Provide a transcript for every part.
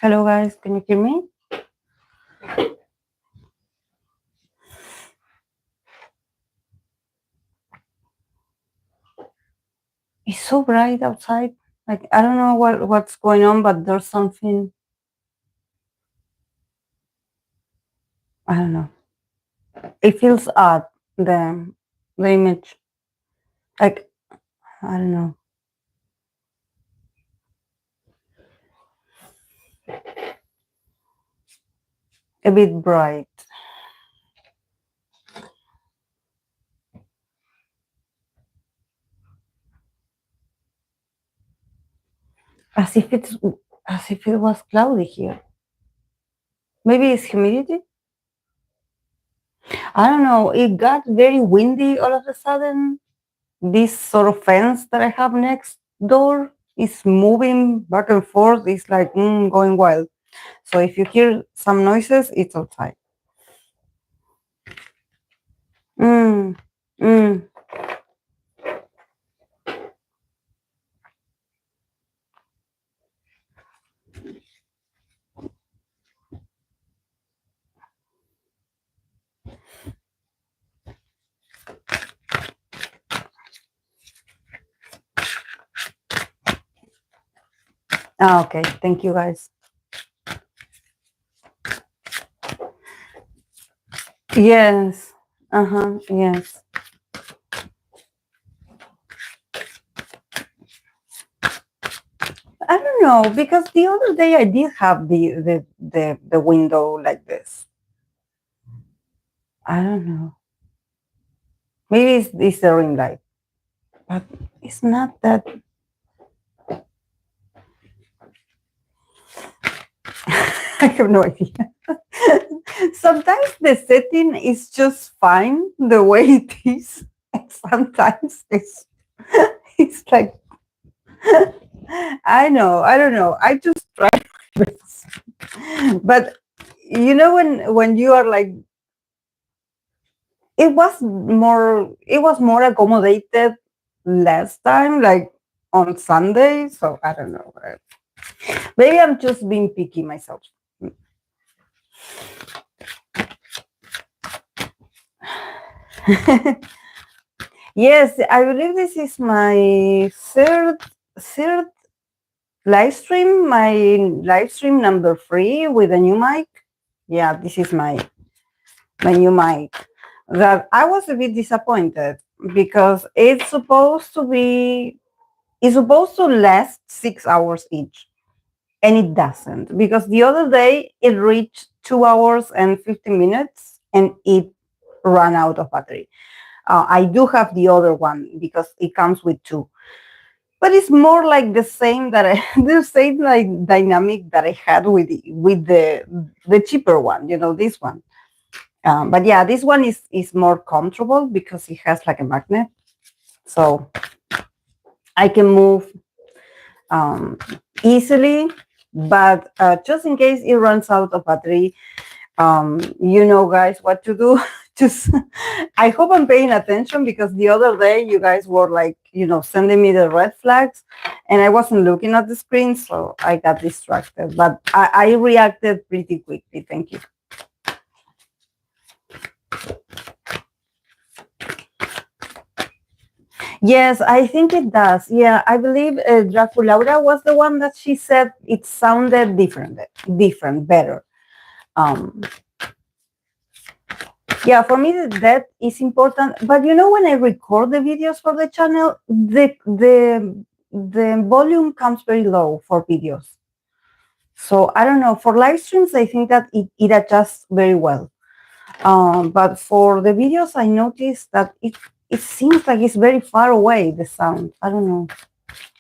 Hello guys, can you hear me? It's so bright outside. Like I don't know what's going on, but there's something. I don't know. It feels odd. The image. Like I don't know. A bit bright. As if it was cloudy here. Maybe it's humidity. I don't know. It got very windy all of a sudden. This sort of fence that I have next door is moving back and forth. It's like going wild. So if you hear some noises, it's outside. Mm, mm. Okay. Thank you, guys. Yes. Yes. I don't know because the other day I did have the window like this. I don't know. Maybe it's the ring light, but it's not that. I have no idea. Sometimes the setting is just fine the way it is. And sometimes it's like I know. I don't know. I just try my best. But you know when you are like it was more accommodated last time, like on Sunday. So I don't know. Maybe I'm just being picky myself. Yes, I believe this is my third live stream. My live stream number 3 with a new mic. Yeah, this is my new mic. That I was a bit disappointed because it's supposed to last 6 hours each, and it doesn't, because the other day it reached 2 hours and 50 minutes and it ran out of battery. I do have the other one because it comes with two, but it's more like the same the same like dynamic that I had with the cheaper one, this one. But yeah, this one is more comfortable because it has like a magnet, so I can move easily. But just in case it runs out of battery, guys, what to do. Just I hope I'm paying attention, because the other day you guys were like, sending me the red flags and I wasn't looking at the screen, so I got distracted. But I reacted pretty quickly. Thank you. Yes, I think it does. Yeah, I believe Draculaura was the one that she said it sounded different, better. Um, yeah, for me that is important. But when I record the videos for the channel, the volume comes very low for videos. So I don't know. For live streams, I think that it adjusts very well. But for the videos, I noticed that it seems like it's very far away, the sound. I don't know.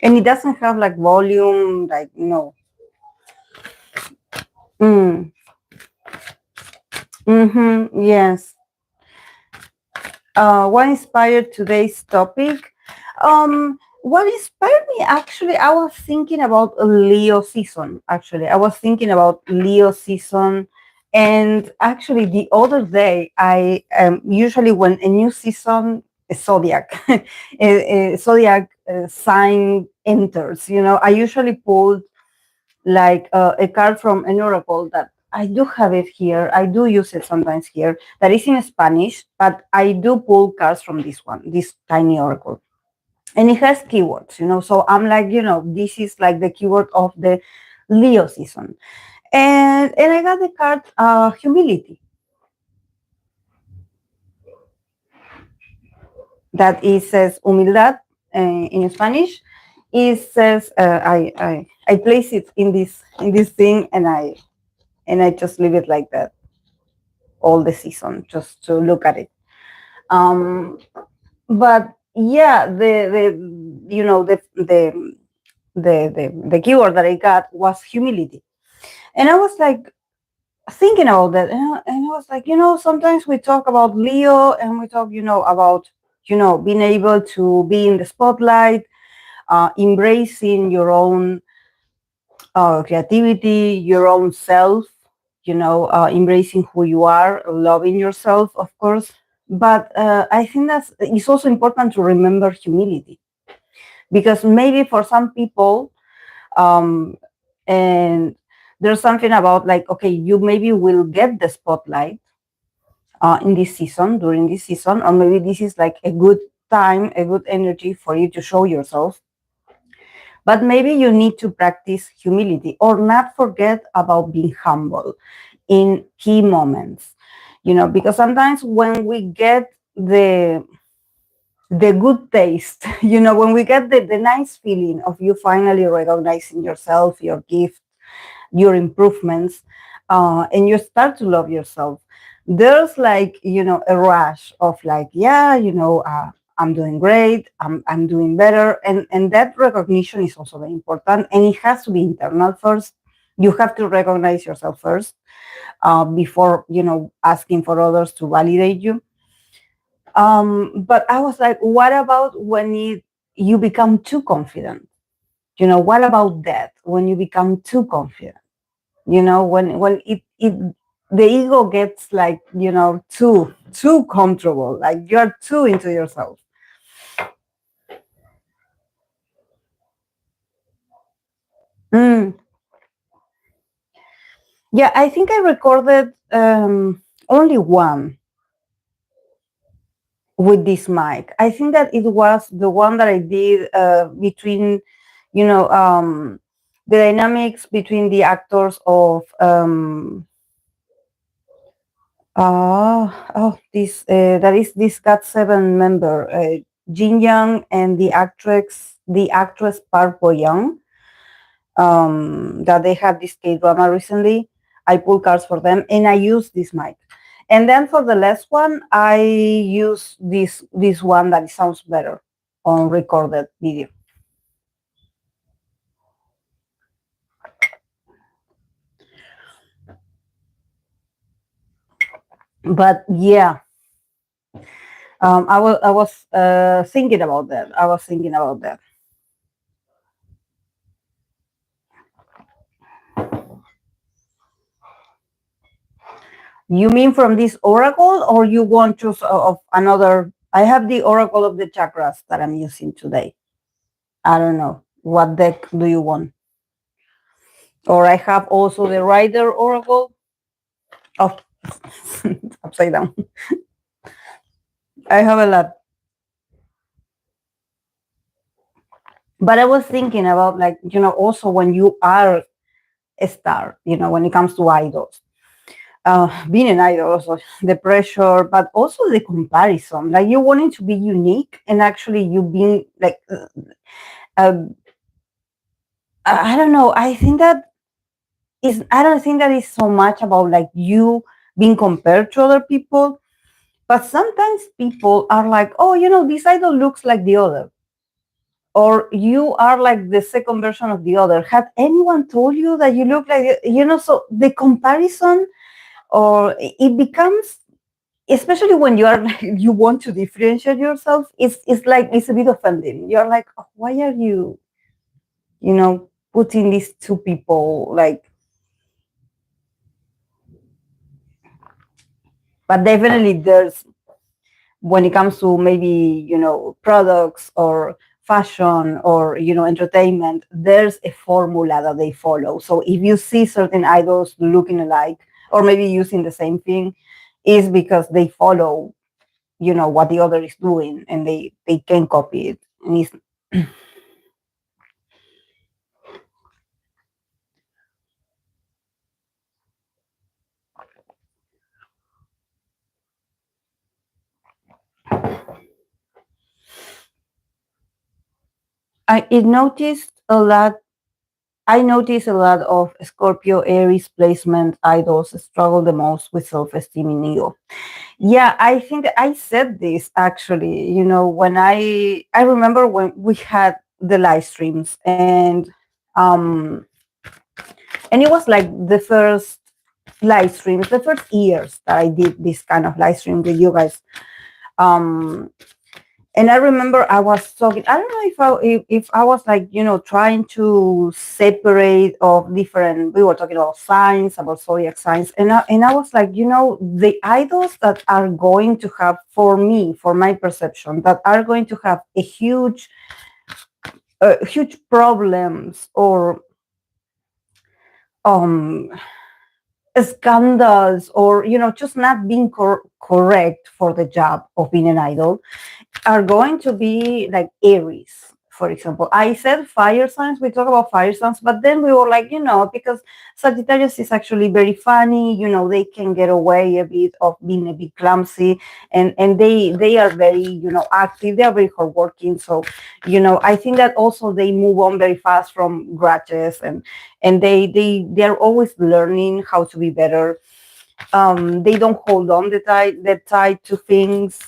And it doesn't have like volume, like, no. Yes. What inspired today's topic? What inspired me, actually, I was thinking about Leo season. Actually, I was thinking about Leo season. And actually, the other day, I usually when a new season, a zodiac, a zodiac sign enters, I usually pull like a card from an oracle that I do have it here. I do use it sometimes here. That is in Spanish, but I do pull cards from this one, this tiny oracle, and it has keywords. So I'm like, this is like the keyword of the Leo season, and I got the card humility. That it says humildad in Spanish. It says I place it in this thing, and I just leave it like that all the season just to look at it. Um, but yeah, the keyword that I got was humility, and I was like thinking about that, and I was like, sometimes we talk about Leo, and we talk, about being able to be in the spotlight, embracing your own creativity, your own self, embracing who you are, loving yourself, of course. But I think it's also important to remember humility, because maybe for some people, um, and there's something about like, okay, you maybe will get the spotlight in this season, during this season, or maybe this is like a good time, a good energy for you to show yourself. But maybe you need to practice humility or not forget about being humble in key moments, because sometimes when we get the good taste, when we get the nice feeling of you finally recognizing yourself, your gift, your improvements, and you start to love yourself, there's like, a rush of like, yeah, I'm doing great, I'm doing better. And that recognition is also very important. And it has to be internal first. You have to recognize yourself first before, asking for others to validate you. But I was like, what about when you become too confident? What about that when you become too confident? When it the ego gets like, too comfortable, like you're too into yourself. Mm. Yeah, I think I recorded only one with this mic. I think that it was the one that I did between, the dynamics between the actors of this that is this GOT7 member, Jin and the actress Park Bo Young. That they had this K drama recently. I pull cards for them, and I use this mic. And then for the last one, I use this one that sounds better on recorded video. But yeah, I was thinking about that. I was thinking about that. You mean from this oracle, or you want to of another? I have the oracle of the chakras that I'm using today. I don't know what deck do you want, or I have also the Rider oracle of upside down. I have a lot, but I was thinking about like, also when you are a star, when it comes to idols, being an idol, also the pressure, but also the comparison, like you wanting to be unique, and actually you being like, uh, I don't know. I don't think that is so much about like you being compared to other people, but sometimes people are like, oh, this idol looks like the other, or you are like the second version of the other. Had anyone told you that you look like, so the comparison, or it becomes, especially when you are you want to differentiate yourself, it's like it's a bit offending. You're like, oh, why are you, putting these two people like. But definitely there's, when it comes to maybe, products or fashion or entertainment, there's a formula that they follow. So if you see certain idols looking alike or maybe using the same thing, is because they follow what the other is doing, and they can copy it. And it's I it noticed a lot I notice a lot of Scorpio Aries placement idols struggle the most with self-esteem in Leo. Yeah, I think I said this actually, when I remember when we had the live streams, um and it was like the first live streams, the first years that I did this kind of live stream with you guys. Um and I remember I was talking. I don't know if I was like trying to separate of different. We were talking about signs, about zodiac signs, and I was like, the idols that are going to have, for me, for my perception, that are going to have a huge problems or um scandals, or just not being correct for the job of being an idol, are going to be like Aries, for example. I said fire signs, we talk about fire signs, but then we were like, because Sagittarius is actually very funny, they can get away a bit of being a bit clumsy, and they are very, active, they are very hardworking. So, I think that also they move on very fast from grudges, and they are always learning how to be better. They don't hold on the tight to things.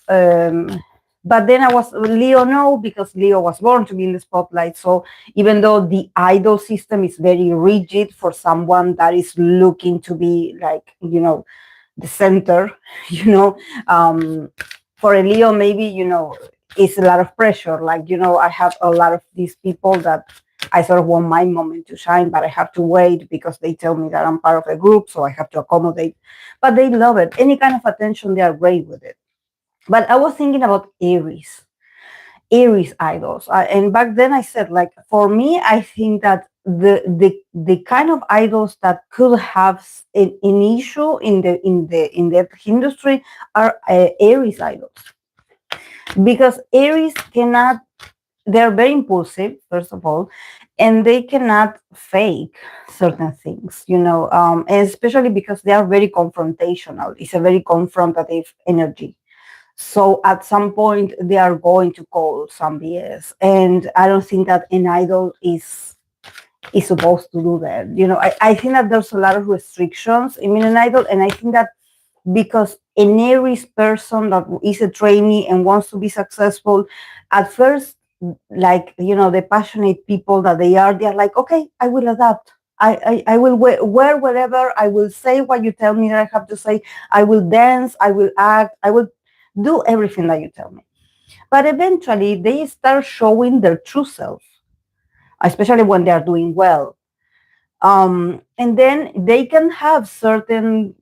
But then I was Leo, no, because Leo was born to be in the spotlight. So even though the idol system is very rigid for someone that is looking to be like, the center, you know, um, for a Leo, maybe, it's a lot of pressure. Like, I have a lot of these people that I sort of want my moment to shine, but I have to wait because they tell me that I'm part of a group, so I have to accommodate. But they love it. Any kind of attention, they are great with it. But I was thinking about Aries idols, and back then I said, like, for me, I think that the kind of idols that could have an issue in the industry are Aries idols, because Aries cannot. They're very impulsive, first of all, and they cannot fake certain things, and especially because they are very confrontational. It's a very confrontative energy. So at some point they are going to call some BS, and I don't think that an idol is supposed to do that. I think that there's a lot of restrictions in being an idol, and I think that because an Aries person that is a trainee and wants to be successful, at first, like, the passionate people that they're like, okay, I will adapt. I will wear whatever, I will say what you tell me that I have to say, I will dance, I will act, I will do everything that you tell me. But eventually they start showing their true self, especially when they are doing well. And then they can have certain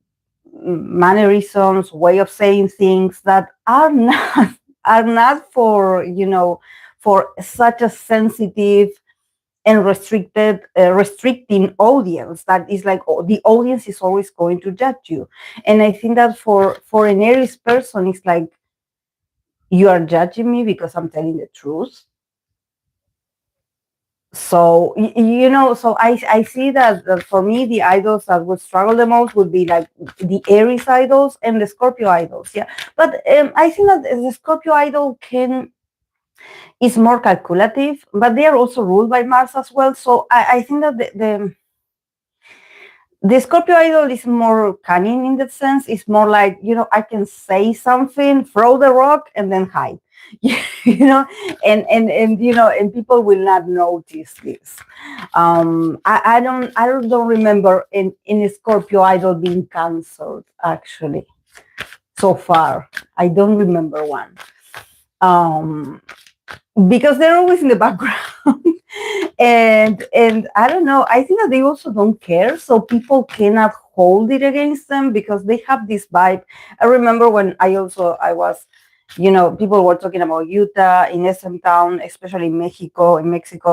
mannerisms, way of saying things that are not are not for for such a sensitive and restricting audience, that is like, the audience is always going to judge you. And I think that for an Aries person, it's like, you are judging me because I'm telling the truth. So so I see that for me, the idols that would struggle the most would be like the Aries idols and the Scorpio idols. Yeah, but I think that the Scorpio idol is more calculative, but they are also ruled by Mars as well. So I think that the Scorpio idol is more cunning in that sense. It's more like, I can say something, throw the rock, and then hide. you know, and people will not notice this. I don't remember in a Scorpio idol being cancelled, actually, so far. I don't remember one. Because they're always in the background. and I don't know, I think that they also don't care, so people cannot hold it against them because they have this vibe. I remember when I was People were talking about Utah in SM Town, especially in Mexico,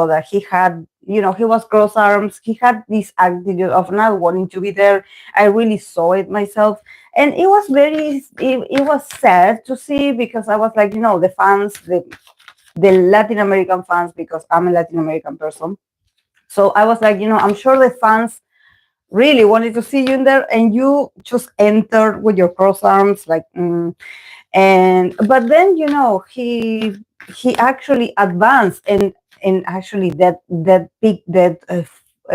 that he had, he was cross arms. He had this attitude of not wanting to be there. I really saw it myself. And it was sad to see, because I was like, the fans, the Latin American fans, because I'm a Latin American person. So I was like, I'm sure the fans really wanted to see you in there, and you just entered with your cross arms, like, and but then he actually advanced, and actually that big that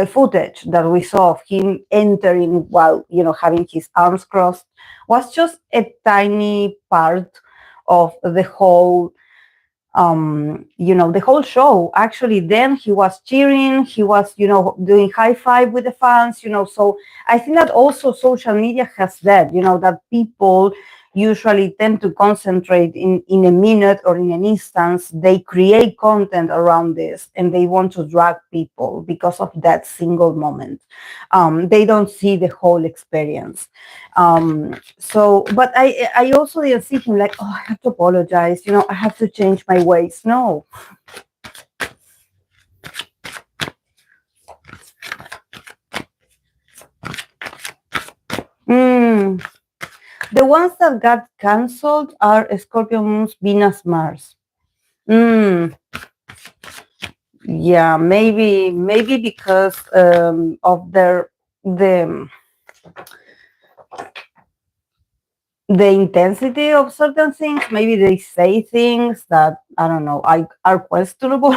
footage that we saw of him entering while having his arms crossed was just a tiny part of the whole show. Actually, then he was cheering, he was doing high five with the fans. So I think that also social media has that, that people usually tend to concentrate in a minute or in an instance. They create content around this, and they want to drag people because of that single moment. They don't see the whole experience. But I also didn't see him like, oh, I have to apologize, I have to change my ways. No. Mm. The ones that got canceled are Scorpio Moon's Venus Mars. Mm. Yeah, maybe because of the the intensity of certain things. Maybe they say things that, I don't know, are questionable.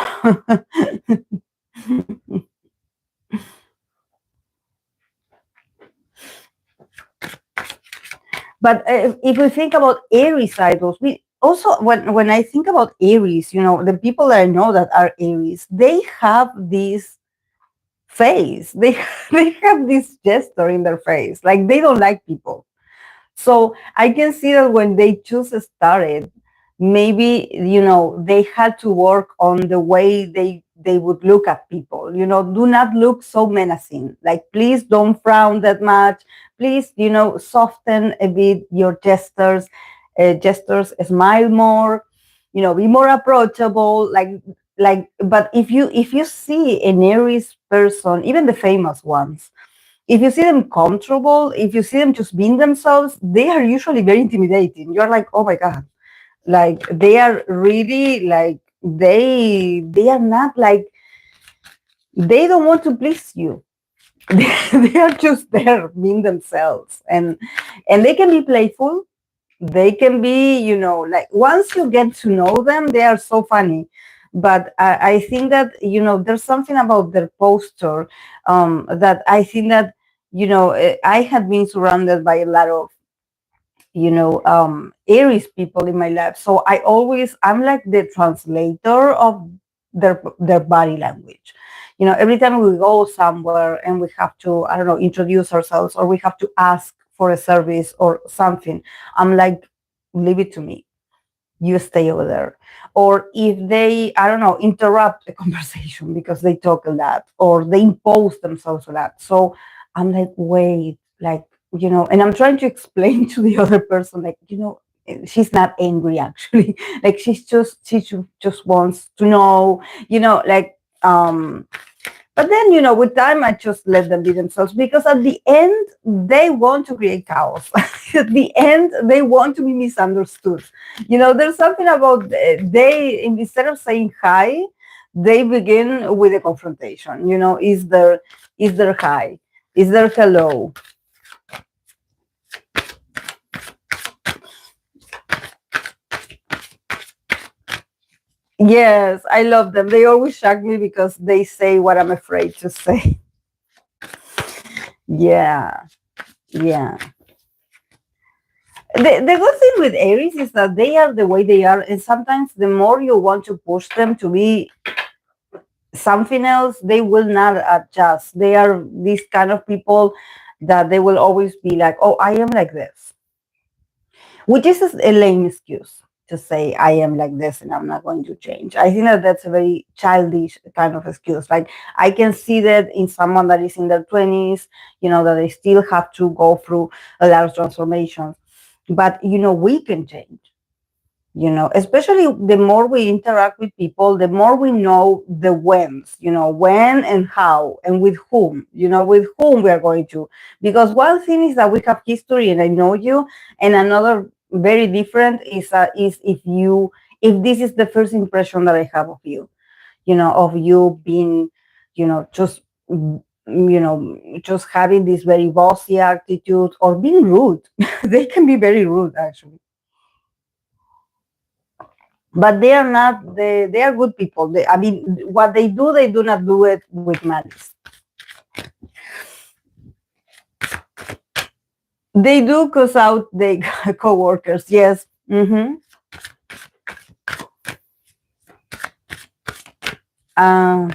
But if we think about Aries idols, we also, when I think about Aries, the people that I know that are Aries, they have this face. They they have this gesture in their face, like they don't like people. So I can see that when they just started, maybe they had to work on the way they would look at people. Do not look so menacing. Like, please don't frown that much. Please, soften a bit your gestures, smile more. Be more approachable. But if you see an Aries person, even the famous ones, if you see them comfortable, if you see them just being themselves, they are usually very intimidating. You're like, oh my God. Like, they are really like, they are not like, they don't want to please you. They are just there being themselves. And they can be playful. They can be, like, once you get to know them, they are so funny. But I think that, there's something about their posture, that I think that, I had been surrounded by a lot of, Aries people in my life. So I'm like the translator of their body language. Every time we go somewhere and we have to, I don't know, introduce ourselves, or we have to ask for a service or something, I'm like, leave it to me. You stay over there. Or if they, I don't know, interrupt a conversation because they talk a lot, or they impose themselves a lot. So I'm like, wait, like, and I'm trying to explain to the other person, like, she's not angry actually. Like, she just wants to know, like, but then, with time, I just let them be themselves, because at the end, they want to create chaos. At the end, they want to be misunderstood. There's something about instead of saying hi, they begin with a confrontation. Is there hi? Is there hello? Yes, I love them. They always shock me because they say what I'm afraid to say. Yeah, yeah. The good thing with Aries is that they are the way they are, and sometimes the more you want to push them to be something else, they will not adjust. They are these kind of people that they will always be like, oh, I am like this, which is a lame excuse to say I am like this and I'm not going to change. I think that that's a very childish kind of excuse. Like, I can see that in someone that is in their 20s, that they still have to go through a lot of transformations. But, we can change. especially the more we interact with people, the more we know the whens, when and how and with whom, with whom we are going to. Because one thing is that we have history and I know you, and another very different is if this is the first impression that I have of you, of you being, just just having this very bossy attitude or being rude. They can be very rude, actually, but they are not. They are good people. I mean, what they do not do it with malice. They do cause out the co-workers. Yes. Uh,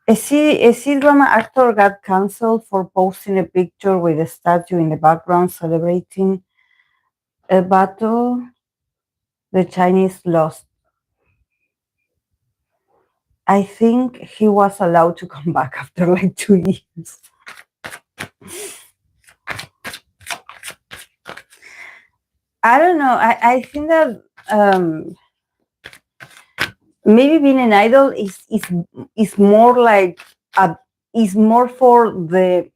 a C-drama actor got canceled for posting a picture with a statue in the background celebrating a battle the Chinese lost. I think he was allowed to come back after like 2 years. I don't know. I think that maybe being an idol is more like is more for the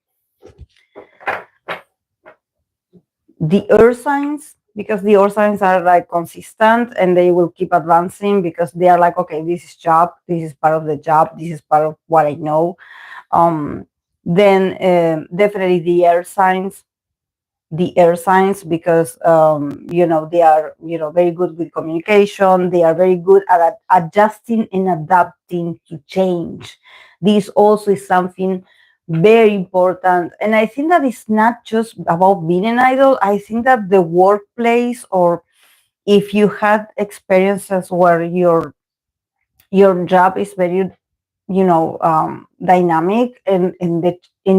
earth signs, because the earth signs are like consistent and they will keep advancing because they are like, okay, this is job, this is part of the job, this is part of what I know. Then definitely the air signs, because they are very good with communication. They are very good at adjusting and adapting to change. This also is something very important, and I think that it's not just about being an idol. I think that the workplace, or if you had experiences where your job is very dynamic, and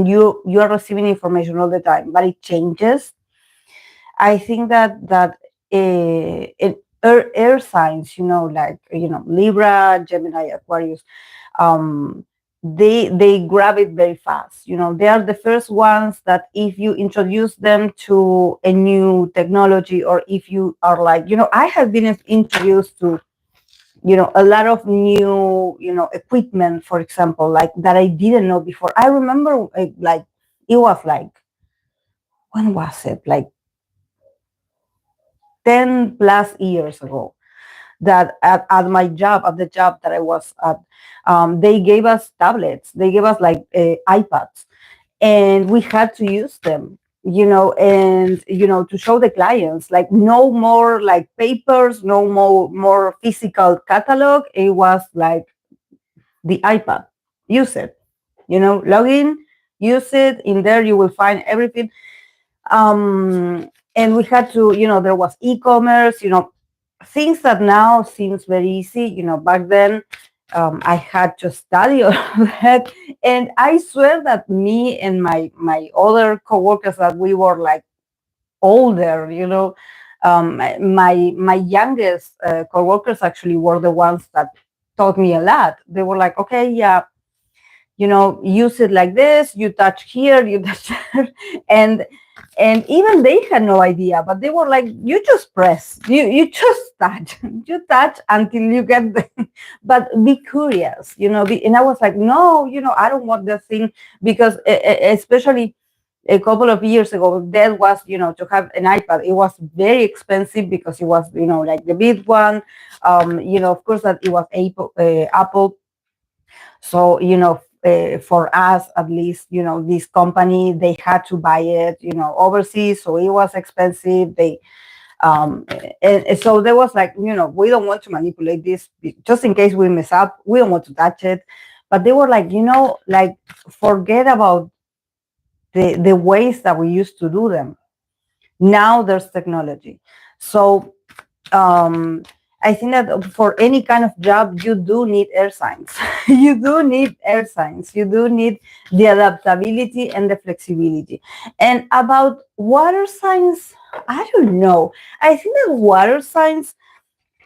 you are receiving information all the time, but it changes. I think that air signs, like Libra, Gemini, Aquarius, um, they grab it very fast. They are the first ones that if you introduce them to a new technology, or if you are like, I have been introduced to a lot of new equipment, for example, like that I didn't know before. I remember like it was like, when was it, like 10 plus years ago, that at my job, at the job that I was at, they gave us tablets, they gave us like iPads, and we had to use them, and to show the clients, like, no more like papers, no more physical catalog. It was like the iPad, use it, log in, use it. In there you will find everything. And we had to, there was e-commerce, things that now seems very easy. Back then, I had to study all of that. And I swear that me and my other coworkers, that we were like older, my youngest coworkers actually were the ones that taught me a lot. They were like, okay, yeah, use it like this, you touch here, you touch there. And even they had no idea, but they were like, you just press, you just touch, you touch until you get the, but be curious, and I was like, no, I don't want that thing, because especially a couple of years ago, that was, to have an iPad, it was very expensive, because it was, like the big one. Of course, that it was Apple. So, for us, at least, this company, they had to buy it, overseas. So it was expensive. And so there was like, we don't want to manipulate this, just in case we mess up. We don't want to touch it. But they were like, like, forget about the ways that we used to do them. Now there's technology. So I think that for any kind of job, you do need air signs. You do need air signs. You do need the adaptability and the flexibility. And about water signs, I don't know. I think that water signs,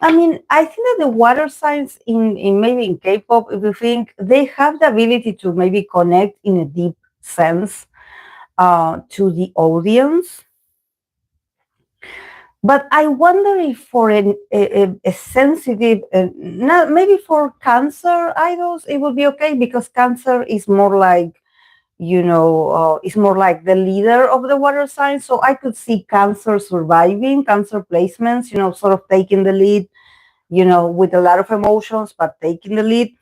I think that the water signs in maybe in K-pop, if you think, they have the ability to maybe connect in a deep sense to the audience. But I wonder if for a sensitive, not maybe for cancer idols, it would be okay because cancer is more like, it's more like the leader of the water sign. So I could see cancer surviving, cancer placements, sort of taking the lead, with a lot of emotions, but taking the lead.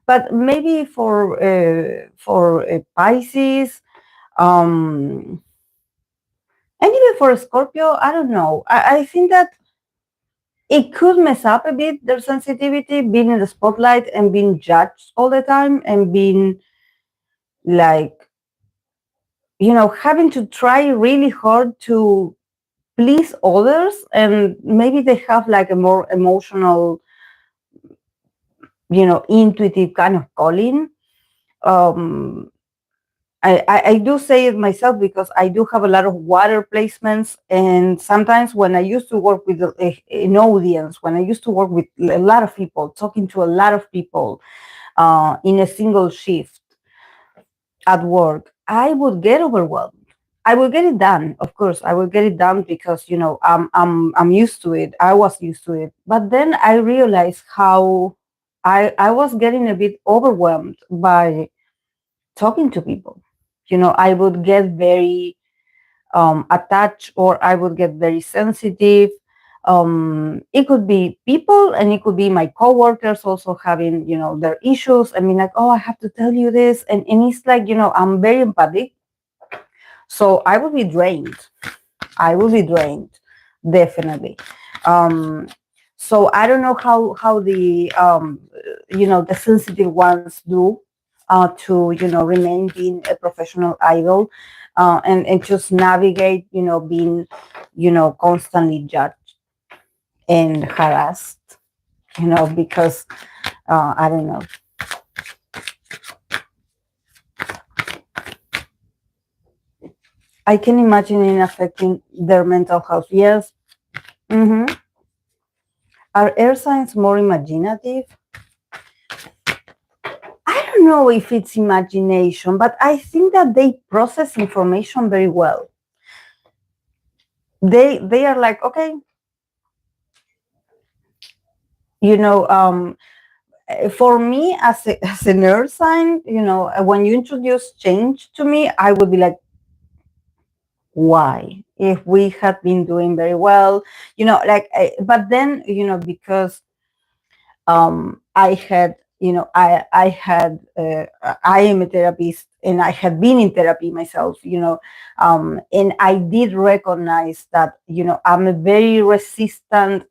But maybe for Pisces, um, and even for Scorpio, I don't know. I think that it could mess up a bit their sensitivity, being in the spotlight and being judged all the time and being like, having to try really hard to please others, and maybe they have like a more emotional, intuitive kind of calling. um I do say it myself because I do have a lot of water placements, and sometimes when I used to work with an audience, when I used to work with a lot of people, talking to a lot of people in a single shift at work, I would get overwhelmed. I will get it done, of course. I will get it done because I'm used to it. I was used to it, but then I realized how I was getting a bit overwhelmed by talking to people. I would get very attached, or I would get very sensitive. It could be people, and it could be my coworkers also having, their issues. I mean, like, oh, I have to tell you this, and it's like, I'm very empathic, so I would be drained. I will be drained, definitely. Um, so I don't know how the sensitive ones do to remain being a professional idol, and just navigate being constantly judged and harassed, because I don't know. I can imagine it affecting their mental health. Yes. Hmm. Are air signs more imaginative? I don't know if it's imagination, but I think that they process information very well. They are like, okay, you know, um, for me as as a nerd sign, when you introduce change to me, I would be like, why? If we had been doing very well, but then, because I had, I am a therapist, and I had been in therapy myself, and I did recognize that,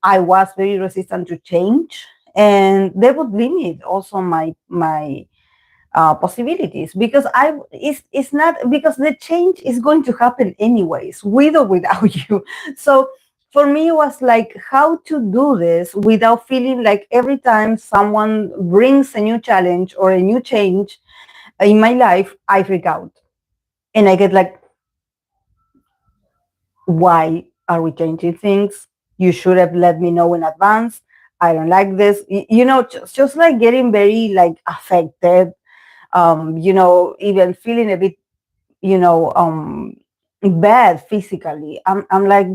I was very resistant to change, and they would limit also my possibilities, because it's not, because the change is going to happen anyways, with or without you. So for me, it was like how to do this without feeling like every time someone brings a new challenge or a new change in my life, I freak out and I get like, why are we changing things? You should have let me know in advance. I don't like this. Just like getting very like affected, even feeling a bit, you know, um, bad physically. I'm like,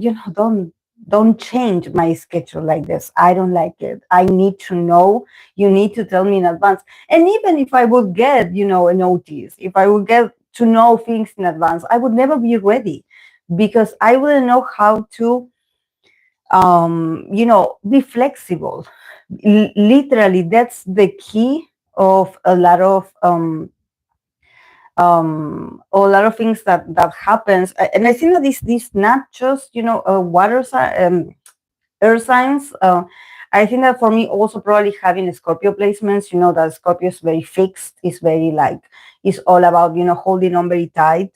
don't change my schedule like this. I don't like it. I need to know. You need to tell me in advance. And even if I would get, a notice, if I would get to know things in advance, I would never be ready because I wouldn't know how to, be flexible. Literally, that's the key of a lot of things that happens. And I think that this not just earth signs. I think that for me also probably having Scorpio placements, that Scorpio is very fixed, is very like, it's all about holding on very tight.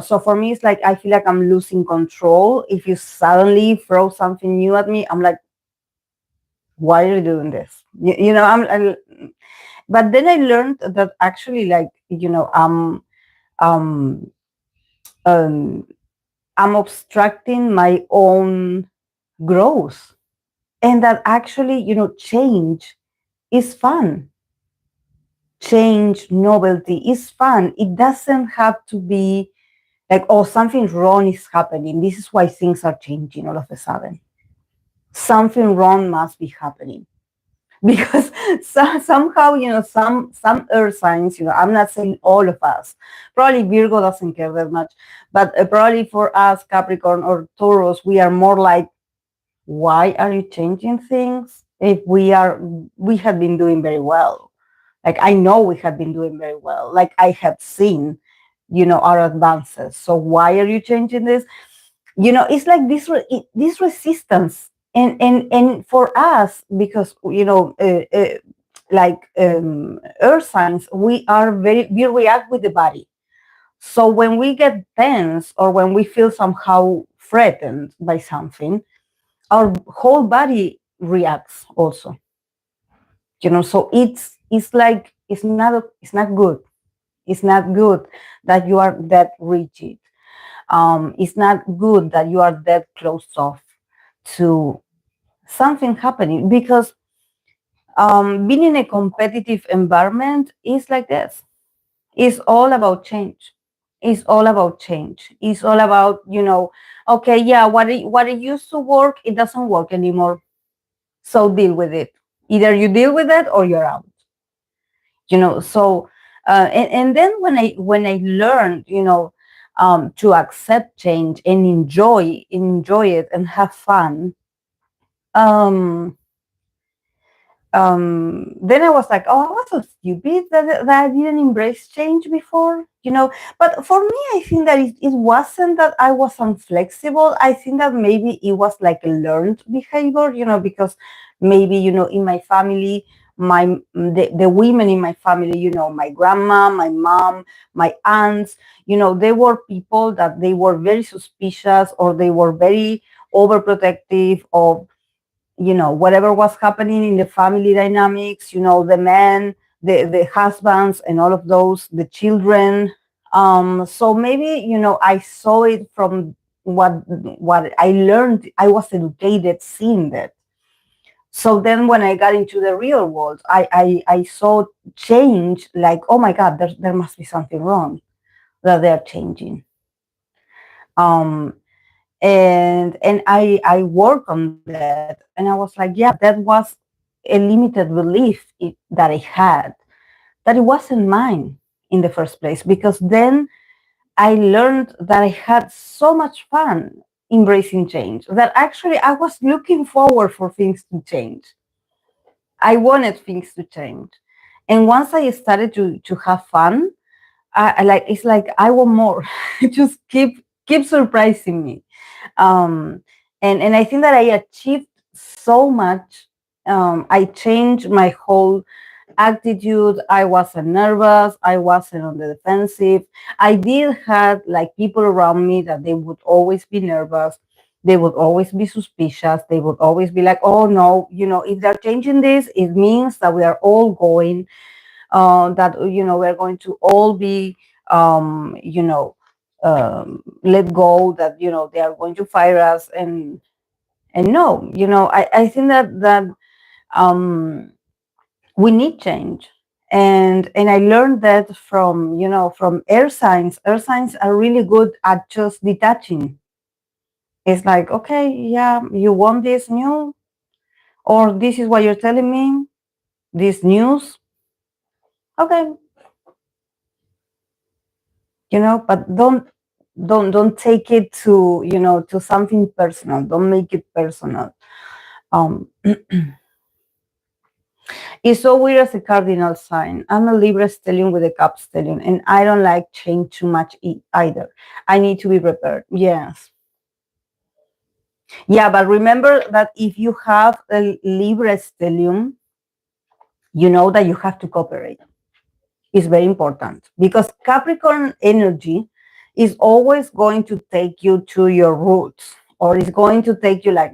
So for me, it's like I feel like I'm losing control. If you suddenly throw something new at me, I'm like, why are you doing this? But then I learned that actually, like, um, um, I'm obstructing my own growth, and that actually, change is fun. Change, novelty is fun. It doesn't have to be Like, oh, something wrong is happening. This is why things are changing all of a sudden. Something wrong must be happening. Because somehow, some earth signs, I'm not saying all of us, probably Virgo doesn't care that much, but probably for us, Capricorn or Taurus, we are more like, why are you changing things if we have been doing very well? Like, I know we have been doing very well. Like, I have seen, our advances. So why are you changing this? It's like this resistance, and for us, because like earth signs, we react with the body. So when we get tense or when we feel somehow threatened by something, our whole body reacts also. So it's like it's not good. It's not good that you are that rigid. It's not good that you are that closed off to something happening, because being in a competitive environment is like this. It's all about change. It's all about change. It's all about, okay, yeah, what it used to work, it doesn't work anymore. So deal with it. Either you deal with it or you're out. So and then when I learned, to accept change and enjoy it and have fun, um then I was like, oh, I was so stupid that I didn't embrace change before. But for me, I think that it wasn't that I was unflexible. I think that maybe it was like a learned behavior, because maybe, in my family, the women in my family, my grandma, my mom, my aunts, they were people that they were very suspicious, or they were very overprotective of, whatever was happening in the family dynamics, the men, the husbands, and all of those, the children. So maybe, I saw it from what I learned. I was educated seeing that. So then when I got into the real world, I saw change like, oh my God, there must be something wrong that they're changing. And I work on that, and I was like, yeah, that was a limited belief that I had, that it wasn't mine in the first place, because then I learned that I had so much fun embracing change that actually I was looking forward for things to change. I wanted things to change, and once I started to have fun, it's like I want more. Just keep surprising me. um, and I think that I achieved so much. I changed my whole attitude. I wasn't nervous. I wasn't on the defensive. I did have like people around me that they would always be nervous. They would always be suspicious. They would always be like, oh no, if they're changing this, it means that we are all going, that, we're going to all be, let go, that, they are going to fire us. And no, I think that um, we need change. And I learned that from air signs. Air signs are really good at just detaching. It's like, okay, yeah, you want this new, or this is what you're telling me, this news. Okay, but don't take it to something personal. Don't make it personal. um it's so weird as a cardinal sign. I'm a Libra stellium with a cup stellium, and I don't like change too much either. I need to be prepared. Yes. Yeah, but remember that if you have a Libra stellium, you know that you have to cooperate. Is very important, because Capricorn energy is always going to take you to your roots, or is going to take you like,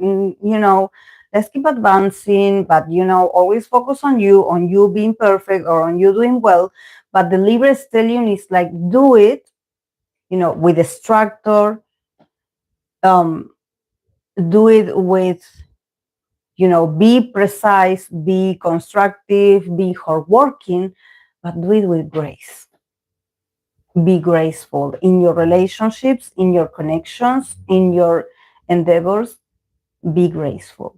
let's keep advancing, but, always focus on you being perfect, or on you doing well. But the Libra stellium is like, do it, with a structure, um, do it with, be precise, be constructive, be hardworking, but do it with grace. Be graceful in your relationships, in your connections, in your endeavors. Be graceful.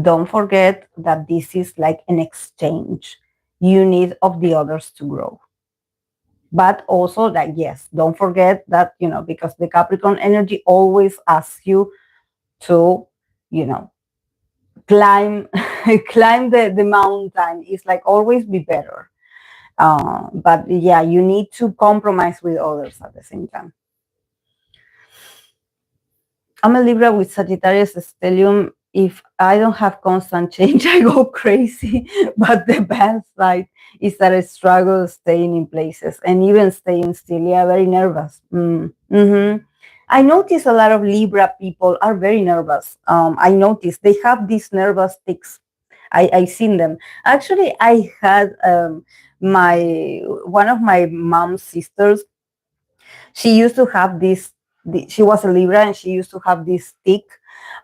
Don't forget that this is like an exchange. You need of the others to grow. But also that, yes, don't forget that, because the Capricorn energy always asks you to, you know, climb, climb the mountain. It's like always be better. But yeah, you need to compromise with others at the same time. I'm a Libra with Sagittarius stellium. If I don't have constant change, I go crazy. But the bad side is that I struggle staying in places and even staying still. Yeah, very nervous. Mm-hmm. I notice a lot of Libra people are very nervous. I notice they have these nervous tics. I seen them. Actually, I had my one of my mom's sisters. She used to have this. She was a Libra, and she used to have this tic,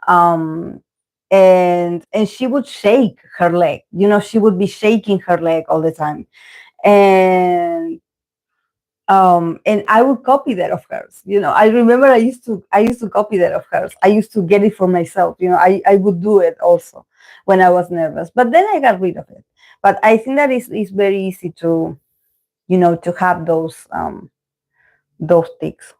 um, and she would shake her leg. She would be shaking her leg all the time, and and I would copy that of hers. I remember I used to copy that of hers. I used to get it for myself. I would do it also when I was nervous, but then I got rid of it. But I think that is very easy to to have those tics.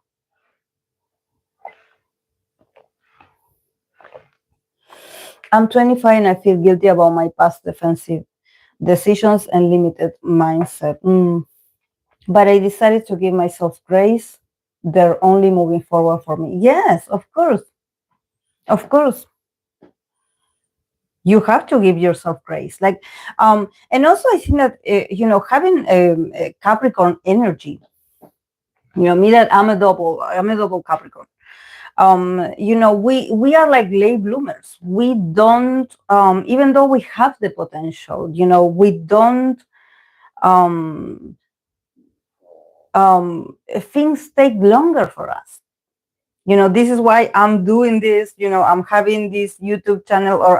I'm 25 and I feel guilty about my past defensive decisions and limited mindset. But I decided to give myself grace. They're only moving forward for me. Yes, of course. Of course. You have to give yourself grace. And also I think that, having a Capricorn energy, me that I'm a double Capricorn. We are like late bloomers. We don't, even though we have the potential, we don't, um, things take longer for us. This is why I'm doing this. I'm having this YouTube channel, or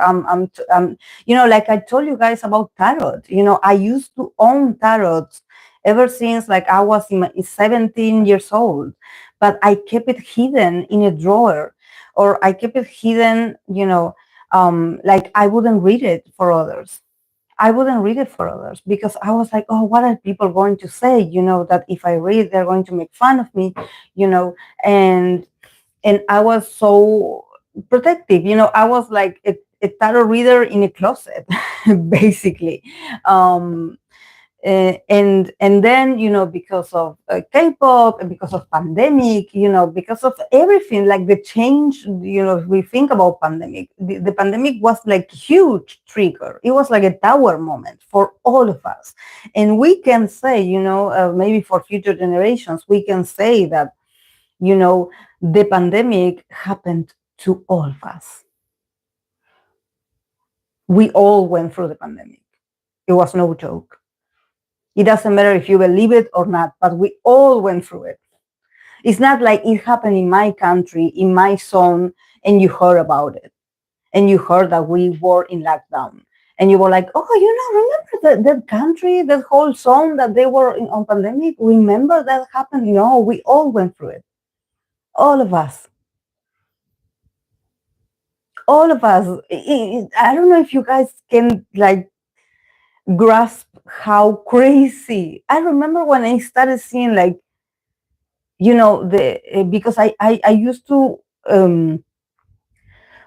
like I told you guys about tarot. I used to own tarot ever since like I was 17 years old, but I kept it hidden in a drawer, or I kept it hidden, like I wouldn't read it for others. I wouldn't read it for others because I was like, oh, what are people going to say? That if I read, they're going to make fun of me, and I was so protective. I was like a tarot reader in a closet, basically. Um, and then because of K-pop, and because of pandemic, because of everything, like the change, if we think about pandemic, the pandemic was like huge trigger. It was like a tower moment for all of us, and we can say, maybe for future generations, we can say that the pandemic happened to all of us. We all went through the pandemic. It was no joke. It doesn't matter if you believe it or not, but we all went through it. It's not like it happened in my country, in my zone, and you heard about it. And you heard that we were in lockdown. And you were like, oh, remember that country, that whole zone that they were on pandemic? Remember that happened? No, we all went through it. All of us. All of us. I don't know if you guys can like grasp how crazy. I remember when I started seeing like, because I used to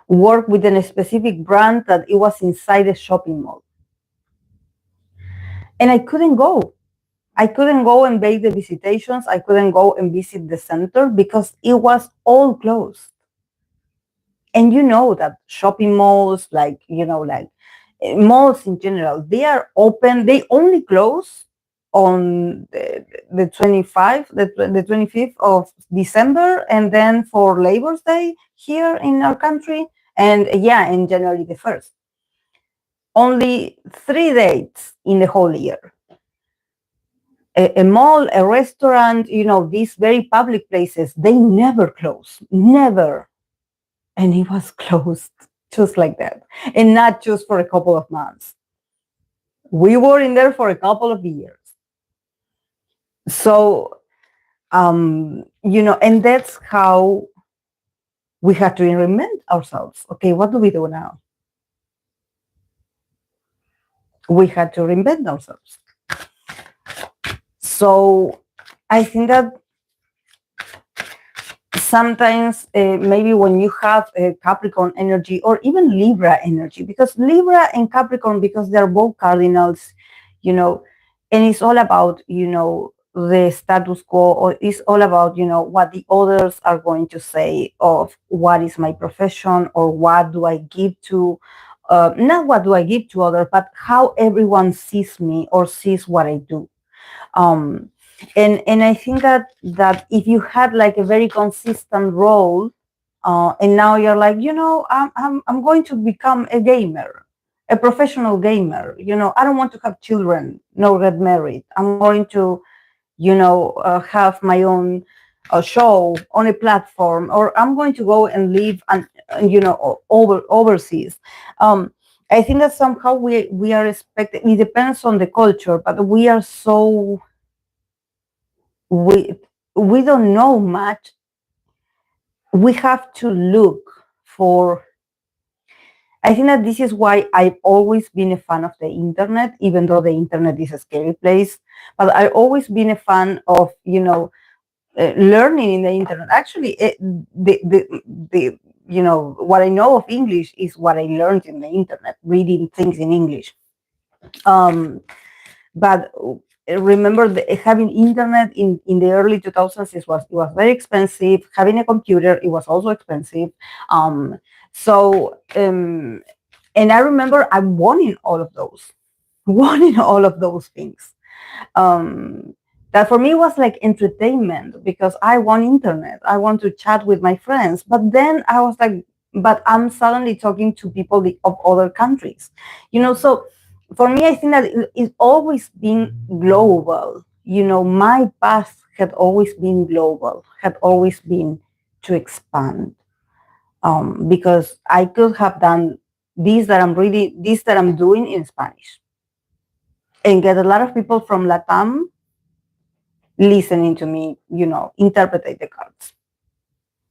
work with a specific brand that it was inside a shopping mall, and I couldn't go. I couldn't go and make the visitations. I couldn't go and visit the center because it was all closed. And that shopping malls, like malls in general, they are open. They only close on the 25th of December, and then for Labor's Day here in our country, and in January the 1st. Only 3 dates in the whole year. A mall, a restaurant, these very public places, they never close, never. And it was closed just like that, and not just for a couple of months. We were in there for a couple of years. So And that's how we had to reinvent ourselves. Okay, what do we do now? We had to reinvent ourselves. So I think that sometimes maybe when you have Capricorn energy or even Libra energy, because Libra and Capricorn, because they're both cardinals, you know, and it's all about, the status quo, or it's all about, what the others are going to say of what is my profession, or what do I give to, not what do I give to others, but how everyone sees me or sees what I do. um and I think that if you had like a very consistent role, and now you're like, I'm going to become a gamer, a professional gamer. I don't want to have children nor get married. I'm going to, have my own show on a platform, or I'm going to go and live and overseas. I think that somehow we are expected. It depends on the culture, but we are so, we we don't know much. We have to look for. I think that this is why I've always been a fan of the internet, even though the internet is a scary place. But I've always been a fan of, learning in the internet. Actually, the what I know of English is what I learned in the internet, reading things in English. But remember, having internet in the early 2000s, it was very expensive. Having a computer, it was also expensive. Um, so and I remember I wanting all of those, wanting all of those things. Um, that for me was like entertainment, because I want internet. I want to chat with my friends. But then I was like, but I'm suddenly talking to people of other countries, So for me, I think that it's always been global. My path had always been global, had always been to expand. Because I could have done this that I'm doing in Spanish, and get a lot of people from Latam listening to me, interpret the cards.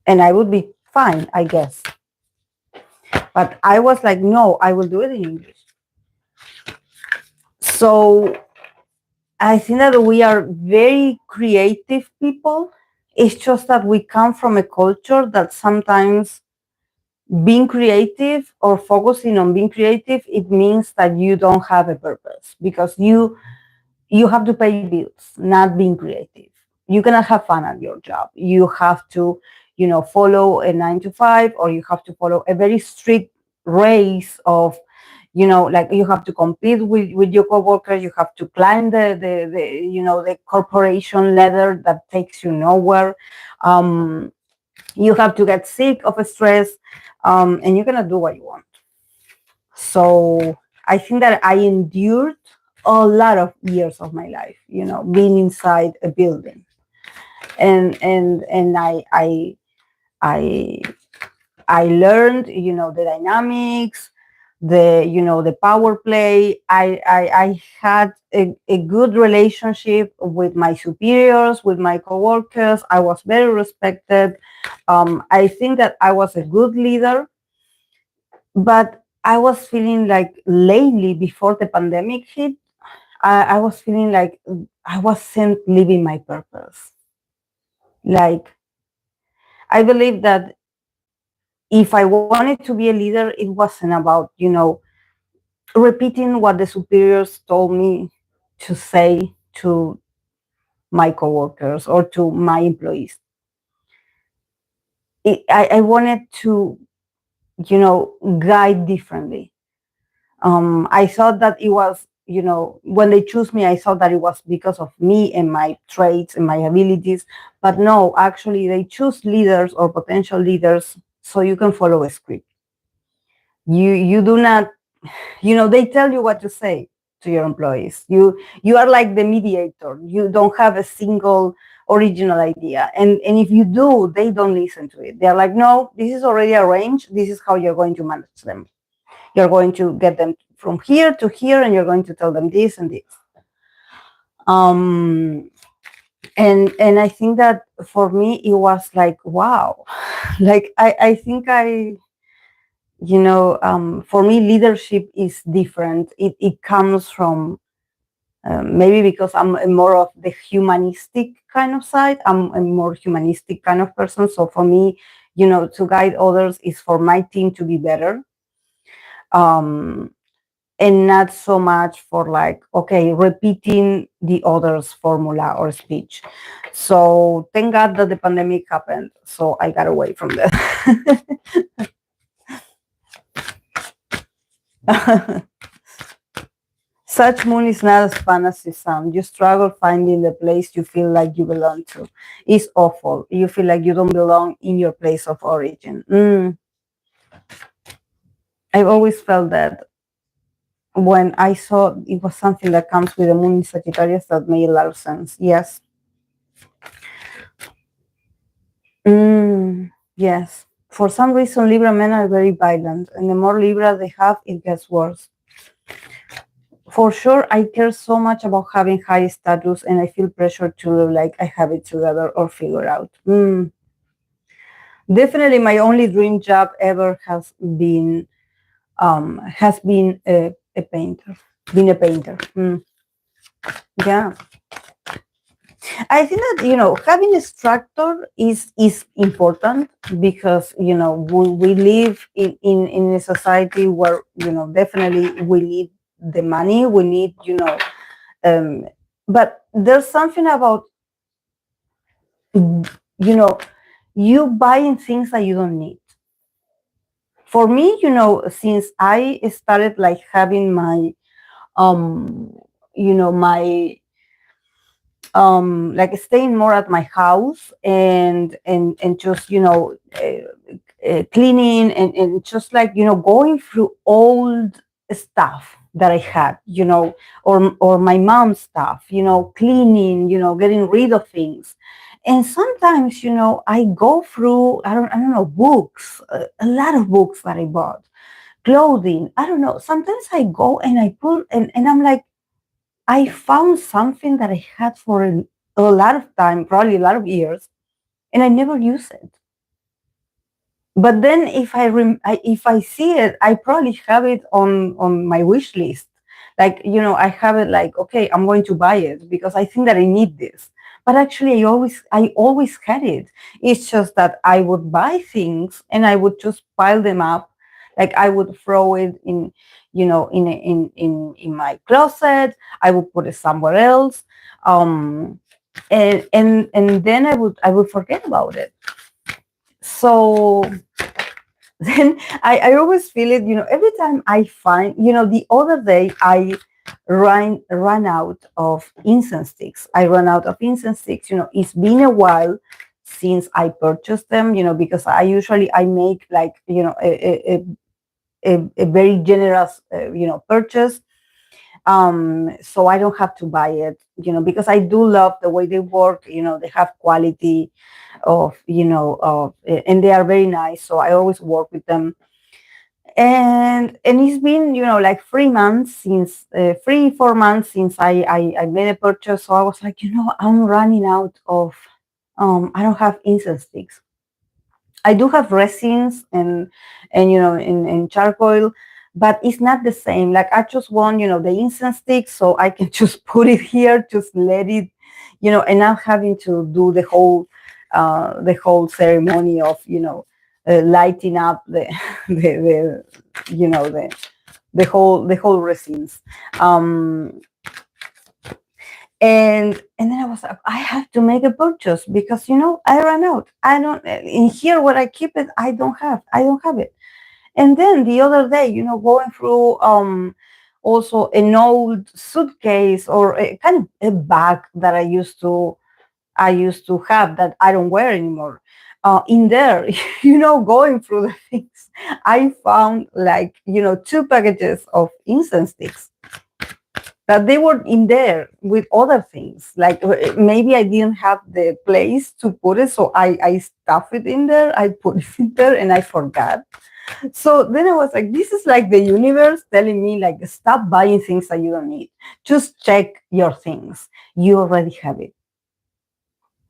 And I would be fine, I guess. But I was like, no, I will do it in English. So I think that we are very creative people. It's just that we come from a culture that sometimes being creative or focusing on being creative, it means that you don't have a purpose, because you have to pay bills, not being creative. You cannot have fun at your job. You have to, follow a 9 to 5, or you have to follow a very strict race of, like you have to compete with your coworkers. You have to climb the corporation ladder that takes you nowhere. You have to get sick of stress, and you're gonna do what you want. So I think that I endured a lot of years of my life, being inside a building, and I I learned, the dynamics, the power play. I had a good relationship with my superiors, with my coworkers. I was very respected. I think that I was a good leader, but I was feeling like lately, before the pandemic hit, I was feeling like I wasn't living my purpose. Like, I believe that if I wanted to be a leader, it wasn't about, repeating what the superiors told me to say to my coworkers or to my employees. I wanted to, guide differently. I thought that it was, when they choose me, I thought that it was because of me and my traits and my abilities. But no, actually, they choose leaders or potential leaders so you can follow a script. You do not, they tell you what to say to your employees. You are like the mediator. You don't have a single original idea. And if you do, they don't listen to it. They're like, no, this is already arranged. This is how you're going to manage them. You're going to get them from here to here, and you're going to tell them this and this. Um, And I think that for me it was like, wow. Like I think for me leadership is different. It comes from maybe because I'm more of the humanistic kind of side. I'm a more humanistic kind of person. So for me, to guide others is for my team to be better. Um, and not so much for like, okay, repeating the other's formula or speech. So thank God that the pandemic happened. So I got away from that. Such moon is not as fun as it sounds. You struggle finding the place you feel like you belong to. It's awful. You feel like you don't belong in your place of origin. I've always felt that when I saw it was something that comes with the moon in Sagittarius that made a lot of sense. Yes. Yes. For some reason, Libra men are very violent, and the more Libra they have, it gets worse. For sure, I care so much about having high status, and I feel pressure to look like I have it together or figure out. Definitely, my only dream job ever has been a painter. Being a painter. Yeah. I think that having a structure is important because we live in a society where definitely we need the money, we need um, but there's something about you buying things that you don't need. For me, since I started like having my um my like staying more at my house and just cleaning and just like going through old stuff that I had, or my mom's stuff, cleaning, getting rid of things. And sometimes I go through I don't know, books, a lot of books that I bought, clothing, I don't know, sometimes I go and I put and I'm like, I found something that I had for a lot of time, probably a lot of years, and I never use it. But then if I see it, I probably have it on my wish list. Like, I have it like, okay, I'm going to buy it because I think that I need this. But actually, I always had it. It's just that I would buy things and I would just pile them up. Like I would throw it in, in my closet. I would put it somewhere else, and then I would forget about it. So then I always feel it, every time I find, the other day I ran out of incense sticks. I ran out of incense sticks. It's been a while since I purchased them, because I make like, a very generous, purchase. So I don't have to buy it, because I do love the way they work. They have quality and they are very nice. So I always work with them. And it's been, like 3 months since 3-4 months since I made a purchase. So I was like, I'm running out of, I don't have incense sticks. I do have resins and in charcoal, but it's not the same. Like I just want, the incense stick so I can just put it here, just let it, and not having to do the whole ceremony of, lighting up the the whole resins. Um, and then I was like, I have to make a purchase because I ran out. I don't in here where I keep it. I don't have it. And then the other day, going through also an old suitcase or a kind of a bag that I used to have that I don't wear anymore. In there, going through the things, I found like 2 packages of incense sticks that they were in there with other things. Like maybe I didn't have the place to put it, so I stuffed it in there. I put it in there, and I forgot. So then I was like, this is like the universe telling me, like, stop buying things that you don't need. Just check your things. You already have it.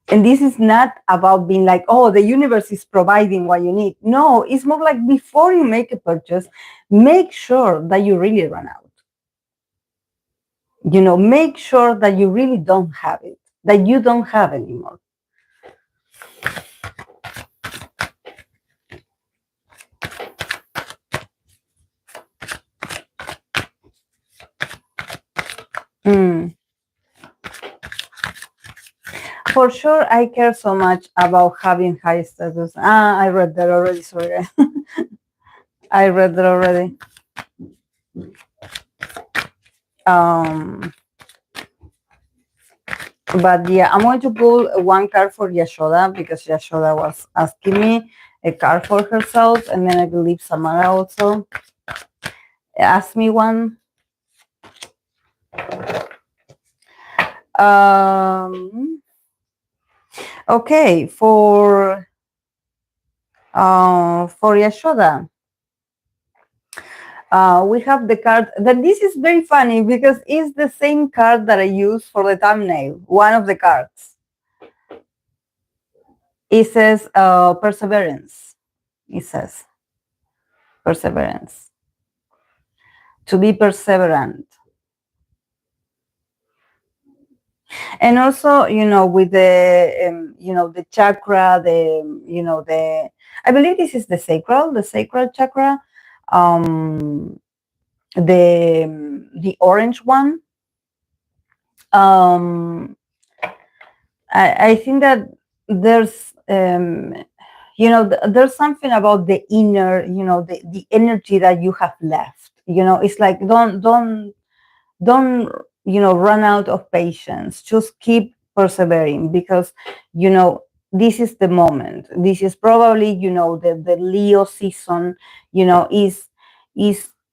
And this is not about being like, oh, the universe is providing what you need. No, it's more like before you make a purchase, make sure that you really run out. Make sure that you really don't have it, that you don't have anymore. Mm. For sure, I care so much about having high status. I read that already. Sorry. I read that already. But yeah, I'm going to pull one card for Yashoda because Yashoda was asking me a card for herself, and then I believe Samara also asked me one. Okay, for Yashoda, we have the card that this is very funny because it's the same card that I use for the thumbnail. One of the cards. It says perseverance. It says perseverance. To be perseverant. And also, with the, the chakra, I believe this is the sacral chakra, the orange one. I think that there's, there's something about the inner, the energy that you have left. It's like don't run out of patience. Just keep persevering because this is the moment. This is probably the Leo season. Is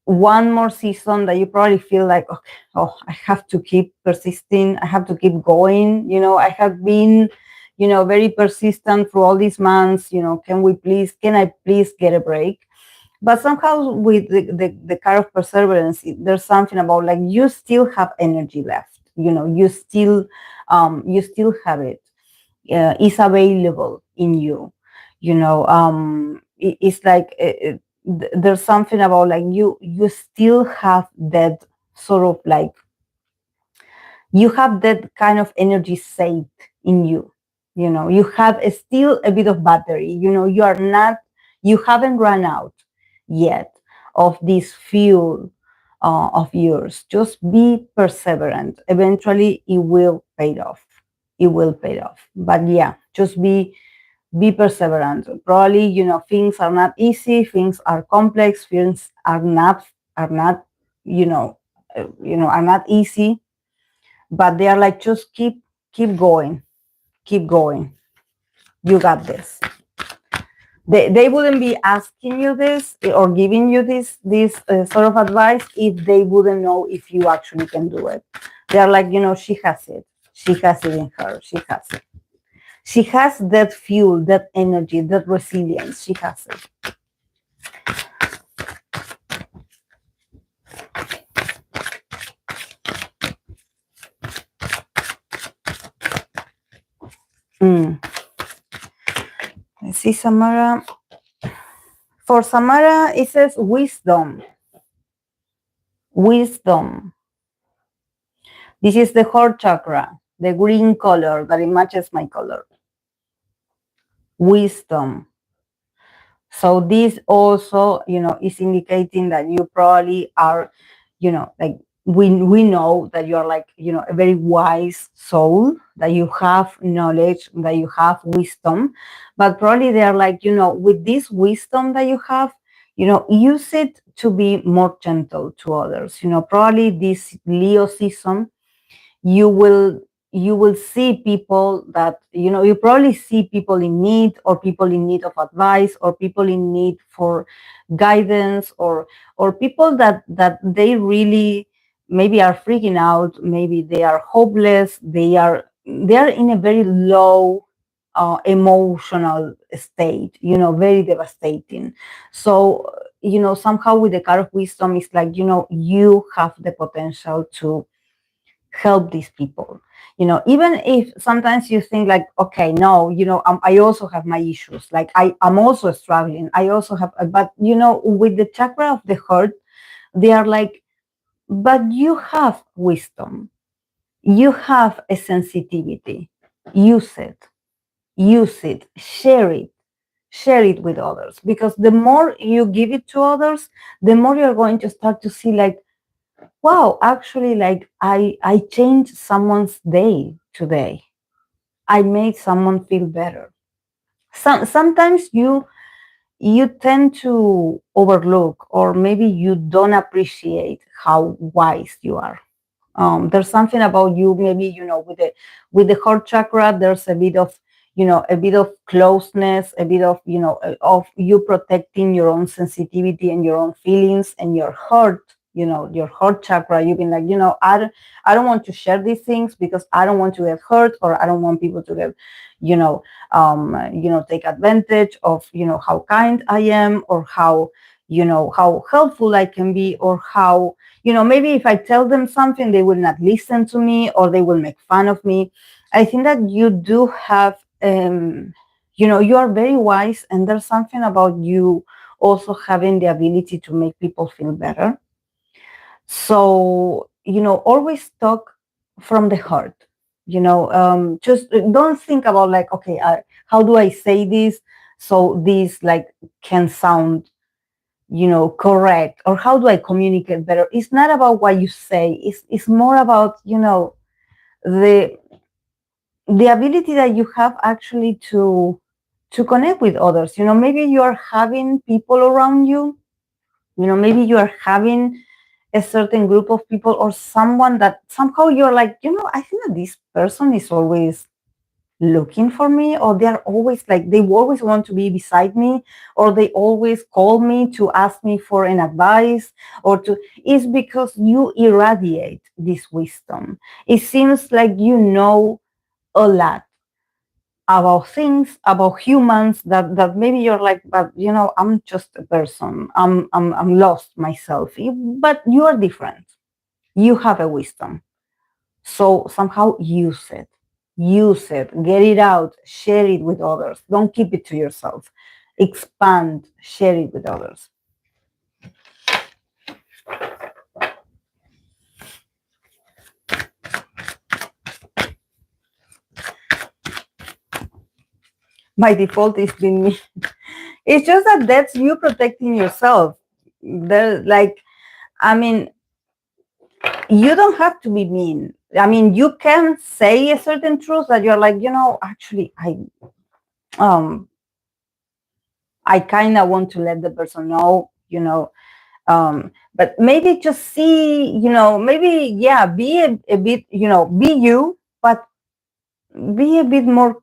one more season that you probably feel like, okay, oh, I have to keep persisting, I have to keep going. I have been very persistent through all these months. Can I please get a break? But somehow with the kind of perseverance, there's something about like you still have energy left. You still have it. It's available in you. It's like there's something about like you still have that sort of like you have that kind of energy saved in you. You have still a bit of battery. You haven't run out yet of this fuel of yours. Just be perseverant. Eventually it will pay off. It will pay off. But yeah, just be perseverant. Probably, things are not easy, things are complex, things are not are not easy, but they are like, just keep going, keep going. You got this. They wouldn't be asking you this or giving you this sort of advice if they wouldn't know if you actually can do it. They're like, she has it. She has it in her. She has it. She has that fuel, that energy, that resilience. She has it. Let's see, Samara. For Samara, it says wisdom. Wisdom. This is the heart chakra, the green color that it matches my color. Wisdom. So this also, is indicating that you probably are, like we know that you're like, a very wise soul, that you have knowledge, that you have wisdom, but probably they are like, with this wisdom that you have, use it to be more gentle to others. Probably this Leo season, you will see people that you probably see people in need, or people in need of advice, or people in need for guidance, or people that they really maybe are freaking out, maybe they are hopeless, they are in a very low emotional state, very devastating. So somehow with the card of wisdom, it's like you have the potential to help these people. Even if sometimes you think like, okay, no, I also have my issues. Like I'm also struggling. I also have, but with the chakra of the heart, they are like, but you have wisdom, you have a sensitivity. Use it, share it with others, because the more you give it to others, the more you're going to start to see like, wow, actually, like I changed someone's day today. I made someone feel better. Sometimes you tend to overlook, or maybe you don't appreciate how wise you are. There's something about you, maybe, with the heart chakra, there's a bit of closeness, a bit of, of you protecting your own sensitivity and your own feelings and your heart, your heart chakra. You've been like, I don't want to share these things because I don't want to get hurt, or I don't want people to get, you know, take advantage of, how kind I am, or how helpful I can be, or how, maybe if I tell them something, they will not listen to me, or they will make fun of me. I think that you do have, you are very wise, and there's something about you also having the ability to make people feel better. So, always talk from the heart. Just don't think about like, okay, how do I say this so this like can sound, correct, or how do I communicate better. It's not about what you say. It's more about, the the ability that you have actually to connect with others. Maybe you are having people around you. Maybe you are having a certain group of people, or someone that somehow you're like, I think that this person is always looking for me, or they're always like, they always want to be beside me, or they always call me to ask me for an advice, or to is because you irradiate this wisdom. It seems like a lot about things, about humans, that maybe you're like, but I'm just a person. I'm lost myself. But you are different. You have a wisdom. So somehow use it, get it out, share it with others. Don't keep it to yourself. Expand, share it with others. By default, it's been me. It's just that that's you protecting yourself. Like, I mean, you don't have to be mean. I mean, you can say a certain truth that you're like, actually, um I kind of want to let the person know, but maybe just see, maybe, yeah, be a bit, be you, but be a bit more,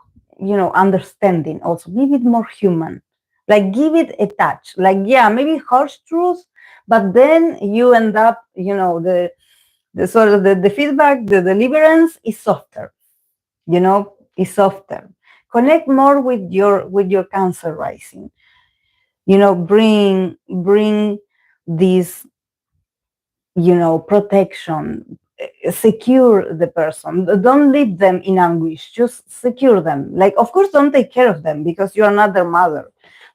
understanding also, be a bit more human, like give it a touch, like, yeah, maybe harsh truth, but then you end up, the sort of the feedback, the deliverance is softer, is softer. Connect more with your Cancer rising, bring this, protection, secure the person. Don't leave them in anguish, just secure them. Like, of course, don't take care of them because you're not their mother,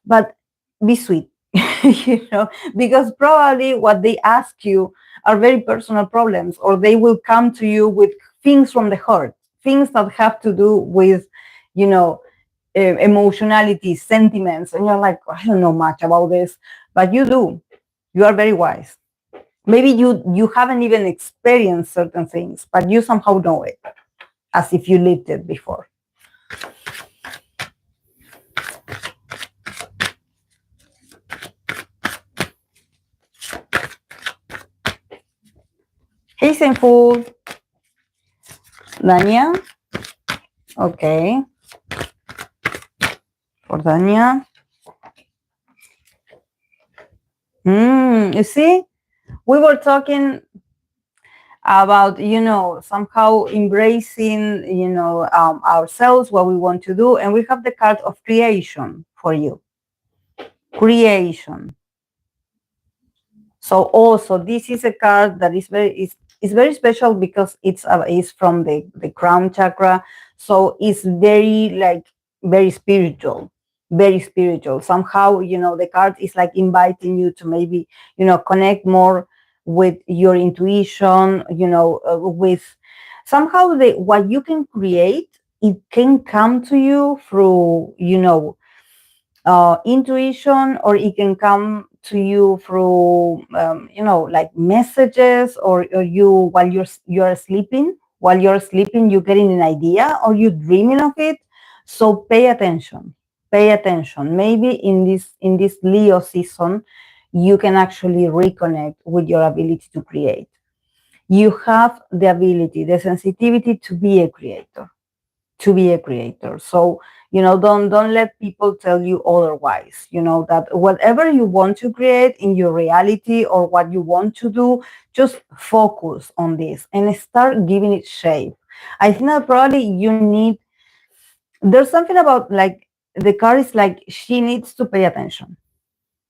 but be sweet, because probably what they ask you are very personal problems, or they will come to you with things from the heart, things that have to do with, emotionality, sentiments, and you're like, I don't know much about this, but you do. You are very wise. Maybe you haven't even experienced certain things, but you somehow know it, as if you lived it before. Hey, Sinful. Dania. Okay. For Dania. You see, we were talking about, somehow embracing, ourselves, what we want to do. And we have the card of creation for you. Creation. So also, this is a card that is it's very special because it's from the crown chakra, so it's very like very spiritual, very spiritual. Somehow, the card is like inviting you to maybe, connect more with your intuition, with somehow the what you can create, it can come to you through, intuition, or it can come to you through, like messages, or you while you're sleeping, you're getting an idea, or you're dreaming of it. So pay attention, pay attention. Maybe in this Leo season, you can actually reconnect with your ability to create. You have the ability, the sensitivity to be a creator, to be a creator. So, don't let people tell you otherwise. That whatever you want to create in your reality, or what you want to do, just focus on this and start giving it shape. I think that probably you need, there's something about, like, the card is like she needs to pay attention.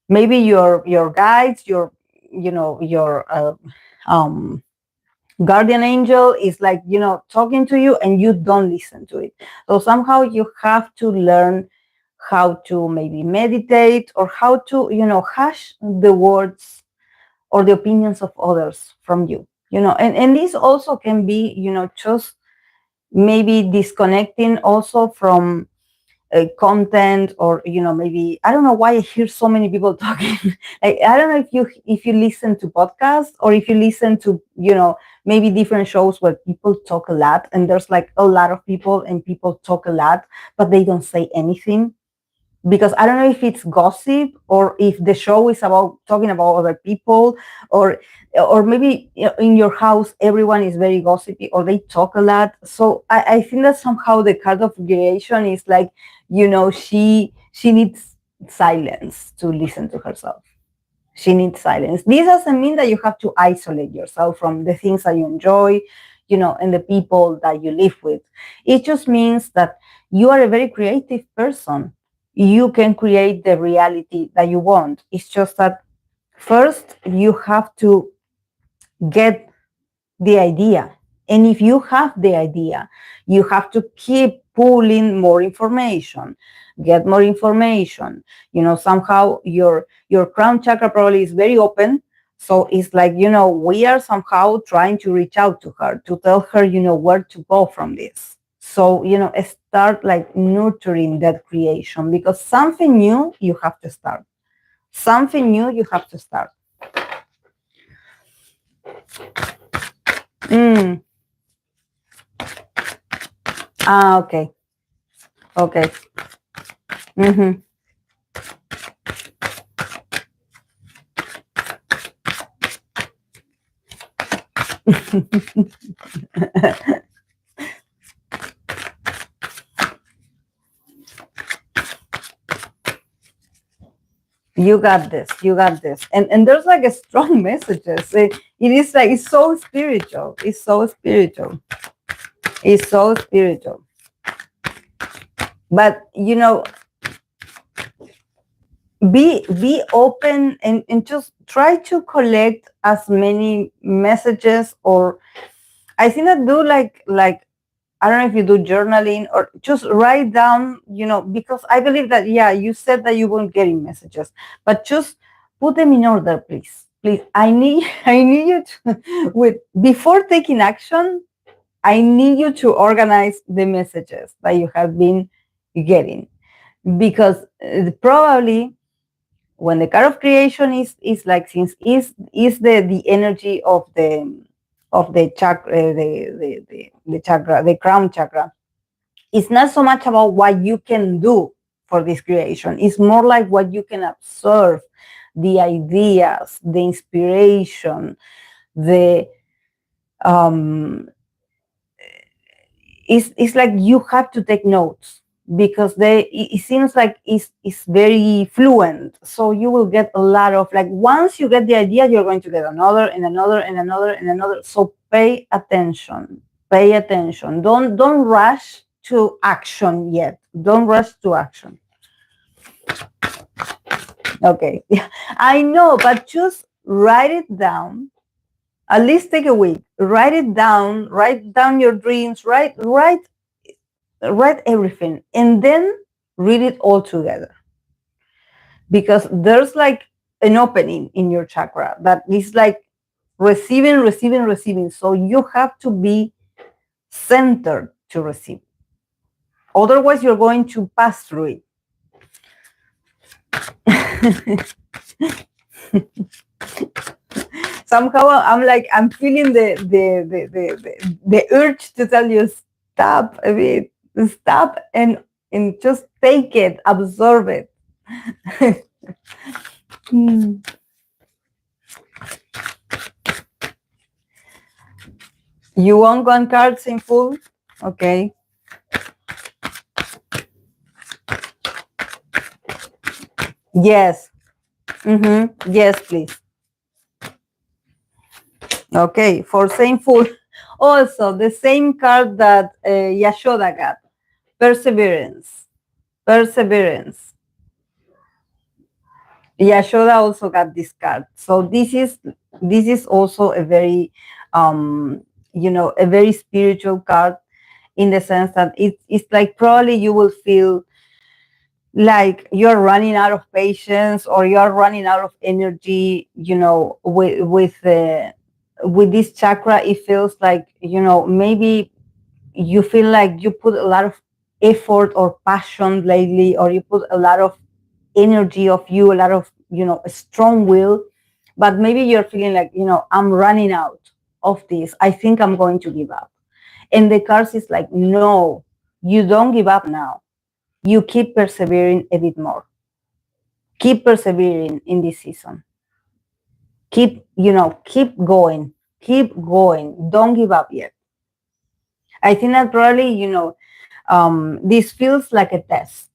Maybe your guides, your um guardian angel is like, talking to you, and you don't listen to it. So somehow you have to learn how to maybe meditate, or how to, hush the words or the opinions of others from you. And this also can be, just maybe disconnecting also from content, or, maybe, I don't know why I hear so many people talking. Like, I don't know if you listen to podcasts, or if you listen to, maybe different shows where people talk a lot, and there's like a lot of people, and people talk a lot, but they don't say anything, because I don't know if it's gossip, or if the show is about talking about other people, or maybe, in your house everyone is very gossipy, or they talk a lot. So I think that somehow the card of creation is like, she needs silence to listen to herself. She needs silence. This doesn't mean that you have to isolate yourself from the things that you enjoy, and the people that you live with. It just means that you are a very creative person. You can create the reality that you want. It's just that first you have to get the idea. And if you have the idea, you have to keep pulling more information, get more information. Somehow your crown chakra probably is very open. So it's like, we are somehow trying to reach out to her, to tell her, where to go from this. So, start like nurturing that creation, because something new you have to start. Something new you have to start. Mm. Ah, okay. Okay. Mm-hmm. You got this. You got this. And there's like a strong messages. It is like, it's so spiritual. It's so spiritual. It's so spiritual. But, be open, and just try to collect as many messages, or I think that do like I don't know if you do journaling, or just write down, because I believe that, yeah, you said that you won't getting messages, but just put them in order, please. Please, I need you to, with before taking action, I need you to organize the messages that you have been getting, because probably when the card of creation is like, since is the energy of the chakra, the chakra, the crown chakra. It's not so much about what you can do for this creation. It's more like what you can observe, the ideas, the inspiration, the um it's like you have to take notes, because it seems like it's very fluent. So you will get a lot of, like, once you get the idea, you're going to get another and another and another and another. So pay attention. Pay attention. Don't rush to action yet. Don't rush to action. Okay. I know, but just write it down. At least take a week. Write it down. Write down your dreams. Write everything, and then read it all together. Because there's like an opening in your chakra that is like receiving, receiving, receiving. So you have to be centered to receive. Otherwise, you're going to pass through it. Somehow I'm feeling the urge to tell you stop a bit, stop and just take it, absorb it. You want one card in full? Okay. Yes. Yes, please. Okay, for same full. Also, the same card that Yashoda got. Perseverance. Perseverance. Yashoda also got this card. So this is also a very a very spiritual card, in the sense that it's like probably you will feel like you're running out of patience or you're running out of energy, with this chakra. It feels like, maybe you feel like you put a lot of effort or passion lately, or you put a lot of energy of you, a lot of, a strong will, but maybe you're feeling like, I'm running out of this. I think I'm going to give up. And the cards is like, no, you don't give up now. You keep persevering a bit more. Keep persevering in this season. Keep going. Keep going. Don't give up yet. I think that probably, this feels like a test.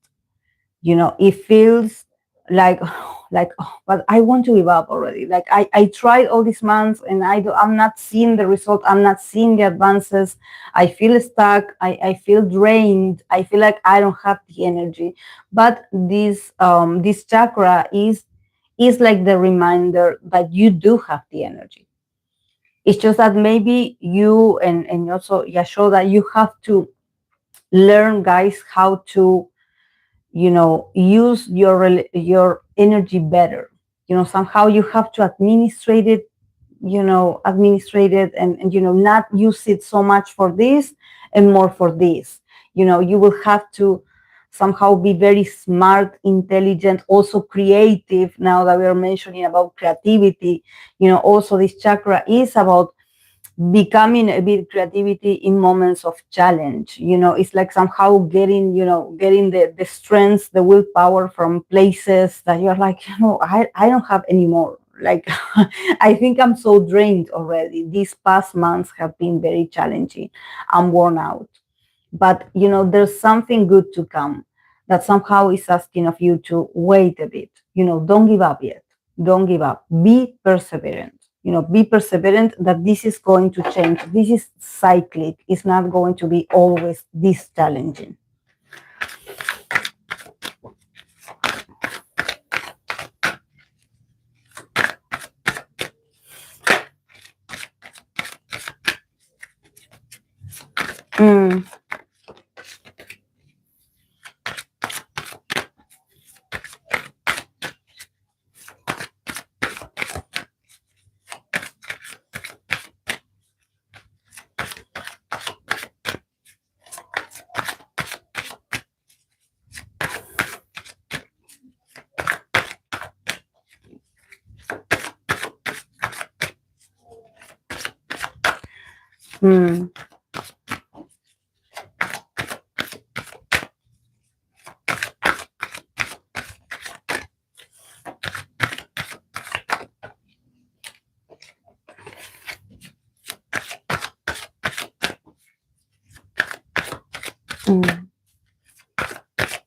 It feels like oh, but I want to give up already. Like I tried all these months and I'm not seeing the result. I'm not seeing the advances. I feel stuck. I feel drained. I feel like I don't have the energy. But this chakra is like the reminder that you do have the energy. It's just that maybe you and also Yashoda, you have to learn, guys, how to use your energy better. Somehow you have to administrate it, and not use it so much for this and more for this. You will have to somehow be very smart, intelligent, also creative. Now that we are mentioning about creativity, also this chakra is about becoming a bit creativity in moments of challenge. It's like somehow getting the strength, the willpower from places that you're like, I don't have any more. Like, I think I'm so drained already. These past months have been very challenging. I'm worn out. But there's something good to come that somehow is asking of you to wait a bit. Don't give up yet. Don't give up. Be perseverant. Be perseverant, that this is going to change. This is cyclic. It's not going to be always this challenging.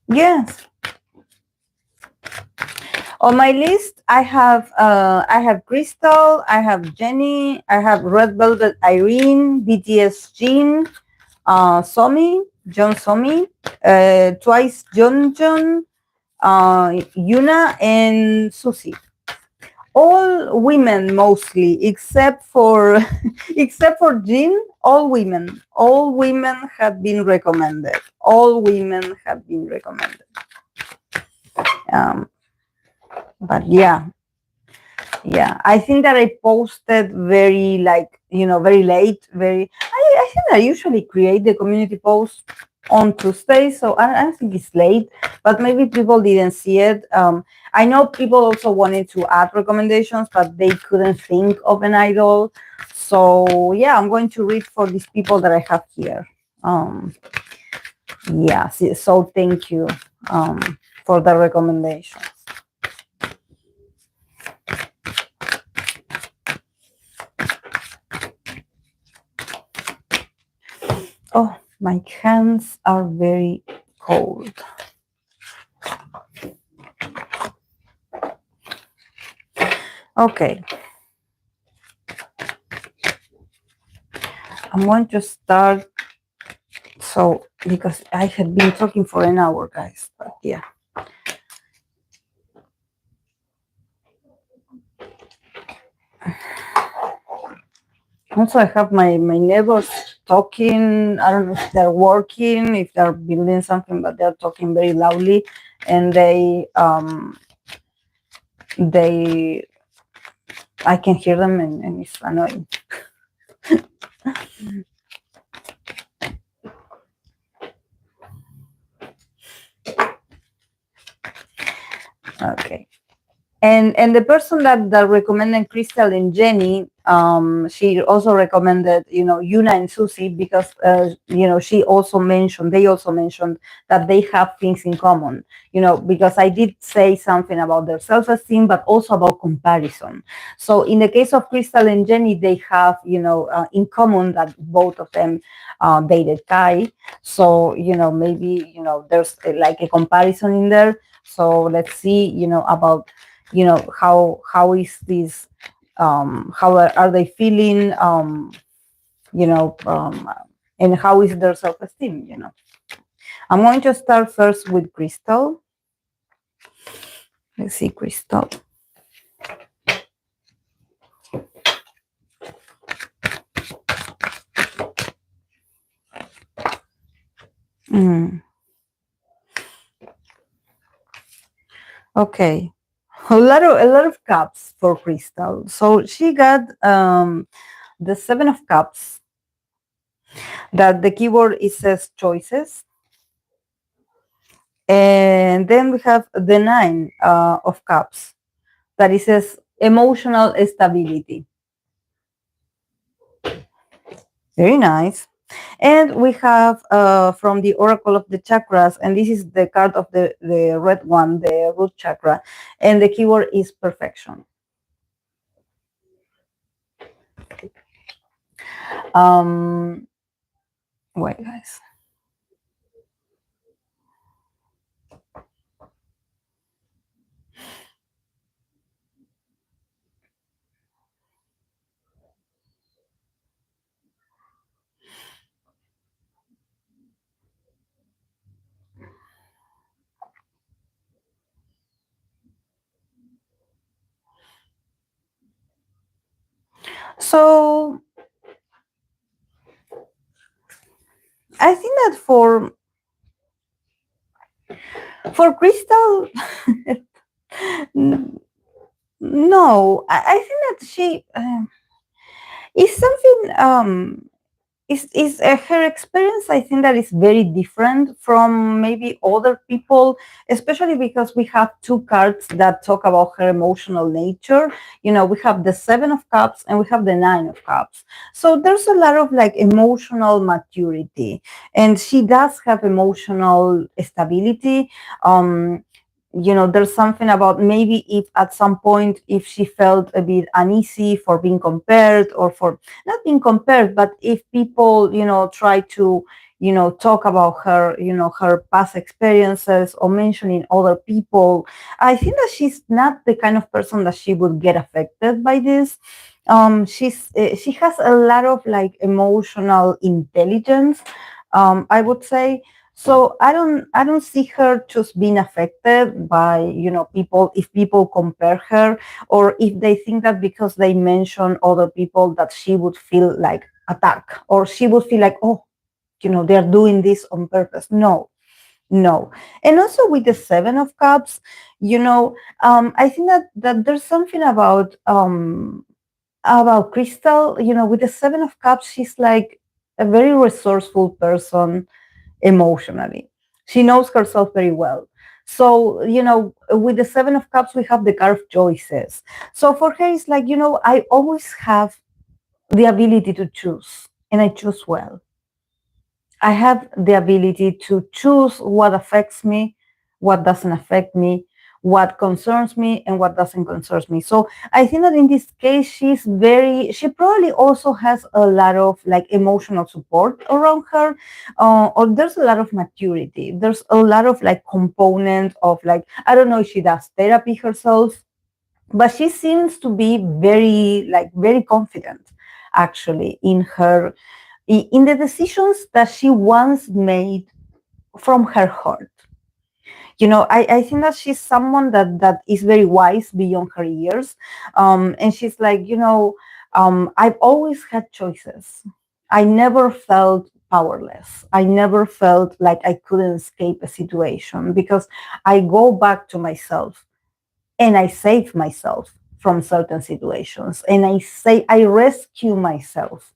Yes. On my list, I have Krystal, I have Jennie, I have Red Velvet Irene, BTS Jin, Jeon Somi, twice Jeongyeon, Yoona, and Suzy. all women mostly, except for except for Jin. All women have been recommended. All women have been recommended. Um, but yeah, I think that I posted very, like, very late. I think I usually create the community post on Tuesday, so I don't think it's late, but maybe people didn't see it. I know people also wanted to add recommendations, but they couldn't think of an idol. So yeah, I'm going to read for these people that I have here. Yeah, so thank you for the recommendations. Oh, my hands are very cold. Okay. I'm going to start. So, because I had been talking for an hour, guys, but yeah. Also, I have my neighbors talking. I don't know if they're working, if they're building something, but they're talking very loudly, and they I can hear them, and it's annoying. Okay. And the person that recommended Krystal and Jennie, she also recommended, Yoona and Suzy, because they also mentioned that they have things in common, because I did say something about their self-esteem, but also about comparison. So in the case of Krystal and Jennie, they have, in common that both of them dated Kai. So, maybe, there's like a comparison in there. So let's see, about how is this, how are they feeling, and how is their self-esteem. I'm going to start first with Krystal. Let's see, Krystal. Okay, a lot of cups for Krystal. So she got the 7 of Cups. That the keyword is says choices, and then we have the 9 of Cups. That it says emotional stability. Very nice. And we have from the Oracle of the Chakras, and this is the card of the red one, the root chakra, and the keyword is perfection. Wait, guys. So I think that for Krystal, no, I think that she is something. Is her experience, I think, that is very different from maybe other people, especially because we have 2 cards that talk about her emotional nature. We have the 7 of Cups and we have the 9 of Cups. So there's a lot of like emotional maturity, and she does have emotional stability. There's something about maybe if at some point, if she felt a bit uneasy for being compared, or for not being compared, but if people, try to, talk about her, her past experiences or mentioning other people, I think that she's not the kind of person that she would get affected by this. She has a lot of like emotional intelligence, I would say. So I don't see her just being affected by, people, if people compare her, or if they think that because they mention other people that she would feel like attacked, or she would feel like, oh, they're doing this on purpose. No, no. And also with the Seven of Cups, I think that there's something about Krystal, with the Seven of Cups, she's like a very resourceful person emotionally. She knows herself very well. So, with the Seven of Cups, we have the card of choices. So for her, it's like, I always have the ability to choose, and I choose well. I have the ability to choose what affects me, what doesn't affect me, what concerns me, and what doesn't concern me. So I think that in this case, she probably also has a lot of like emotional support around her, or there's a lot of maturity. There's a lot of like component of like, I don't know if she does therapy herself, but she seems to be very confident actually in the decisions that she once made from her heart. I think that she's someone that is very wise beyond her years. And she's like, I've always had choices. I never felt powerless. I never felt like I couldn't escape a situation because I go back to myself and I save myself from certain situations. And I rescue myself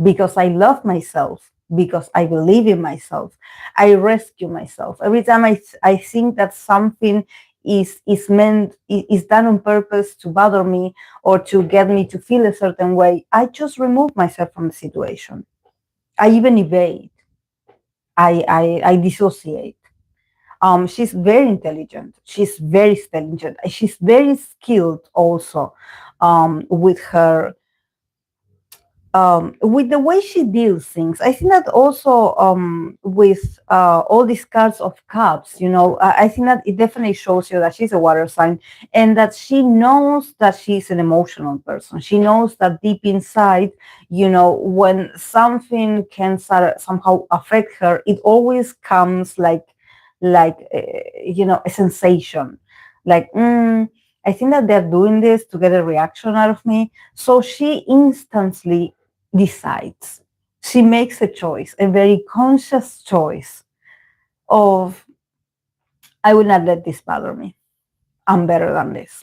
because I love myself, because I believe in myself. I rescue myself. Every time I think that something is done on purpose to bother me or to get me to feel a certain way, I just remove myself from the situation. I even evade. I dissociate. She's very intelligent. She's very intelligent. She's very skilled also with the way she deals things. I think that also with all these cards of cups, I think that it definitely shows you that she's a water sign and that she knows that she's an emotional person. She knows that deep inside, when something can somehow affect her, it always comes like a sensation, like I think that they're doing this to get a reaction out of me. So she instantly decides. She makes a choice, a very conscious choice of, I will not let this bother me. I'm better than this.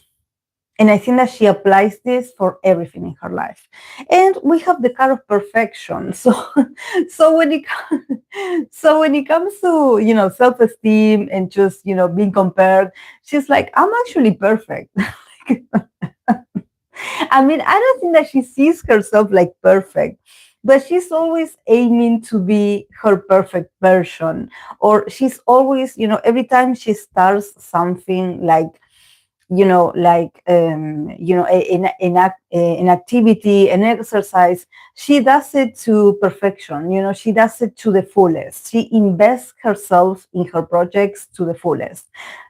And I think that she applies this for everything in her life. And we have the card of perfection. So, so when it when it comes to self-esteem and just being compared, she's like, I'm actually perfect. I mean, I don't think that she sees herself like perfect, but she's always aiming to be her perfect version. Or she's always, every time she starts something like, an activity, an exercise, she does it to perfection. She does it to the fullest. She invests herself in her projects to the fullest.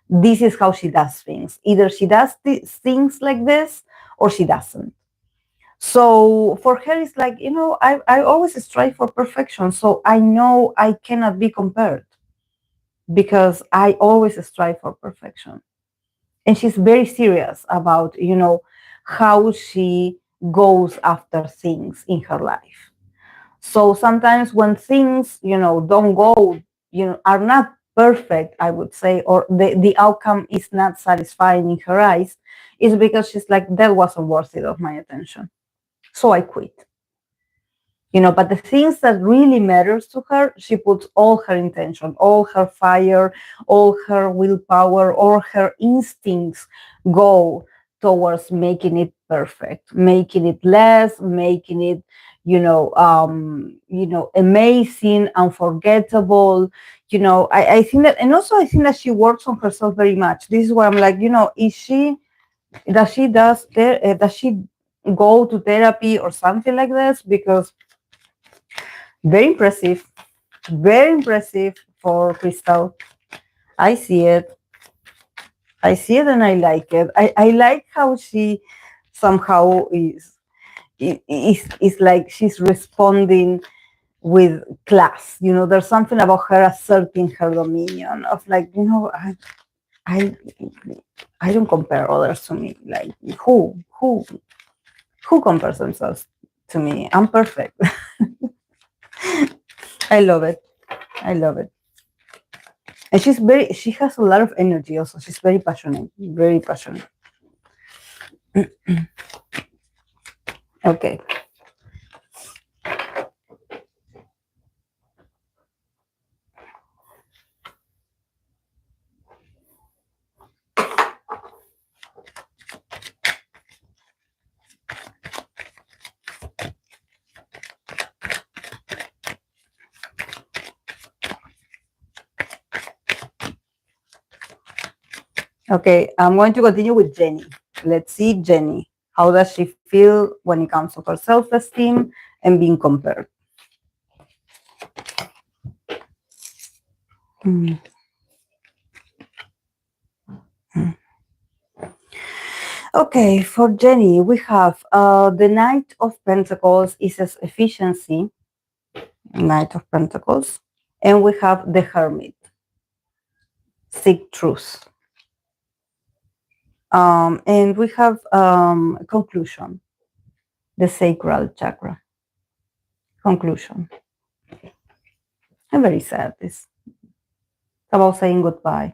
This is how she does things. Either she does things like this or she doesn't. So for her, it's like, I always strive for perfection. So I know I cannot be compared because I always strive for perfection. And she's very serious about, how she goes after things in her life. So sometimes when things, don't go, are not perfect, I would say, or the outcome is not satisfying in her eyes, is because she's like, that wasn't worth it of my attention. So I quit. But the things that really matters to her, she puts all her intention, all her fire, all her willpower, all her instincts go towards making it perfect, making it less, making it, amazing, unforgettable. I think that, and also I think that she works on herself very much. This is why I'm like, does she go to therapy or something like this? Because very impressive. Very impressive for Krystal. I see it. I see it and I like it. I like how she somehow is like she's responding with class. There's something about her asserting her dominion of like, I I don't compare others to me. Like who compares themselves to me? I'm perfect. I love it. I love it. And she has a lot of energy also. She's very passionate. Very passionate. Okay. Okay, I'm going to continue with Jennie. Let's see, Jennie. How does she feel when it comes to her self-esteem and being compared? Mm. Okay, for Jennie, we have the Knight of Pentacles is as efficiency, Knight of Pentacles, and we have the Hermit, seek truth. And we have conclusion, the sacral chakra, conclusion. I'm very sad. It's about saying goodbye,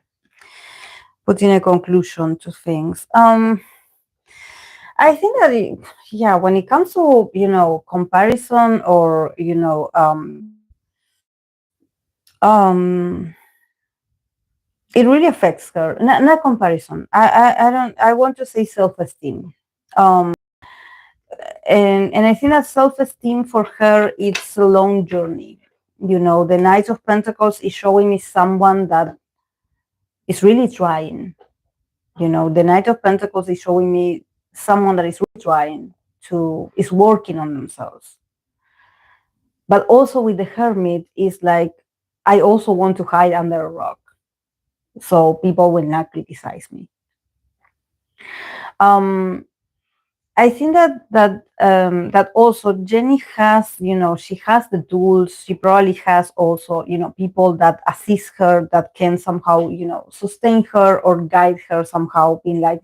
putting a conclusion to things. I think that, yeah, when it comes to, comparison or, it really affects her. Not comparison. I don't, I want to say self-esteem. And I think that self-esteem for her, it's a long journey. The Knight of Pentacles is showing me someone that is really trying. The Knight of Pentacles is showing me someone that is really trying is working on themselves. But also with the Hermit is like, I also want to hide under a rock, so people will not criticize me. I think that also Jennie has, she has the tools. She probably has also, people that assist her, that can somehow, sustain her or guide her somehow, being like,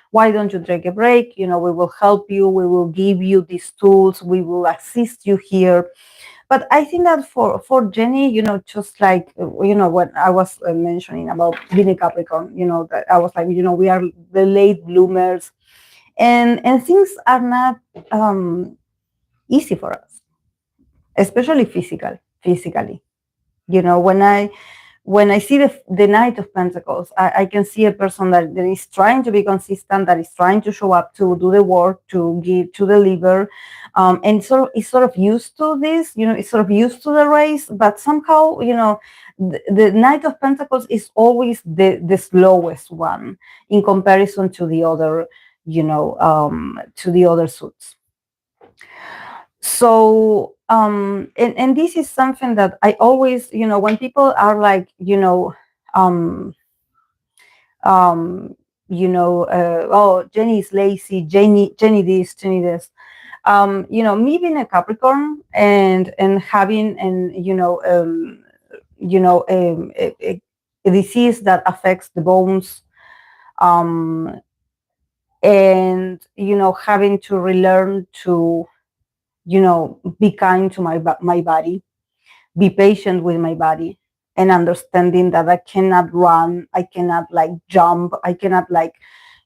why don't you take a break? We will help you. We will give you these tools. We will assist you here. But I think that for Jennie, just like, what I was mentioning about being a Capricorn, that I was like, we are the late bloomers. And things are not easy for us, especially physically. When I see the Knight of Pentacles, I can see a person that is trying to be consistent, that is trying to show up, to do the work, to give, to deliver, and is sort of used to this. Is sort of used to the race, but somehow, the Knight of Pentacles is always the slowest one in comparison to the other, to the other suits. So and this is something that I always, when people are like, oh, Jennie is lazy, Jennie this, Jennie this. Me being a Capricorn and having a disease that affects the bones, and having to relearn to be kind to my body, be patient with my body, and understanding that I cannot run, I cannot like jump, I cannot like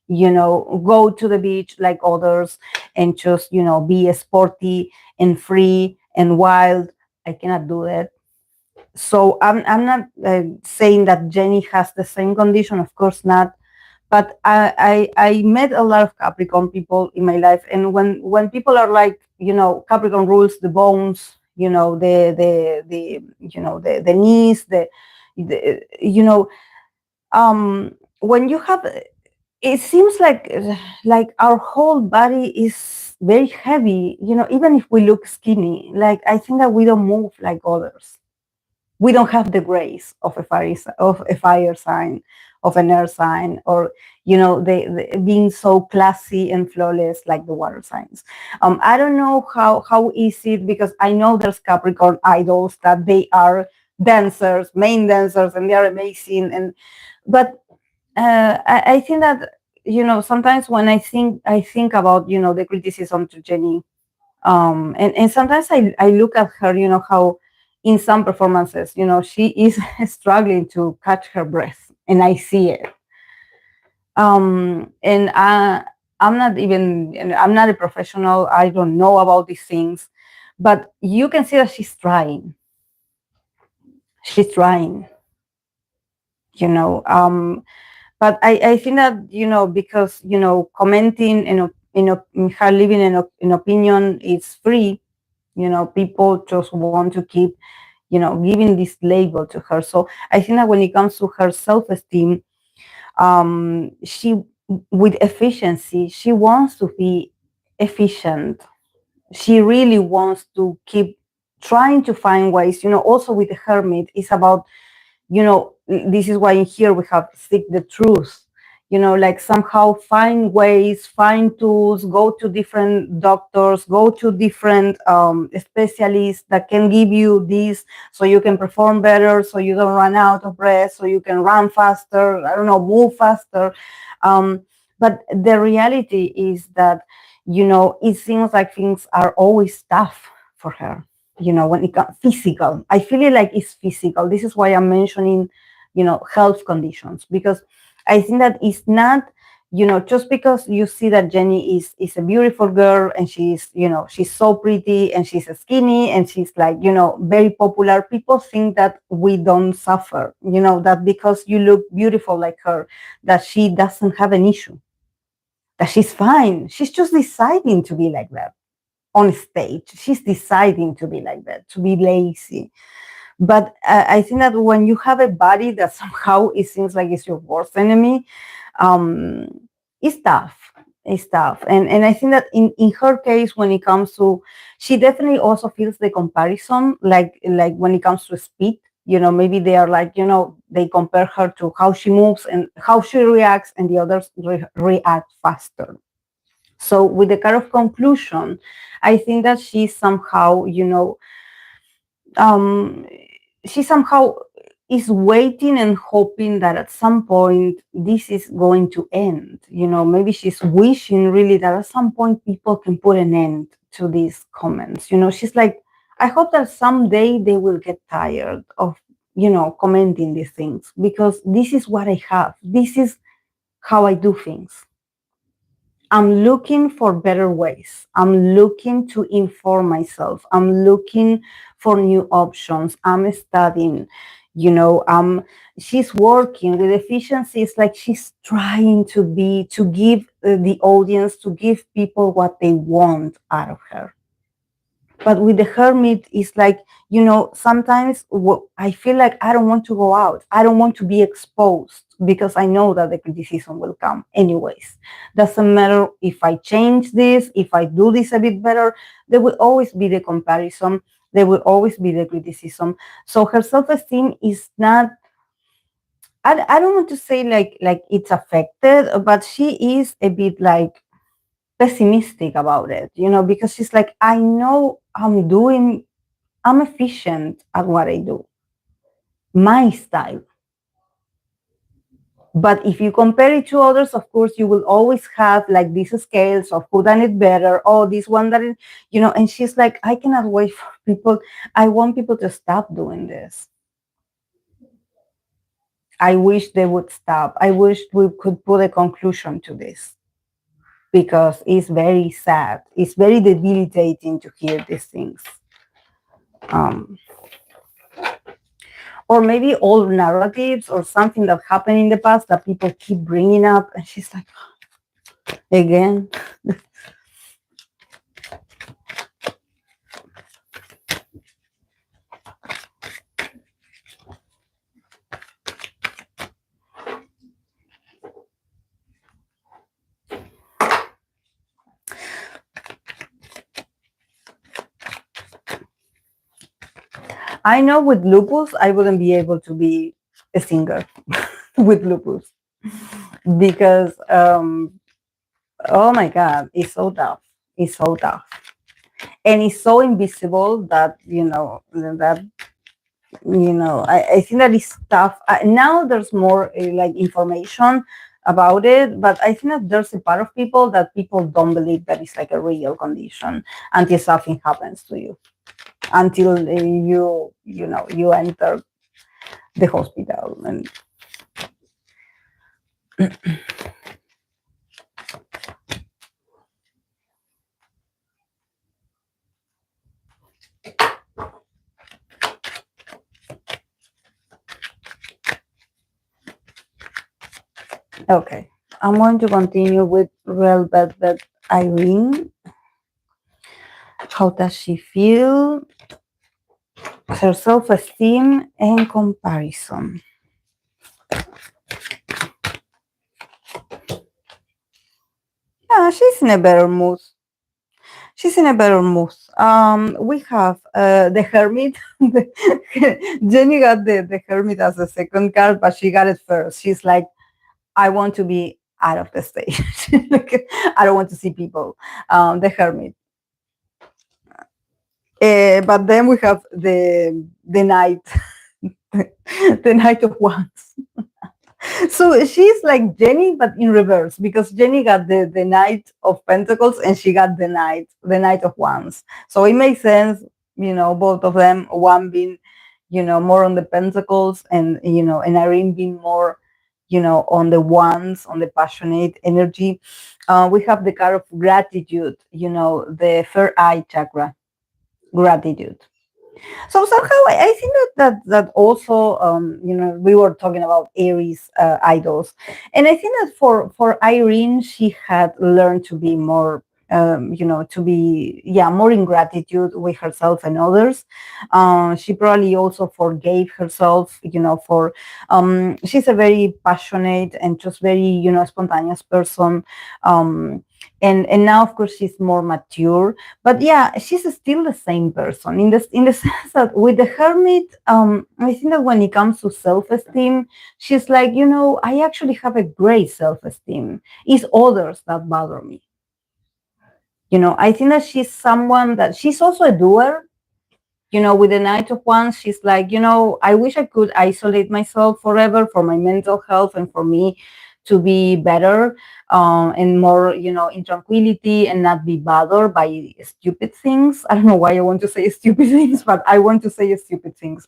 go to the beach like others and just be sporty and free and wild. I cannot do that. So I'm not saying that Jennie has the same condition, of course not. But I met a lot of Capricorn people in my life, and when people are like, Capricorn rules the bones, the knees, when you have, it seems like our whole body is very heavy, even if we look skinny. Like, I think that we don't move like others. We don't have the grace of a fire sign, of an air sign, or they being so classy and flawless like the water signs. I don't know how easy it, because I know there's Capricorn idols that they are dancers, main dancers, and they are amazing. And but I think that sometimes when I think about the criticism to Jennie, and sometimes I look at her, how in some performances, she is struggling to catch her breath, and I see it. And I'm not a professional. I don't know about these things, but you can see that she's trying. She's trying, you know. But I think that because commenting her living in opinion is free. People just want to keep giving this label to her. So I think that when it comes to her self-esteem, she, with efficiency, she wants to be efficient. She really wants to keep trying to find ways. Also with the hermit, it's about, this is why in here we have seek the truth. Like somehow find ways, find tools, go to different doctors, go to different specialists that can give you this, so you can perform better, so you don't run out of breath, so you can run faster, I don't know, move faster. But the reality is that, it seems like things are always tough for her. When it comes physical, I feel it like it's physical. This is why I'm mentioning, health conditions, because I think that it's not, just because you see that Jennie is a beautiful girl, and she's so pretty, and she's skinny, and she's like, very popular. People think that we don't suffer, that because you look beautiful like her, that she doesn't have an issue, that she's fine. She's just deciding to be like that on stage. She's deciding to be like that, to be lazy. But I think that when you have a body that somehow it seems like it's your worst enemy, um, it's tough. It's tough. And I think that in her case, when it comes to, she definitely also feels the comparison, like when it comes to speed. Maybe they are like, they compare her to how she moves and how she reacts, and the others react faster. So with the kind of conclusion, I think that um, she somehow is waiting and hoping that at some point this is going to end. Maybe she's wishing really that at some point people can put an end to these comments. She's like, I hope that someday they will get tired of, commenting these things, because this is what I have. This is how I do things. I'm looking for better ways. I'm looking to inform myself. I'm looking for new options. I'm studying, she's working with efficiency. It's like she's trying to give the audience, to give people what they want out of her. But with the hermit, it's like, sometimes I feel like I don't want to go out. I don't want to be exposed, because I know that the criticism will come anyways. Doesn't matter if I change this, if I do this a bit better, there will always be the comparison. There will always be the criticism. So her self-esteem is not, I don't want to say like it's affected, but she is a bit like pessimistic about it, because she's like, I know I'm efficient at what I do, my style. But if you compare it to others, of course, you will always have like these scales of who done it better. Oh, this one that is, and she's like, I cannot wait for people. I want people to stop doing this. I wish they would stop. I wish we could put a conclusion to this, because it's very sad. It's very debilitating to hear these things. Or maybe old narratives or something that happened in the past that people keep bringing up. And she's like, again. I know with lupus, I wouldn't be able to be a singer. with lupus because oh my god, it's so tough. It's so tough, and it's so invisible that I think that is tough. Now there's more like information about it, but I think that there's a part of people that people don't believe that it's like a real condition until something happens to you, until you enter the hospital. And okay, I'm going to continue with Velvet Irene. How does she feel? Her self-esteem and comparison. Yeah, she's in a better mood. She's in a better mood. We have the Hermit. Jennie got the Hermit as the second card, but she got it first. She's like, I want to be out of the stage. I don't want to see people. The Hermit. But then we have the Knight, the Knight of Wands. So she's like Jennie, but in reverse, because Jennie got the Knight of Pentacles and she got the Knight of Wands. So it makes sense, both of them, one being, more on the Pentacles and Irene being more, on the Wands, on the passionate energy. We have the card of gratitude, the third eye chakra, gratitude. So somehow I think that also we were talking about Aries idols, and I think that for Irene she had learned to be more to be more in gratitude with herself and others. She probably also forgave herself, for she's a very passionate and just very spontaneous person. And now of course she's more mature, but yeah, she's still the same person in the sense that with the Hermit, I think that when it comes to self-esteem, she's like, I actually have a great self-esteem. It's others that bother me. I think that she's someone that she's also a doer. With the Knight of Wands, she's like, I wish I could isolate myself forever for my mental health and for me to be better, and more, in tranquility and not be bothered by stupid things. I don't know why I want to say stupid things, but I want to say stupid things.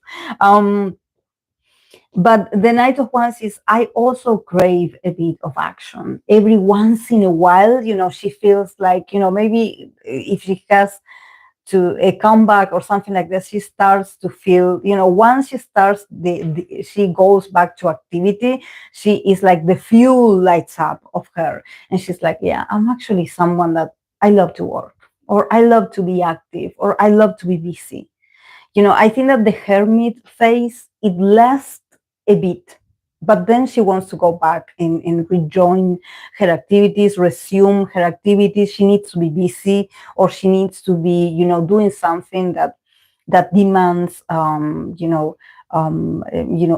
But the Knight of Wands is, I also crave a bit of action. Every once in a while, she feels like, maybe if she has to a comeback or something like that, she starts to feel, once she starts, she goes back to activity, she is like the fuel lights up of her. And she's like, yeah, I'm actually someone that I love to work, or I love to be active, or I love to be busy. I think that the Hermit phase, it lasts a bit, but then she wants to go back and rejoin her activities, resume her activities. She needs to be busy, or she needs to be, doing something that demands,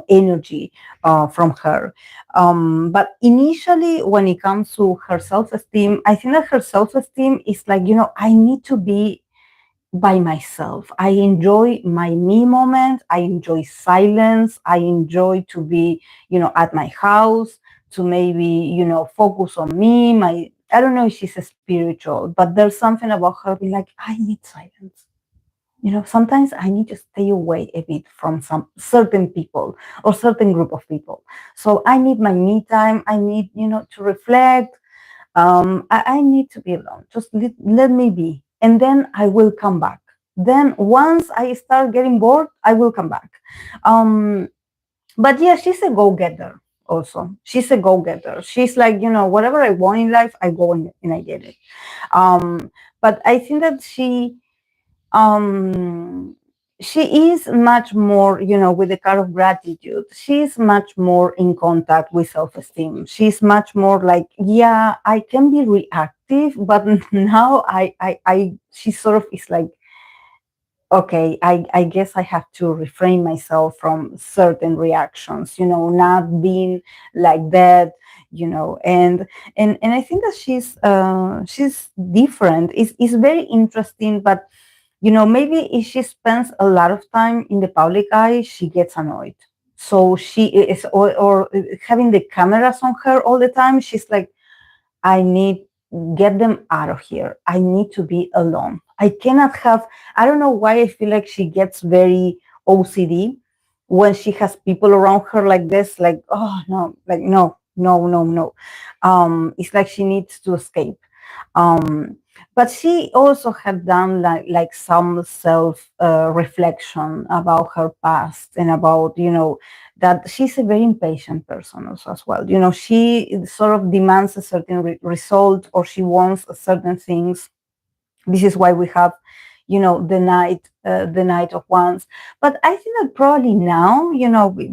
energy from her. But initially, when it comes to her self-esteem, I think that her self-esteem is like, I need to be by myself. I enjoy my me moment. I enjoy silence. I enjoy to be, at my house, to maybe, focus on me. I don't know if she's a spiritual, but there's something about her being like, I need silence. Sometimes I need to stay away a bit from some certain people or certain group of people. So I need my me time. I need, to reflect. I need to be alone. Just let me be. And then I will come back. Then once I start getting bored, I will come back. But yeah, she's a go-getter also. She's a go-getter. She's like, whatever I want in life, I go and I get it. But I think that she is much more, with the card of gratitude, she's much more in contact with self-esteem. She's much more like, yeah, I can be reactive, but now she sort of is like, okay, I guess I have to refrain myself from certain reactions, not being like that, and I think that she's different. It's very interesting, but maybe if she spends a lot of time in the public eye, she gets annoyed. So she is, or having the cameras on her all the time, she's like, I need get them out of here. I need to be alone. I cannot have. I don't know why I feel like she gets very OCD when she has people around her like this. Like, oh no, like no, no, no, no. It's like she needs to escape. um, but she also had done like some self reflection about her past and about that she's a very impatient person also as well. She sort of demands a certain result, or she wants certain things. This is why we have the night of wands. But I think that probably now,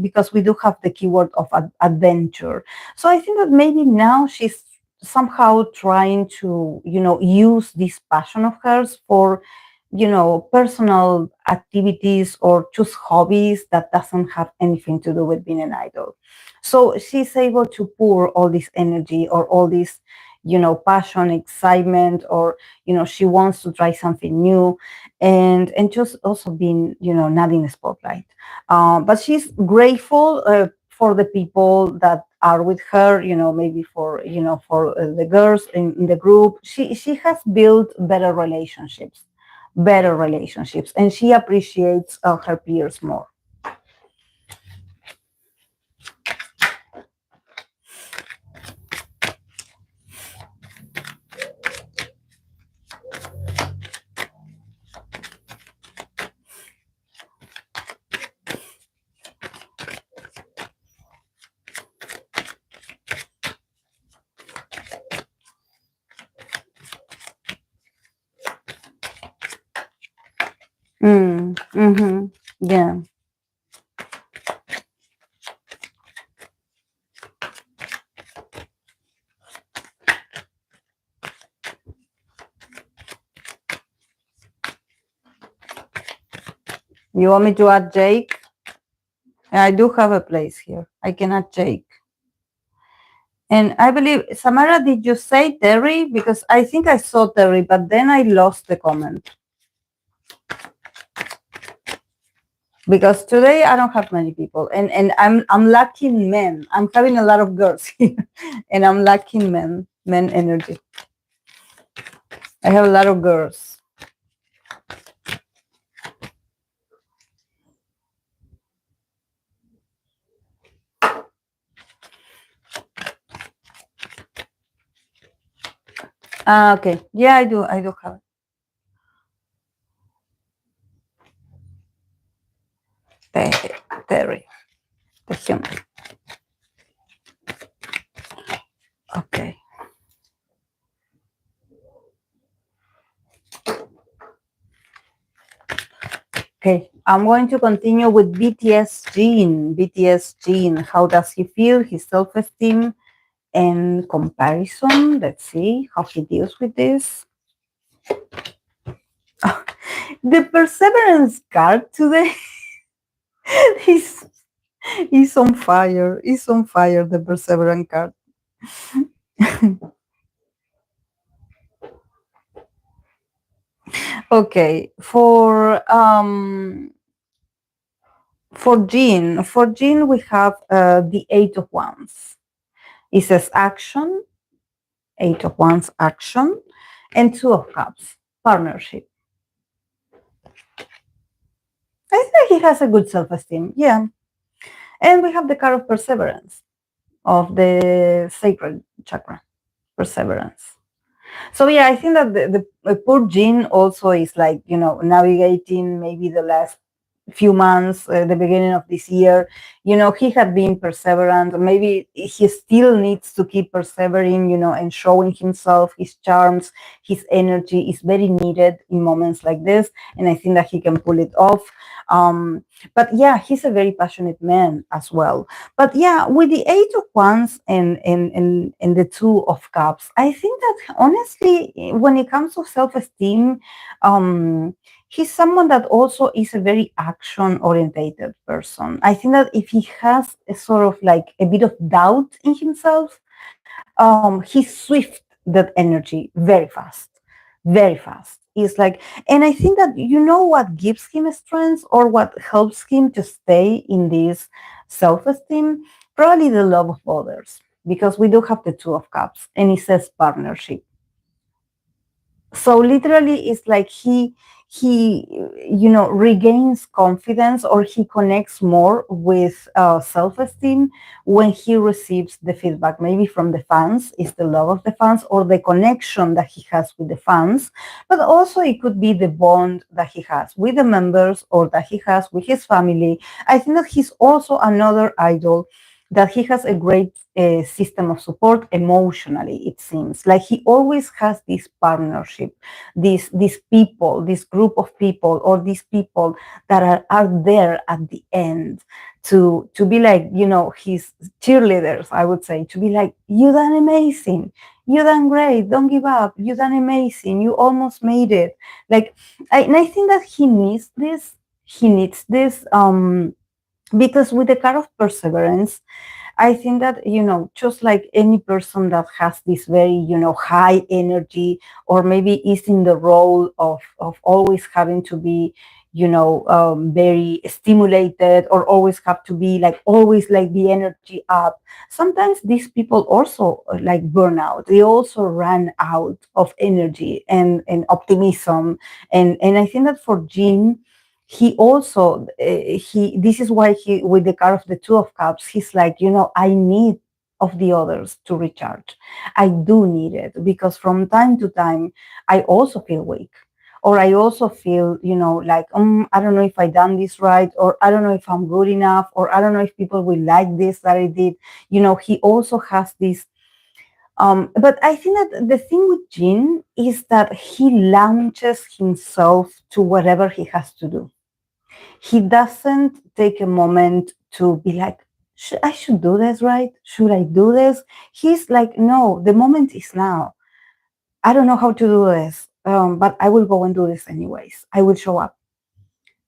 because we do have the keyword of adventure, so I think that maybe now she's somehow trying to use this passion of hers for personal activities, or just hobbies that doesn't have anything to do with being an idol. So she's able to pour all this energy, or all this passion, excitement, or she wants to try something new, and just also being not in the spotlight. But she's grateful for the people that are with her, maybe for the girls in the group. She has built better relationships, and she appreciates her peers more. Mm-hmm. Yeah. You want me to add Jake? I do have a place here. I can add Jake. And I believe, Samara, did you say Terry? Because I think I saw Terry, but then I lost the comment. Because today I don't have many people, and I'm lacking men. I'm having a lot of girls here, and I'm lacking men energy. I have a lot of girls. Okay. Yeah, I do have it. Terry. Taehyun. Okay. Okay, I'm going to continue with BTS Jin. BTS Jin, how does he feel? His self-esteem and comparison. Let's see how he deals with this. The perseverance card today is on fire. It's on fire, the perseverance card. Okay, for Jean we have the Eight of Wands. It says action, Eight of Wands action, and Two of Cups partnership. I think he has a good self-esteem, yeah. And we have the card of perseverance, of the sacred chakra, perseverance. So yeah, I think that the poor Jean also is like, navigating maybe the last few months, the beginning of this year. He had been perseverant. Maybe he still needs to keep persevering, and showing himself. His charms, his energy is very needed in moments like this, and I think that he can pull it off. But yeah, he's a very passionate man as well. But yeah, with the Eight of Wands and the Two of Cups, I think that honestly, when it comes to self-esteem, he's someone that also is a very action orientated person. I think that if he has a sort of like a bit of doubt in himself, he swift that energy very fast, very fast. It's like, and I think that you know what gives him strength or what helps him to stay in this self-esteem, probably the love of others, because we do have the Two of Cups and it says partnership. So literally it's like he regains confidence, or he connects more with self-esteem when he receives the feedback, maybe from the fans, is the love of the fans or the connection that he has with the fans, but also it could be the bond that he has with the members or that he has with his family. I think that he's also another idol that he has a great system of support emotionally. It seems like he always has this partnership, these people, this group of people, or these people that are there at the end to be like, his cheerleaders, I would say, to be like, you done amazing, you done great, don't give up, you done amazing, you almost made it. Like, and I think that he needs this because with the card of perseverance, I think that, just like any person that has this very, high energy, or maybe is in the role of always having to be, very stimulated, or always have to be like, always like the energy up. Sometimes these people also like burn out. They also run out of energy and optimism. And I think that for Jin, he also he this is why he, with the card of the Two of Cups, he's like, I need of the others to recharge. I do need it, because from time to time I also feel weak, or I also feel, like, I don't know if I done this right, or I don't know if I'm good enough, or I don't know if people will like this that I did. He also has this. But I think that the thing with Jin is that he launches himself to whatever he has to do. He doesn't take a moment to be like, I should do this, right? Should I do this? He's like, no, the moment is now. I don't know how to do this, but I will go and do this anyways. I will show up.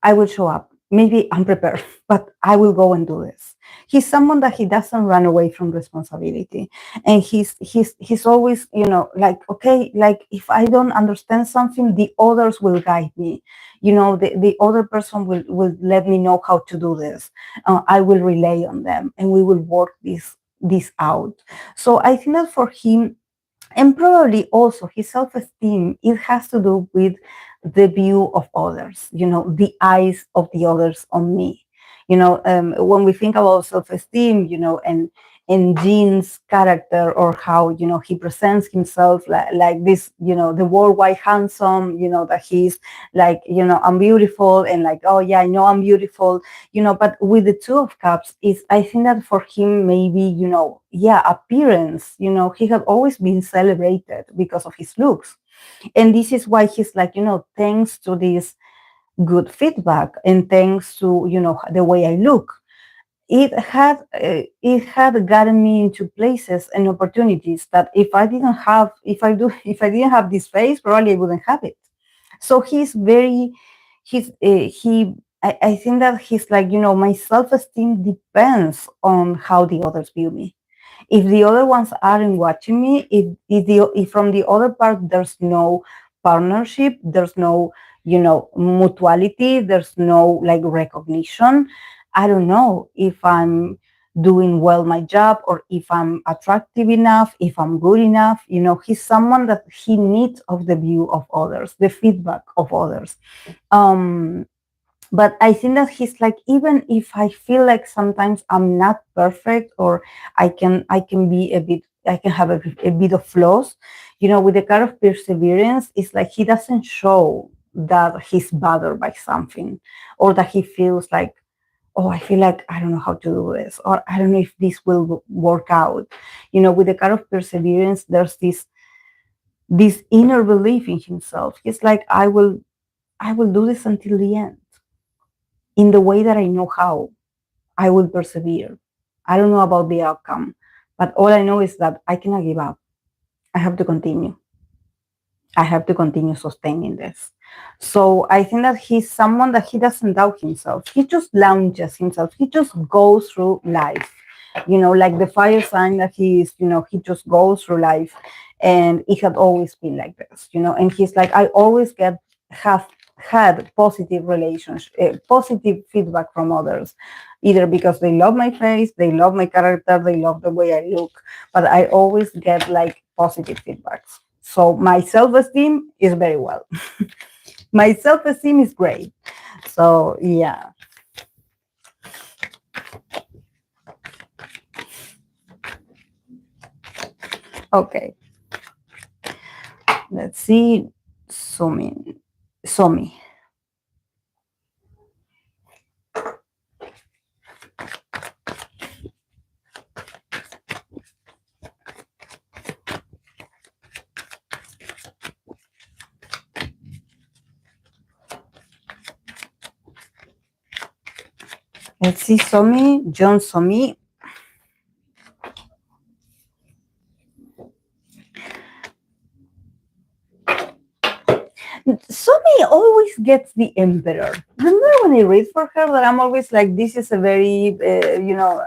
I will show up. Maybe I'm prepared, but I will go and do this. He's someone that he doesn't run away from responsibility. And he's always, like, okay, like if I don't understand something, the others will guide me. The other person will let me know how to do this. I will rely on them and we will work this out. So I think that for him, and probably also his self-esteem, it has to do with the view of others, the eyes of the others on me. When we think about self-esteem, and Jean's character, or how, he presents himself like this, the worldwide handsome, that he's like, I'm beautiful, and like, oh yeah, I know I'm beautiful, but with the Two of Cups, is I think that for him, maybe, yeah, appearance, he had always been celebrated because of his looks. And this is why he's like, thanks to this good feedback, and thanks to, the way I look, it had gotten me into places and opportunities that if I didn't have this face, probably I wouldn't have it. So I think that he's like, my self-esteem depends on how the others view me. If the other ones aren't watching me, if from the other part there's no partnership, there's no, mutuality, there's no like recognition, I don't know if I'm doing well my job, or if I'm attractive enough, if I'm good enough. He's someone that he needs of the view of others, the feedback of others. um but I think that he's like, even if I feel like sometimes I'm not perfect, or I can be a bit, I can have a bit of flaws, with the kind of perseverance, it's like he doesn't show that he's bothered by something, or that he feels like, oh, I feel like I don't know how to do this, or I don't know if this will work out. With the kind of perseverance, there's this inner belief in himself. He's like, I will do this until the end, in the way that I know how. I will persevere. I don't know about the outcome, but all I know is that I cannot give up. I have to continue. I have to continue sustaining this. So I think that he's someone that he doesn't doubt himself. He just launches himself. He just goes through life, like the fire sign that he is, he just goes through life. And it had always been like this, and he's like, I always have had positive relations, positive feedback from others, either because they love my face, they love my character, they love the way I look, but I always get like positive feedbacks. So my self-esteem is very well. My self-esteem is great. So yeah. Okay. Let's see. Somi. Somi. Let's see. Somi. Jeon Somi. Somi always gets the emperor. Remember when I read for her that I'm always like, this is a very,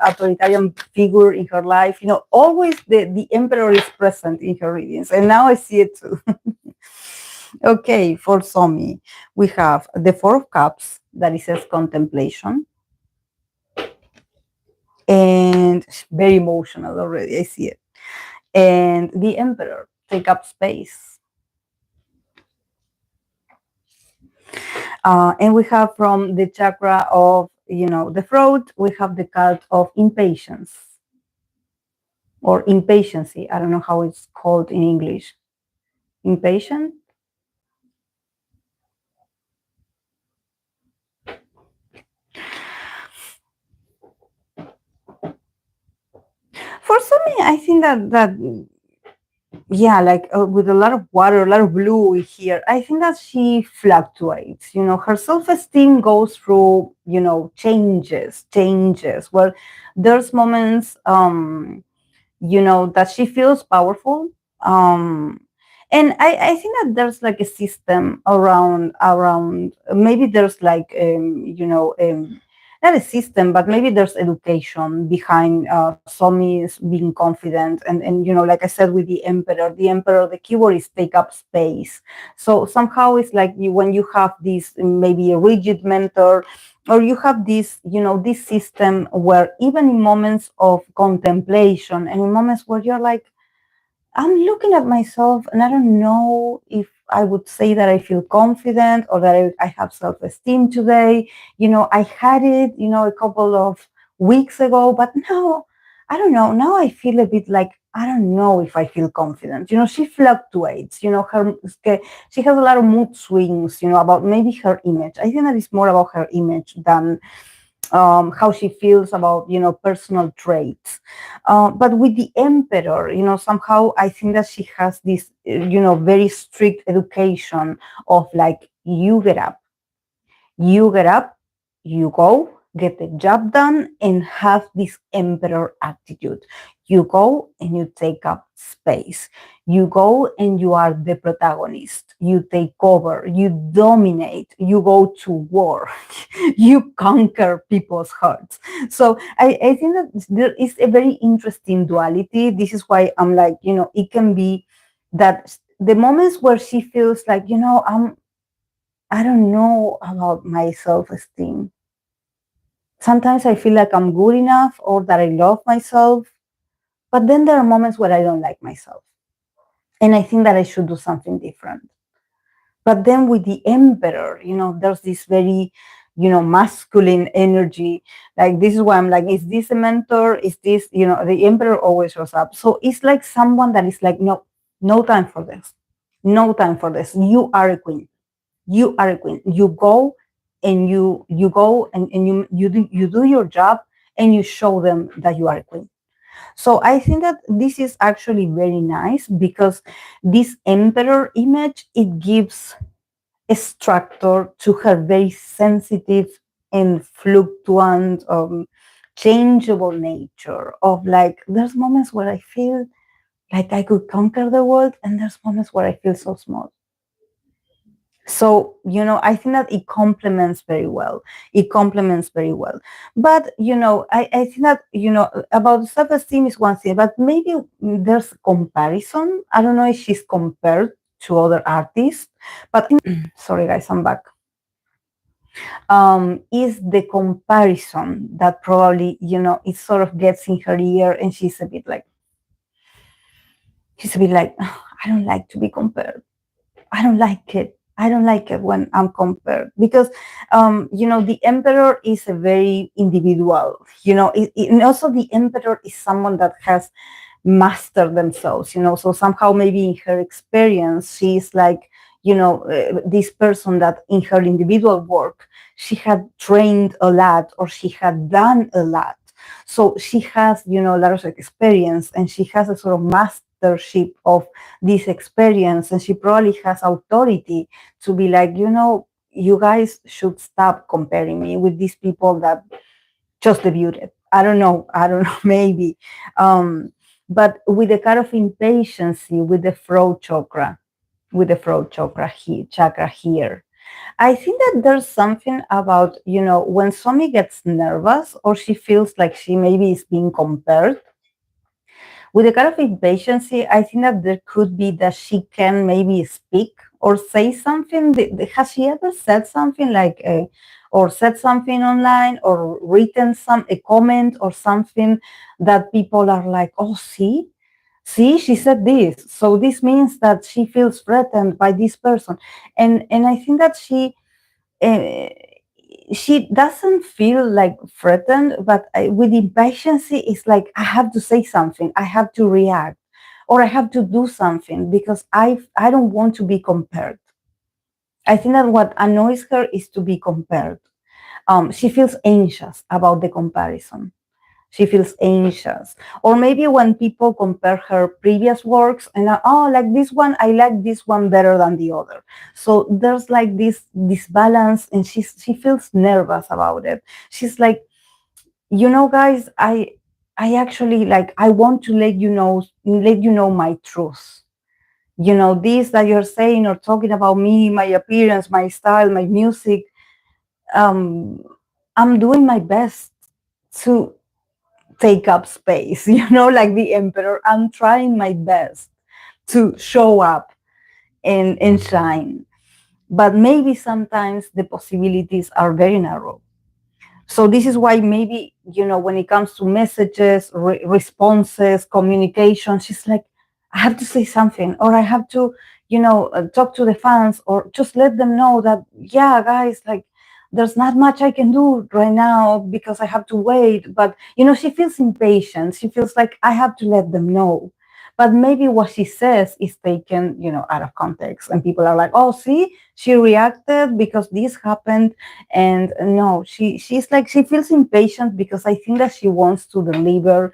authoritarian figure in her life. Always the emperor is present in her readings. And now I see it too. Okay, for Somi, we have the Four of Cups that it says contemplation. And very emotional already, I see it. And the Emperor, take up space. And we have from the chakra of, the throat, we have the card of impatience or impatiency. I don't know how it's called in English. Impatient? For some, I think that yeah, like with a lot of water, a lot of blue here. I think that she fluctuates. Her self-esteem goes through, changes. Well, there's moments, that she feels powerful. Um, and I think that there's like a system around. Maybe there's like, not a system, but maybe there's education behind Somi's being confident. And like I said, with the emperor, the keyword is take up space. So somehow it's like when you have this maybe a rigid mentor, or you have this system where even in moments of contemplation and in moments where you're like, I'm looking at myself and I don't know if I would say that I feel confident or that I have self-esteem today. I had it, a couple of weeks ago, but now I don't know. Now I feel a bit like, I don't know if I feel confident. She fluctuates, she has a lot of mood swings, about maybe her image. I think that it's more about her image than how she feels about personal traits. But with the emperor, somehow I think that she has this very strict education of like, you get up, you go, get the job done, and have this emperor attitude. You go and you take up space. You go and you are the protagonist. You take over, you dominate, you go to war, you conquer people's hearts. So I think that there is a very interesting duality. This is why I'm like, it can be that the moments where she feels like, I don't know about my self-esteem. Sometimes I feel like I'm good enough or that I love myself, but then there are moments where I don't like myself. And I think that I should do something different. But then with the emperor, there's this very, masculine energy. Like, this is why I'm like, is this a mentor? Is this, the emperor always shows up. So it's like someone that is like, no, no time for this. No time for this. You are a queen. You are a queen. You go and you go and you do your job and you show them that you are a queen. So I think that this is actually very nice because this emperor image, it gives a structure to her very sensitive and fluctuant, changeable nature of like, there's moments where I feel like I could conquer the world, and there's moments where I feel so small. So, I think that it complements very well. It complements very well. But, I think that, about self-esteem is one thing, but maybe there's comparison. I don't know if she's compared to other artists, but sorry guys, I'm back. Is the comparison that probably, it sort of gets in her ear, and she's a bit like, "Oh, I don't like to be compared. I don't like it. I don't like it when I'm compared," because, the emperor is a very individual, and also the emperor is someone that has mastered themselves, so somehow maybe in her experience, she's like, this person that in her individual work, she had trained a lot, or she had done a lot. So she has, a lot of experience, and she has a sort of mastership of this experience, and she probably has authority to be like, you guys should stop comparing me with these people that just debuted. I don't know, maybe. But with the kind of impatience with the throat chakra, chakra here, I think that there's something about, when Somi gets nervous, or she feels like she maybe is being compared, with a kind of impatience, I think that there could be that she can maybe speak or say something. Has she ever said something like, or said something online, or written a comment or something that people are like, "Oh, see, she said this. So this means that she feels threatened by this person," and I think that uh, she doesn't feel like threatened, but with impatience, it's like, I have to say something, I have to react, or I have to do something, because I don't want to be compared. I think that what annoys her is to be compared. She feels anxious about the comparison. She feels anxious. Or maybe when people compare her previous works, and oh, like this one, I like this one better than the other. So there's like this balance, and she feels nervous about it. She's like, guys, I actually, like, I want to let you know my truth. This that you're saying or talking about me, my appearance, my style, my music, um, I'm doing my best to take up space, like the emperor. I'm trying my best to show up and shine. But maybe sometimes the possibilities are very narrow. So this is why maybe, when it comes to messages, responses, communication, she's like, I have to say something, or I have to, talk to the fans, or just let them know that, yeah, guys, like, there's not much I can do right now because I have to wait. But, she feels impatient. She feels like, I have to let them know. But maybe what she says is taken, out of context. And people are like, oh, see, she reacted because this happened. And no, she's like, she feels impatient because I think that she wants to deliver,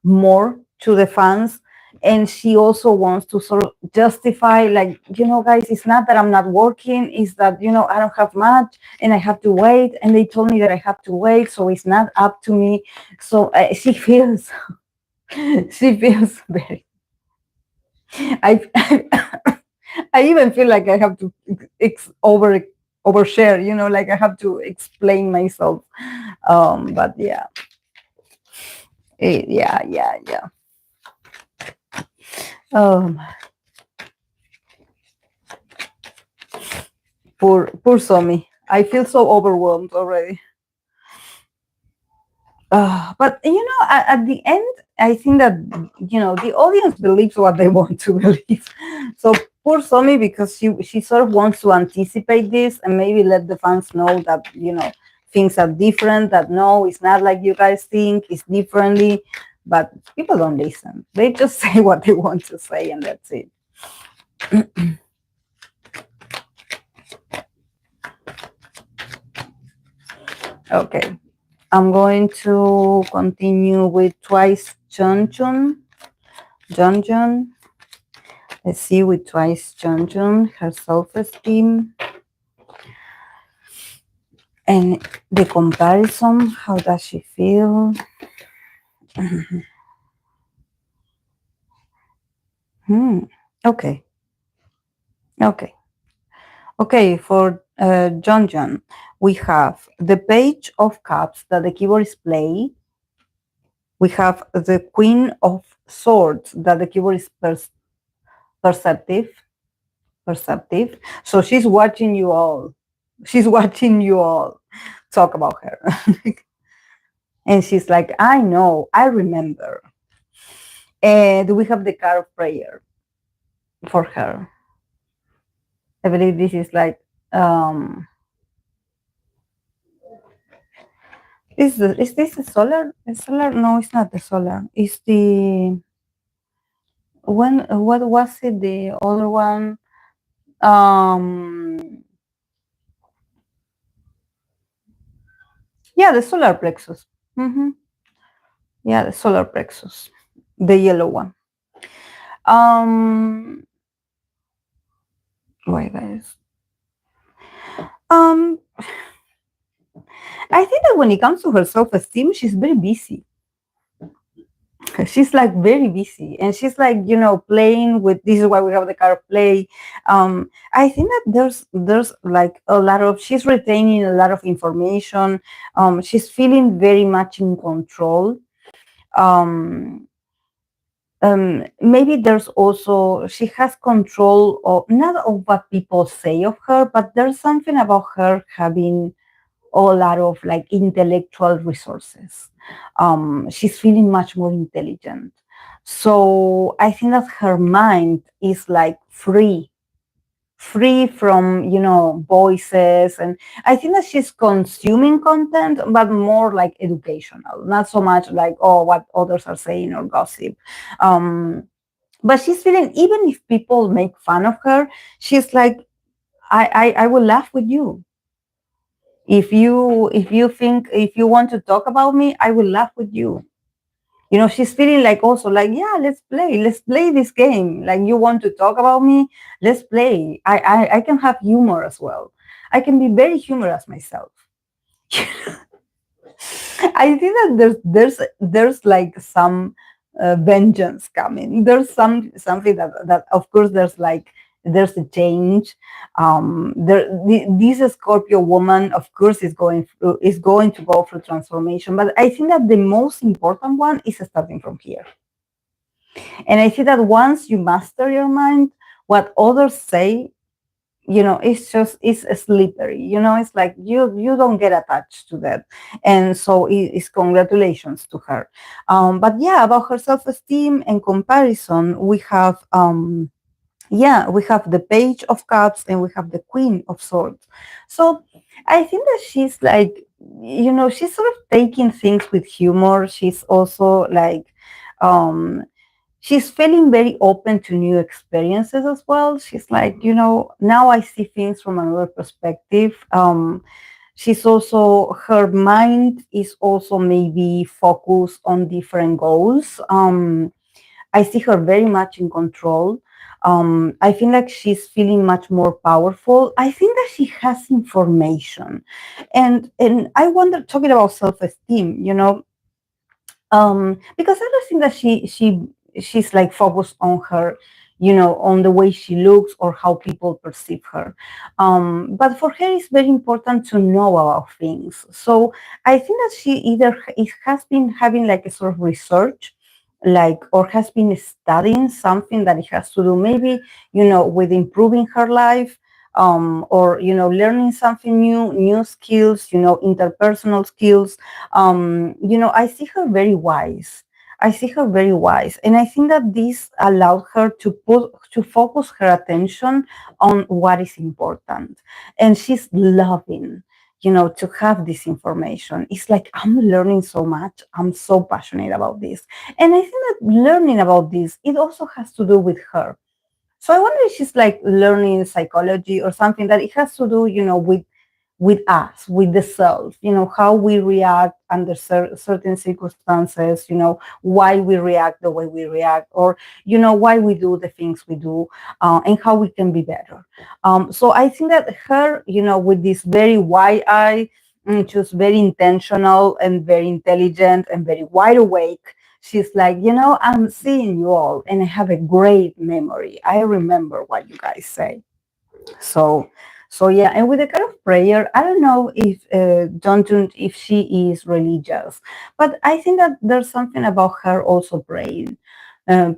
more to the fans. And she also wants to sort of justify, like, guys, it's not that I'm not working, it's that, I don't have much and I have to wait. And they told me that I have to wait, so it's not up to me. So she feels, she feels very, I, I even feel like I have to overshare, like I have to explain myself. But yeah. Yeah. Um, poor Somi. I feel so overwhelmed already. But at the end, I think that the audience believes what they want to believe. So poor Somi, because she sort of wants to anticipate this and maybe let the fans know that things are different. That no, it's not like you guys think. It's differently. But people don't listen. They just say what they want to say, and that's it. Okay. I'm going to continue with Twice Jeongyeon. Let's see with Twice Jeongyeon, her self-esteem. And the comparison, how does she feel? Hmm. Okay. Okay. Okay. For Jeongyeon, we have the page of cups that the keyboardist play. We have the Queen of Swords that the keyboard is perceptive. Perceptive. So she's watching you all. She's watching you all talk about her. And she's like, I know, I remember. And we have the card of prayer for her. I believe this is like, um, is this the solar? The solar? No, it's not the solar. It's the when what was it? The other one? Um, yeah, the solar plexus. Hmm. Yeah, the solar plexus, the yellow one. Um, wait, guys. Um, I think that when it comes to her self-esteem, she's very busy. She's like very busy, and she's like playing with. This is why we have the card of play. I think that there's like a lot of. She's retaining a lot of information. She's feeling very much in control. Um, Maybe there's also she has control of not of what people say of her, but there's something about her having a lot of like intellectual resources. She's feeling much more intelligent. So I think that her mind is like free from voices, and I think that she's consuming content but more like educational, not so much like what others are saying or gossip. But she's feeling, even if people make fun of her, she's like, I will laugh with you. If you think, if you want to talk about me, I will laugh with you. She's feeling like, also like, yeah, let's play this game. Like, you want to talk about me, let's play. I can have humor as well. I can be very humorous myself. I think that there's like some vengeance coming. There's something that of course there's a change. This Scorpio woman, of course, is going to go through transformation. But I think that the most important one is starting from here. And I see that once you master your mind, what others say, it's slippery. It's like you don't get attached to that. And so it's congratulations to her. But yeah, about her self-esteem and comparison, we have the page of cups and we have the queen of swords. So I think that she's like, she's sort of taking things with humor. She's also like, um she's feeling very open to new experiences as well. She's like, now I see things from another perspective. She's also, her mind is also maybe focused on different goals. I see her very much in control. I feel like she's feeling much more powerful. I think that she has information. And I wonder, talking about self-esteem, because I don't think that she's like focused on her, on the way she looks or how people perceive her. But for her, it's very important to know about things. So I think that she either has been having like a sort of research, like, or has been studying something that it has to do maybe, with improving her life, or learning something new skills, interpersonal skills. I see her very wise. I see her very wise, and I think that this allowed her to focus her attention on what is important, and she's loving, to have this information. It's like, I'm learning so much. I'm so passionate about this, and I think that learning about this, it also has to do with her. So I wonder if she's like learning psychology or something that it has to do, with us, with the self, how we react under certain circumstances, why we react the way we react, or, why we do the things we do, and how we can be better. So I think that her, with this very wide eye, just very intentional and very intelligent and very wide awake, she's like, I'm seeing you all and I have a great memory. I remember what you guys say. So, so yeah, and with the kind of prayer, I don't know if if she is religious, but I think that there's something about her also praying,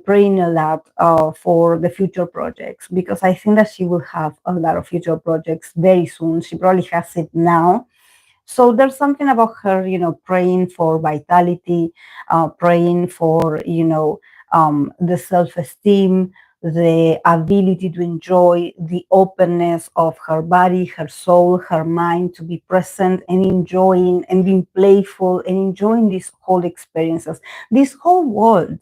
praying a lot for the future projects, because I think that she will have a lot of future projects very soon. She probably has it now, so there's something about her, praying for vitality, praying for, the self-esteem, the ability to enjoy the openness of her body, her soul, her mind, to be present and enjoying and being playful and enjoying these whole experiences, this whole world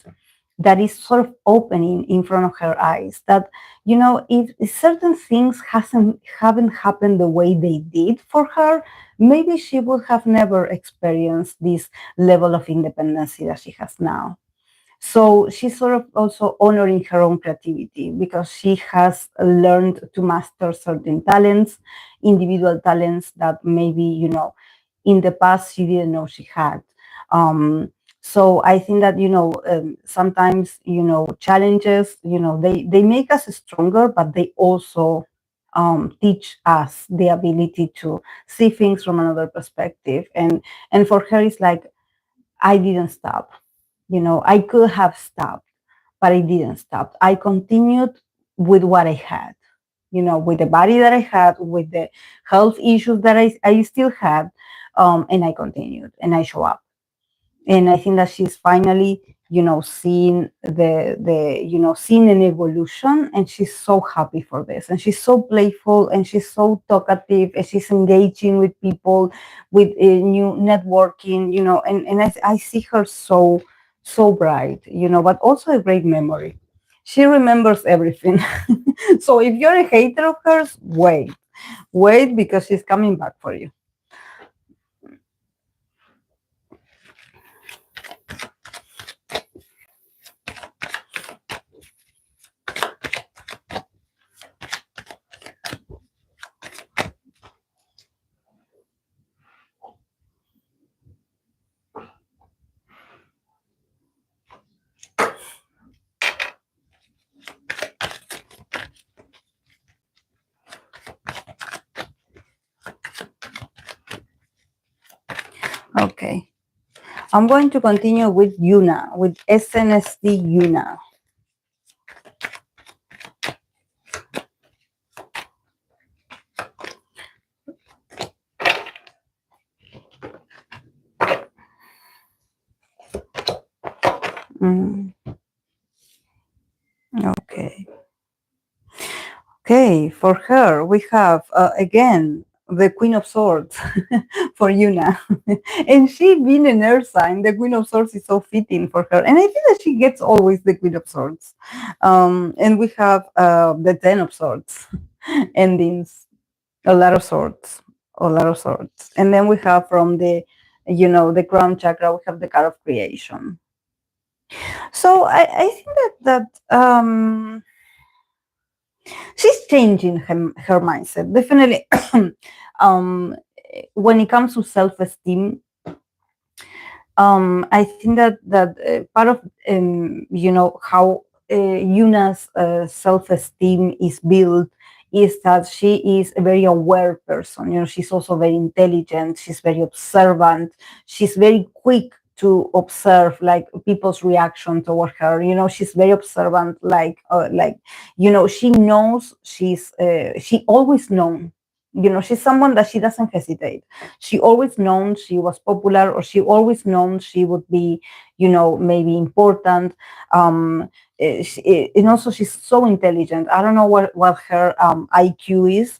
that is sort of opening in front of her eyes. That, if certain things haven't happened the way they did for her, maybe she would have never experienced this level of independence that she has now. So she's sort of also honoring her own creativity, because she has learned to master certain talents, individual talents that maybe, in the past she didn't know she had. So I think that, sometimes, challenges, they make us stronger, but they also teach us the ability to see things from another perspective. And for her, it's like, I didn't stop. I could have stopped, but I didn't stop. I continued with what I had, with the body that I had, with the health issues that I still had. And I continued and I show up. And I think that she's finally, seeing seeing an evolution, and she's so happy for this, and she's so playful, and she's so talkative, and she's engaging with people, with new networking, and I see her so bright, but also a great memory. She remembers everything. So if you're a hater of hers, wait, because she's coming back for you. Okay. I'm going to continue with Yoona, with SNSD Yoona. Mm, okay. Okay, for her, we have again the Queen of Swords for Yuna. And she being an earth sign, the Queen of Swords is so fitting for her. And I think that she gets always the Queen of Swords. And we have the Ten of Swords endings, a lot of swords, a lot of swords. And then we have from the crown chakra, we have the card of creation. So I think that she's changing her mindset, definitely. um, when it comes to self-esteem, I think that part of how Yuna's self-esteem is built is that she is a very aware person. She's also very intelligent. She's very observant. She's very quick to observe like people's reaction toward her. She's very observant. She knows she always known. She's someone that she doesn't hesitate. She always known she was popular, or she always known she would be, maybe important. And also she's so intelligent. I don't know what her IQ is,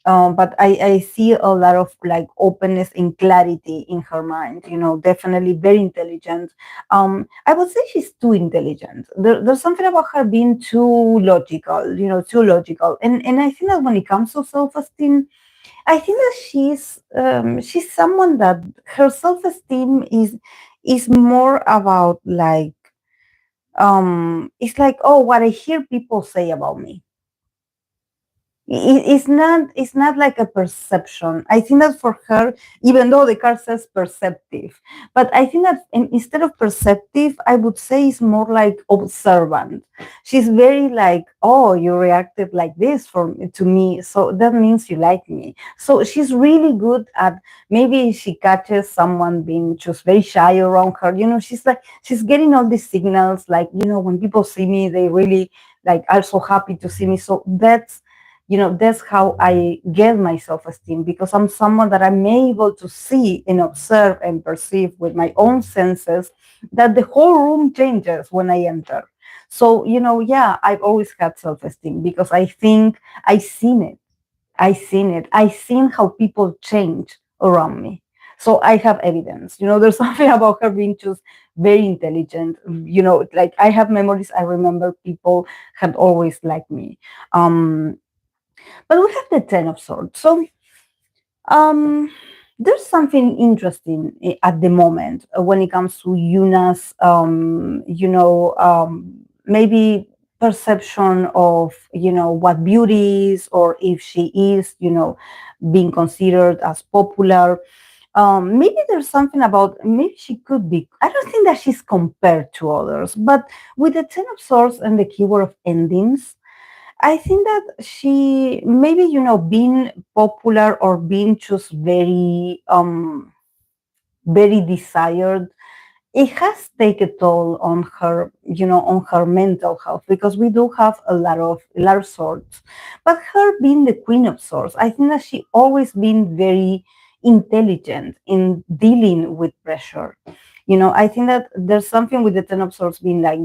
but I see a lot of like openness and clarity in her mind. Definitely very intelligent. I would say she's too intelligent. There's something about her being too logical. Too logical. And I think that when it comes to self-esteem, I think that she's someone that her self-esteem is more about like, it's like, oh, what I hear people say about me. It's not like a perception. I think that for her, even though the card says perceptive, but I think that instead of perceptive, I would say it's more like observant. She's very like, oh, you reacted like this to me, so that means you like me. So she's really good at, maybe she catches someone being just very shy around her, she's like, she's getting all these signals, like, when people see me, they really like are so happy to see me. So that's how I get my self-esteem, because I'm someone that I'm able to see and observe and perceive with my own senses, that the whole room changes when I enter. So, yeah, I've always had self-esteem, because I think I seen how people change around me. So I have evidence. There's something about her being just very intelligent. Like, I have memories. I remember people had always liked me. Um, but we have the Ten of Swords. So, um, there's something interesting at the moment when it comes to Yuna's, maybe perception of, what beauty is, or if she is, being considered as popular. Maybe there's something about, maybe she could be, I don't think that she's compared to others, but with the Ten of Swords and the keyword of endings, I think that she maybe, being popular or being just very desired, it has taken a toll on her, on her mental health, because we do have a lot of swords. But her being the Queen of Swords, I think that she always been very intelligent in dealing with pressure. I think that there's something with the Ten of Swords being like,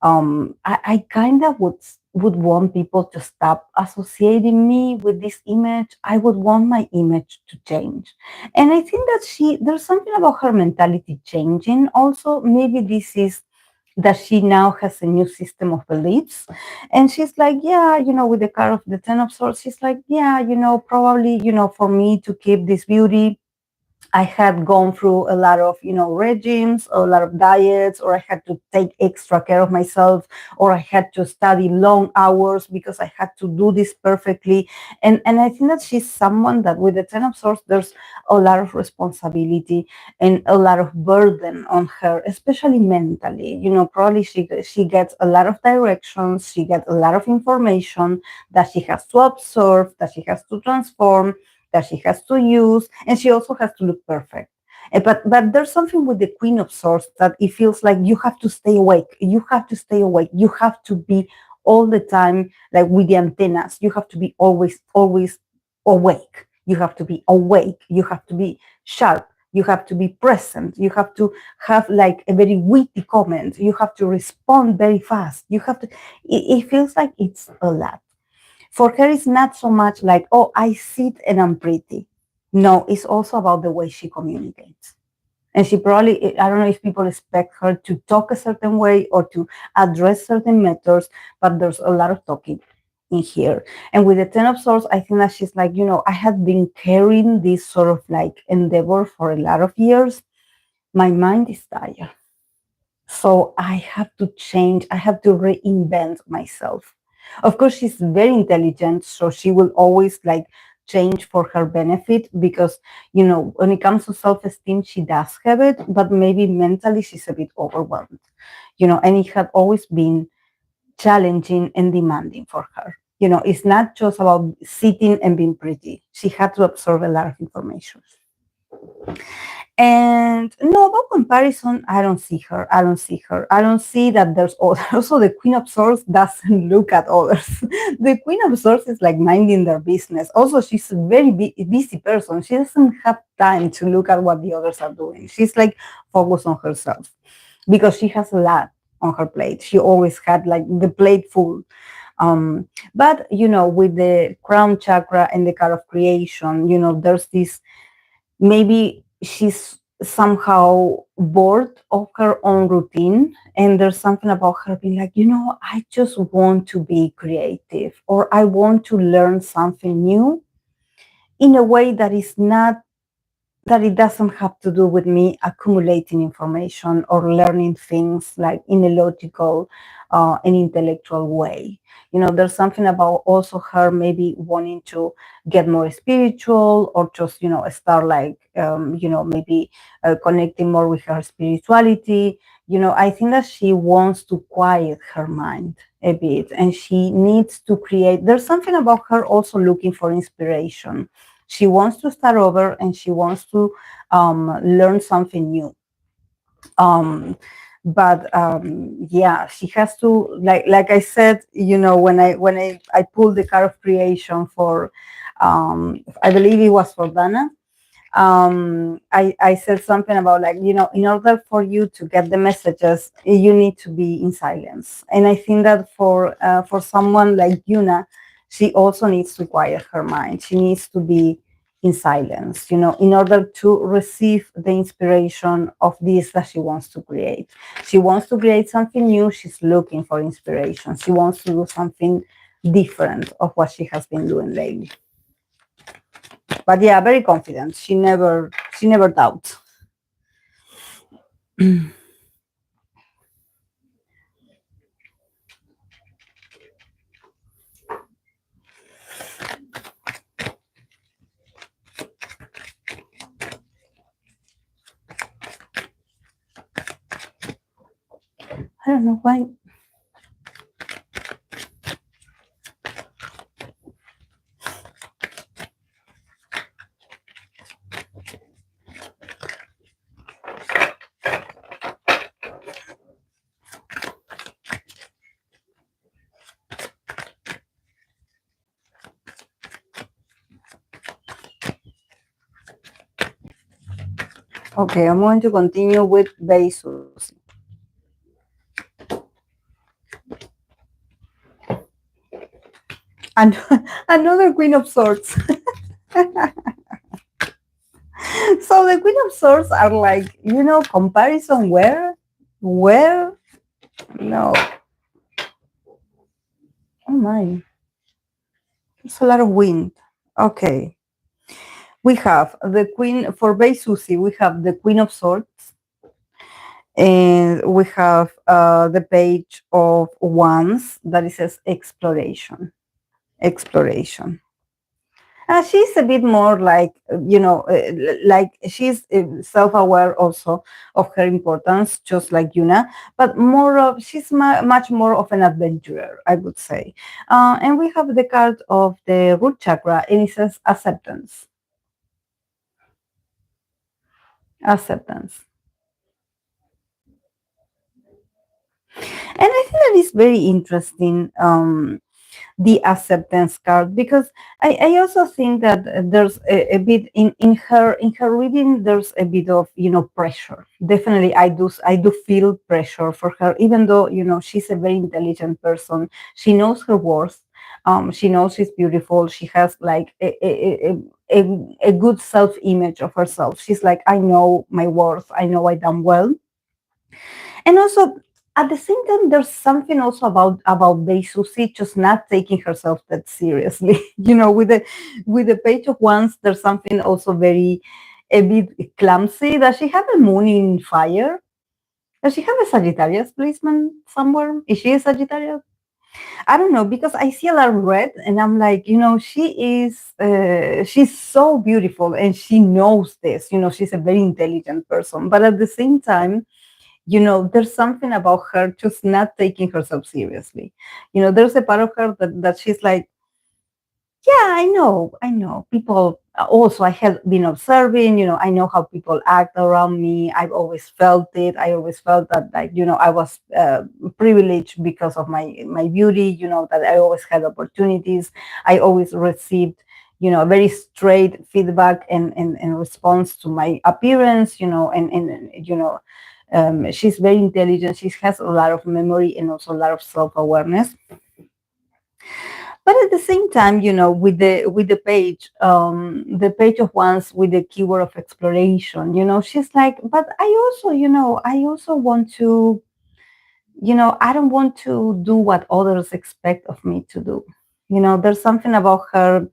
I kind of would want people to stop associating me with this image. I would want my image to change. And I think that there's something about her mentality changing. Also, maybe this is that she now has a new system of beliefs. And she's like, yeah, with the card of the Ten of Swords, she's like, yeah, probably, for me to keep this beauty, I had gone through a lot of, regimes, a lot of diets, or I had to take extra care of myself, or I had to study long hours because I had to do this perfectly. And I think that she's someone that with the Ten of Swords, there's a lot of responsibility and a lot of burden on her, especially mentally. Probably she gets a lot of directions, she gets a lot of information that she has to absorb, that she has to transform, that she has to use, and she also has to look perfect. But there's something with the Queen of Swords that it feels like you have to stay awake. You have to stay awake. You have to be all the time, like with the antennas. You have to be always awake. You have to be awake. You have to be sharp. You have to be present. You have to have like a very witty comment. You have to respond very fast. You have to. It feels like it's a lot. For her, it's not so much like, oh, I sit and I'm pretty. No, it's also about the way she communicates. And she probably, I don't know if people expect her to talk a certain way or to address certain matters, but there's a lot of talking in here. And with the Ten of Swords, I think that she's like, I had been carrying this sort of like endeavor for a lot of years. My mind is tired. So I have to change, I have to reinvent myself. Of course, she's very intelligent, so she will always like change for her benefit, because, when it comes to self-esteem, she does have it, but maybe mentally she's a bit overwhelmed, and it had always been challenging and demanding for her. It's not just about sitting and being pretty. She had to absorb a lot of information. And no, about comparison, I don't see her. I don't see her. I don't see that there's also the Queen of Swords doesn't look at others. The Queen of Swords is like minding their business. Also, she's a very busy person. She doesn't have time to look at what the others are doing. She's like focused on herself because she has a lot on her plate. She always had like the plate full. But with the crown chakra and the card of creation, there's this, maybe she's somehow bored of her own routine, and there's something about her being like, I just want to be creative, or I want to learn something new in a way that is not that it doesn't have to do with me accumulating information or learning things like in a logical and intellectual way. There's something about also her maybe wanting to get more spiritual, or just, start like, maybe connecting more with her spirituality. I think that she wants to quiet her mind a bit, and she needs to create. There's something about her also looking for inspiration. She wants to start over, and she wants to learn something new. Um, but yeah, she has to, like I said, when I pulled the card of creation for, I believe it was for Dana. I said something about, like, in order for you to get the messages, you need to be in silence. And I think that for someone like Yoona, she also needs to quiet her mind. She needs to be in silence, in order to receive the inspiration of this that she wants to create. She wants to create something new. She's looking for inspiration. She wants to do something different of what she has been doing lately. But yeah, very confident. She never doubts. I don't know why. Okay, I'm going to continue with Bae Suzy. And another Queen of Swords. So the Queen of Swords are like, comparison where? Where? No. Oh my. It's a lot of wind. Okay. We have the Queen, for Bae Suzy, we have the Queen of Swords. And we have the page of Wands that it says exploration. Exploration. She's a bit more like, like she's self-aware also of her importance, just like Yoona, but she's much more of an adventurer, I would say. And we have the card of the root chakra, and it says acceptance. Acceptance. And I think that is very interesting. The acceptance card, because I also think that there's a bit in her reading, there's a bit of pressure. Definitely I do feel pressure for her, even though she's a very intelligent person. She knows her worth. She knows she's beautiful. She has like a good self-image of herself. She's like, I know my worth. I know I done well. And also, at the same time, there's something also about Bae Suzy just not taking herself that seriously. With the page of wands, there's something also very a bit clumsy. Does she have a moon in fire? Does she have a Sagittarius placement somewhere? Is she a Sagittarius? I don't know, because I see a lot of red, and I'm like, she's so beautiful, and she knows this. She's a very intelligent person, but at the same time, there's something about her just not taking herself seriously. There's a part of her that she's like, yeah, I know. People also, I have been observing, I know how people act around me. I've always felt it. I always felt that, like, I was privileged because of my beauty, that I always had opportunities. I always received, very straight feedback and response to my appearance, she's very intelligent. She has a lot of memory and also a lot of self-awareness. But at the same time, with the page of wands with the keyword of exploration, she's like, but I also want to, I don't want to do what others expect of me to do. There's something about her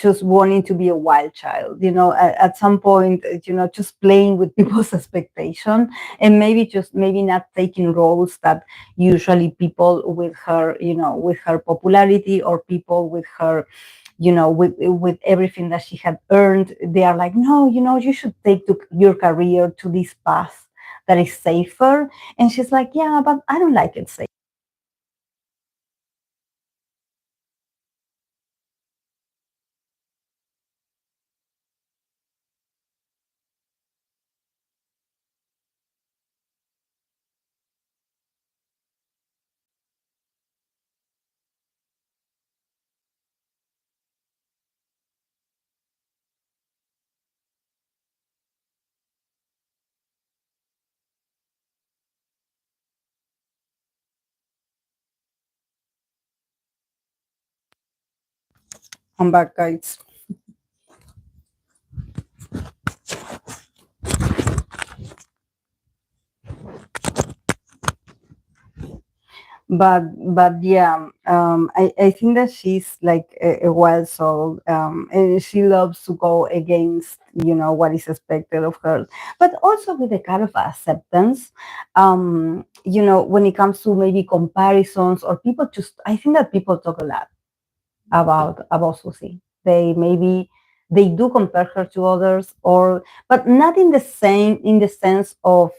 just wanting to be a wild child, at some point, just playing with people's expectation, and maybe not taking roles that usually people with her, with her popularity, or people with her, with everything that she had earned, they are like, no, you should take your career to this path that is safer. And she's like, yeah, but I don't like it safe. I'm back, guys. But yeah, I think that she's like a wild soul, and she loves to go against, what is expected of her, but also with a kind of acceptance. When it comes to maybe comparisons, or people, just I think that people talk a lot about Susie. They do compare her to others, or but not in the sense of,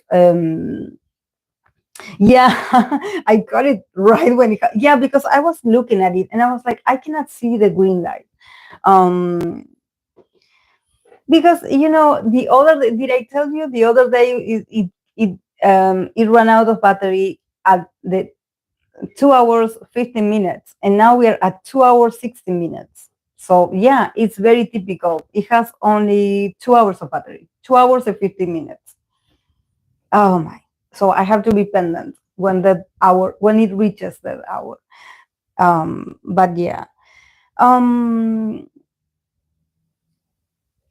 yeah. I got it right yeah, because I was looking at it and I was like, I cannot see the green light. Um because the other did I tell you the other day, it ran out of battery at the 2 hours 15 minutes, and now we are at 2 hours 60 minutes. So yeah, it's very typical. It has only 2 hours of battery, 2 hours and 15 minutes. Oh my. So I have to be pendant when it reaches that hour. But yeah. Um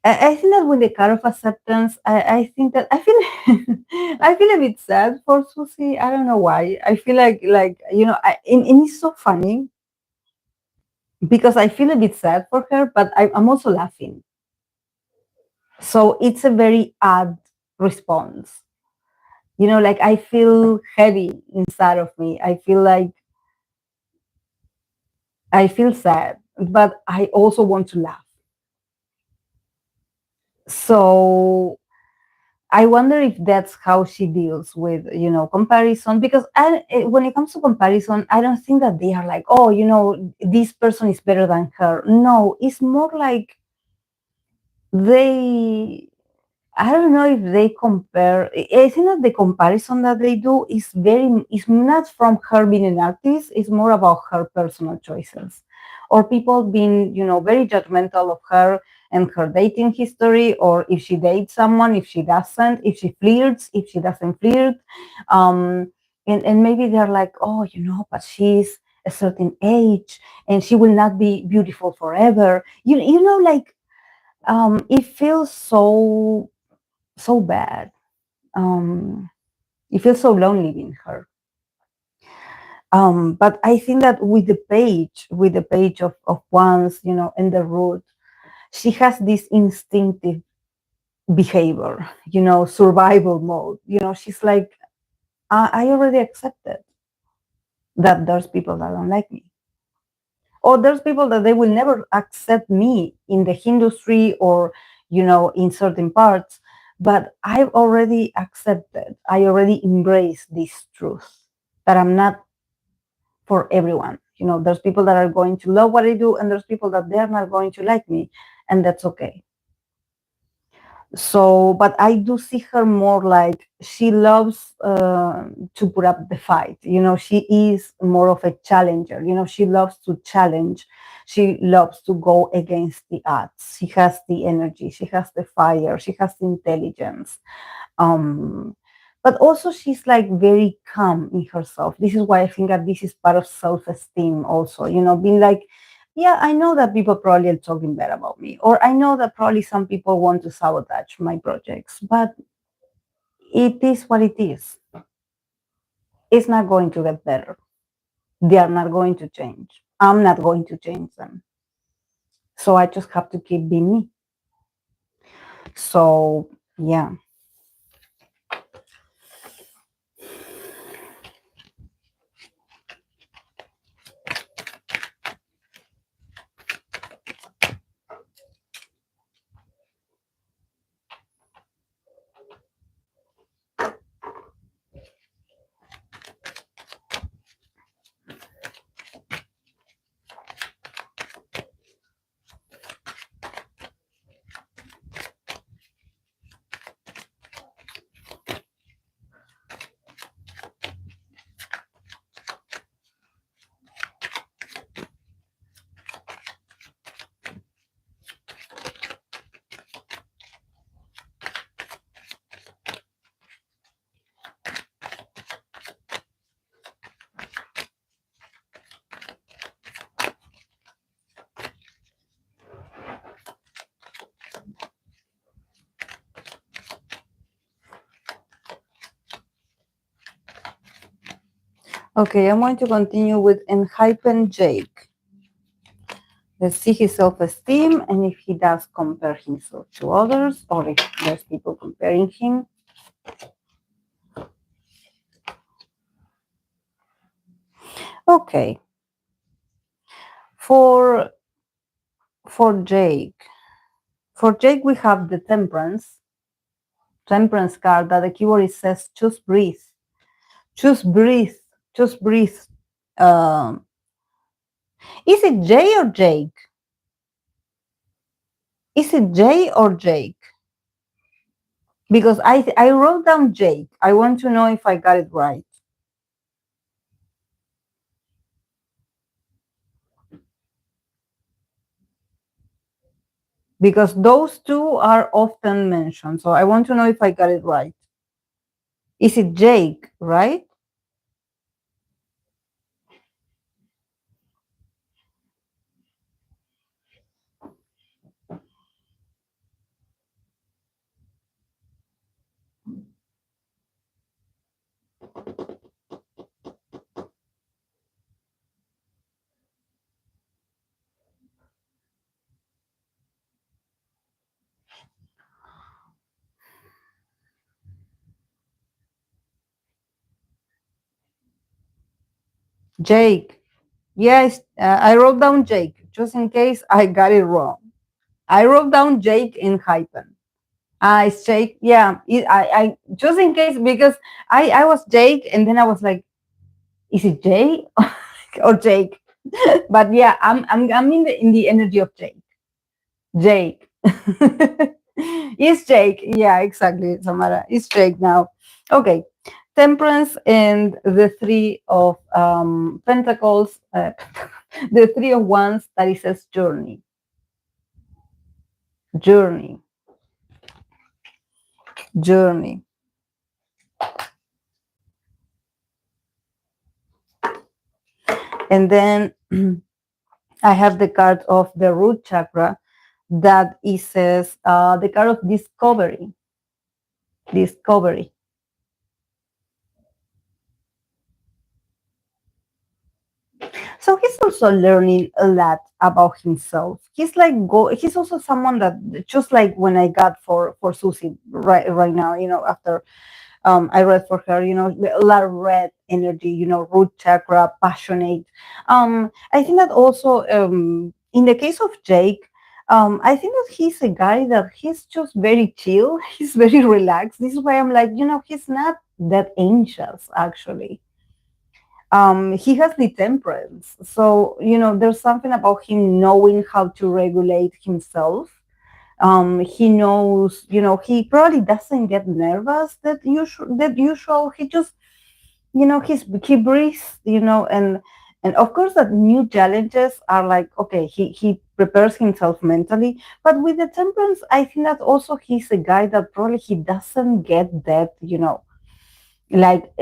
I think that with the kind of acceptance, I think that I feel I feel a bit sad for Susie. I don't know why. I feel like and it's so funny because I feel a bit sad for her, but I'm also laughing. So it's a very odd response. Like I feel heavy inside of me. I feel sad, but I also want to laugh. So I wonder if that's how she deals with, comparison. Because when it comes to comparison, I don't think that they are like, oh, this person is better than her. No, it's more like they I don't know if they compare. I think that the comparison that they do is not from her being an artist. It's more about her personal choices, or people being, very judgmental of her and her dating history, or if she dates someone, if she doesn't, if she flirts, if she doesn't flirt, and maybe they're like, oh, but she's a certain age and she will not be beautiful forever. Like, it feels so bad. Um, it feels so lonely being her. But I think that with the page of once, and the root, she has this instinctive behavior, survival mode. She's like, I already accepted that there's people that don't like me. Or there's people that they will never accept me in the industry, or in certain parts, but I've already accepted, I already embraced this truth that I'm not for everyone. There's people that are going to love what I do, and there's people that they're not going to like me, and that's okay. So, but I do see her more like she loves to put up the fight. She is more of a challenger. She loves to challenge. She loves to go against the odds. She has the energy. She has the fire. She has the intelligence. Um, but also she's like very calm in herself. This is why I think that this is part of self-esteem also, being like, yeah, I know that people probably are talking bad about me, or I know that probably some people want to sabotage my projects, but it is what it is. It's not going to get better. They are not going to change. I'm not going to change them. So I just have to keep being me. So yeah. Okay, I'm going to continue with Enhypen Jake. Let's see his self-esteem and if he does compare himself to others or if there's people comparing him. Okay. For Jake. For Jake, we have the Temperance card that the keyword says just breathe. Just breathe. Just breathe. Is it Jay or Jake? Is it Jay or Jake? Because I wrote down Jake. I want to know if I got it right. Because those two are often mentioned. So I want to know if I got it right. Is it Jake, right? Jake. Yes, I wrote down Jake just in case I got it wrong. I wrote down Jake in hyphen. It's Jake. Yeah, I just in case because I was Jake and then I was like, is it Jay or Jake? But yeah, I'm in the energy of Jake. Jake. It's Jake. Yeah, exactly, Samara. It's Jake now. Okay. Temperance and the Three of Pentacles, the Three of Wands that it says journey. Journey. Journey. And then I have the card of the root chakra that it says the card of discovery. Discovery. So he's also learning a lot about himself. He's like he's also someone that just like when I got for Suzy right now, after I read for her, a lot of red energy, root chakra, passionate. I think that also in the case of Jake, I think that he's a guy that he's just very chill. He's very relaxed. This is why I'm like, he's not that anxious actually. He has the temperance. So, there's something about him knowing how to regulate himself. He knows, he probably doesn't get nervous that usual. He just, he breathes, and of course that new challenges are like, okay, he prepares himself mentally. But with the temperance, I think that also he's a guy that probably he doesn't get that, like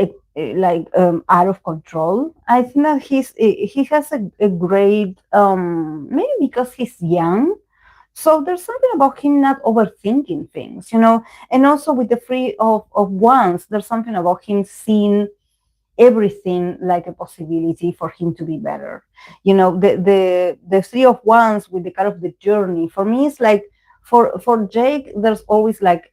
out of control. I think that he has a great maybe because he's young, so there's something about him not overthinking things, and also with the Three of Wands, there's something about him seeing everything like a possibility for him to be better. You know, the three of wands with the kind of the journey for me is like, for Jake, there's always like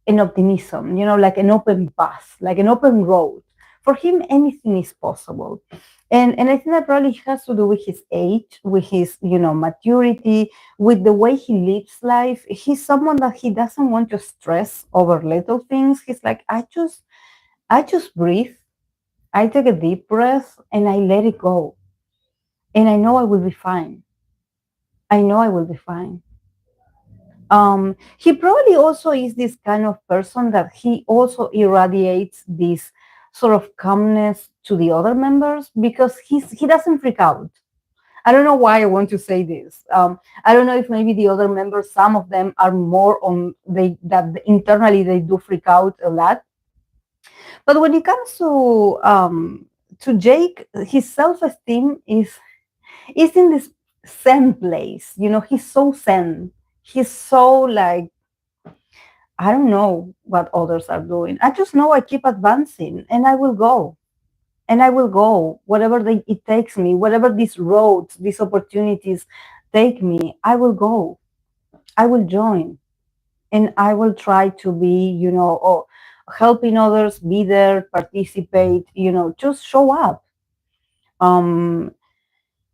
an optimism, you know, like an open path, like an open road. For him, anything is possible. And I think that probably has to do with his age, with his, you know, maturity, with the way he lives life. He's someone that he doesn't want to stress over little things. He's like, I just breathe, I take a deep breath, and I let it go. And I know I will be fine. I know I will be fine. He probably also is this kind of person that he also irradiates this sort of calmness to the other members because he doesn't freak out. I don't know why I want to say this. I don't know if maybe the other members, some of them are more on they that internally they do freak out a lot. But when it comes to Jake, his self-esteem is in this zen place. You know, he's so zen. He's so like, I don't know what others are doing. I just know I keep advancing and I will go. And I will go whatever it takes me, whatever these roads, these opportunities take me, I will go. I will join. And I will try to be, you know, helping others, be there, participate, you know, just show up. Um,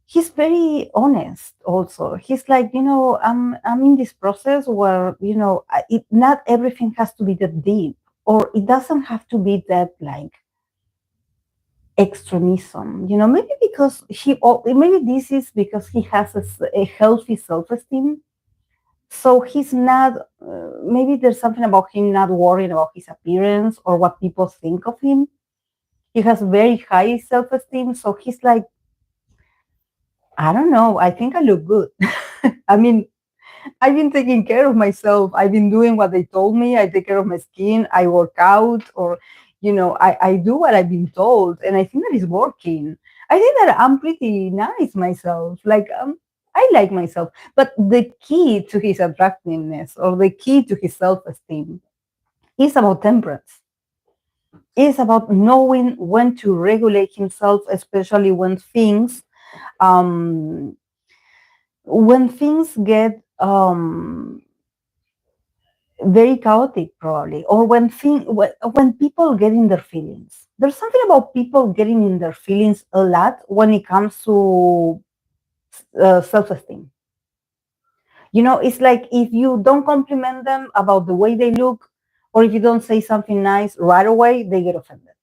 he's very honest also. He's like, you know, I'm in this process where, you know, not everything has to be that deep, or it doesn't have to be that like extremism, you know, maybe because maybe this is because he has a healthy self-esteem. So he's not, maybe there's something about him not worrying about his appearance or what people think of him. He has very high self-esteem. So he's like, I don't know, I think I look good. I mean, I've been taking care of myself. I've been doing what they told me. I take care of my skin. I work out, or, you know, I do what I've been told. And I think that is working. I think that I'm pretty nice myself. Like, I like myself. But the key to his attractiveness or the key to his self esteem is about temperance. It's about knowing when to regulate himself, especially um, when things get very chaotic probably, or when people get in their feelings. There's something about people getting in their feelings a lot when it comes to self-esteem. You know, it's like if you don't compliment them about the way they look, or if you don't say something nice right away, they get offended,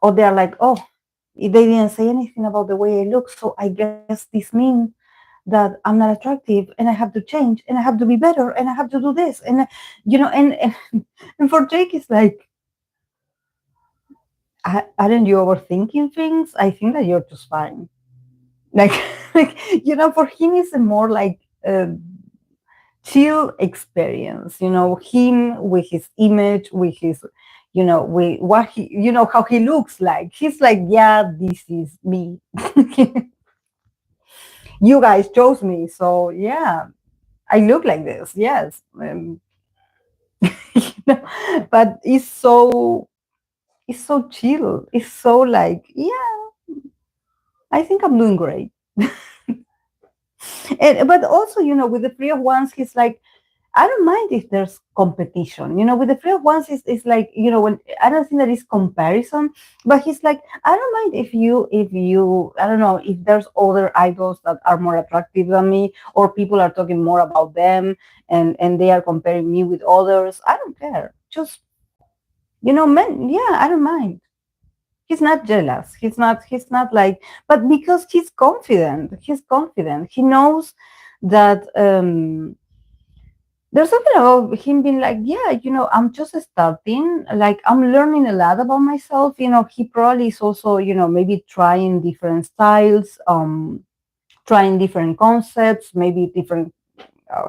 or they're like, oh, they didn't say anything about the way I look, so I guess this means that I'm not attractive and I have to change and I have to be better and I have to do this. And, you know, and for Jake, it's like, aren't you overthinking things? I think that you're just fine. Like, like, you know, for him, it's a more like chill experience, you know, him with his image, with his, you know, with what he, you know, how he looks like. He's like, yeah, this is me. You guys chose me. So, yeah, I look like this. Yes. You know, but it's so chill. It's so like, yeah, I think I'm doing great. And but also, you know, with the three of wands, he's like, I don't mind if there's competition. You know, with the three of wands, it's like, you know, when I don't think that is comparison, but he's like, I don't mind if you, I don't know, if there's other idols that are more attractive than me, or people are talking more about them, and they are comparing me with others. I don't care. Just, you know, men, yeah, I don't mind. He's not jealous. He's not like, but because he's confident. He knows that there's something about him being like, yeah, you know, I'm just starting, like I'm learning a lot about myself. You know, he probably is also, you know, maybe trying different styles, trying different concepts, maybe different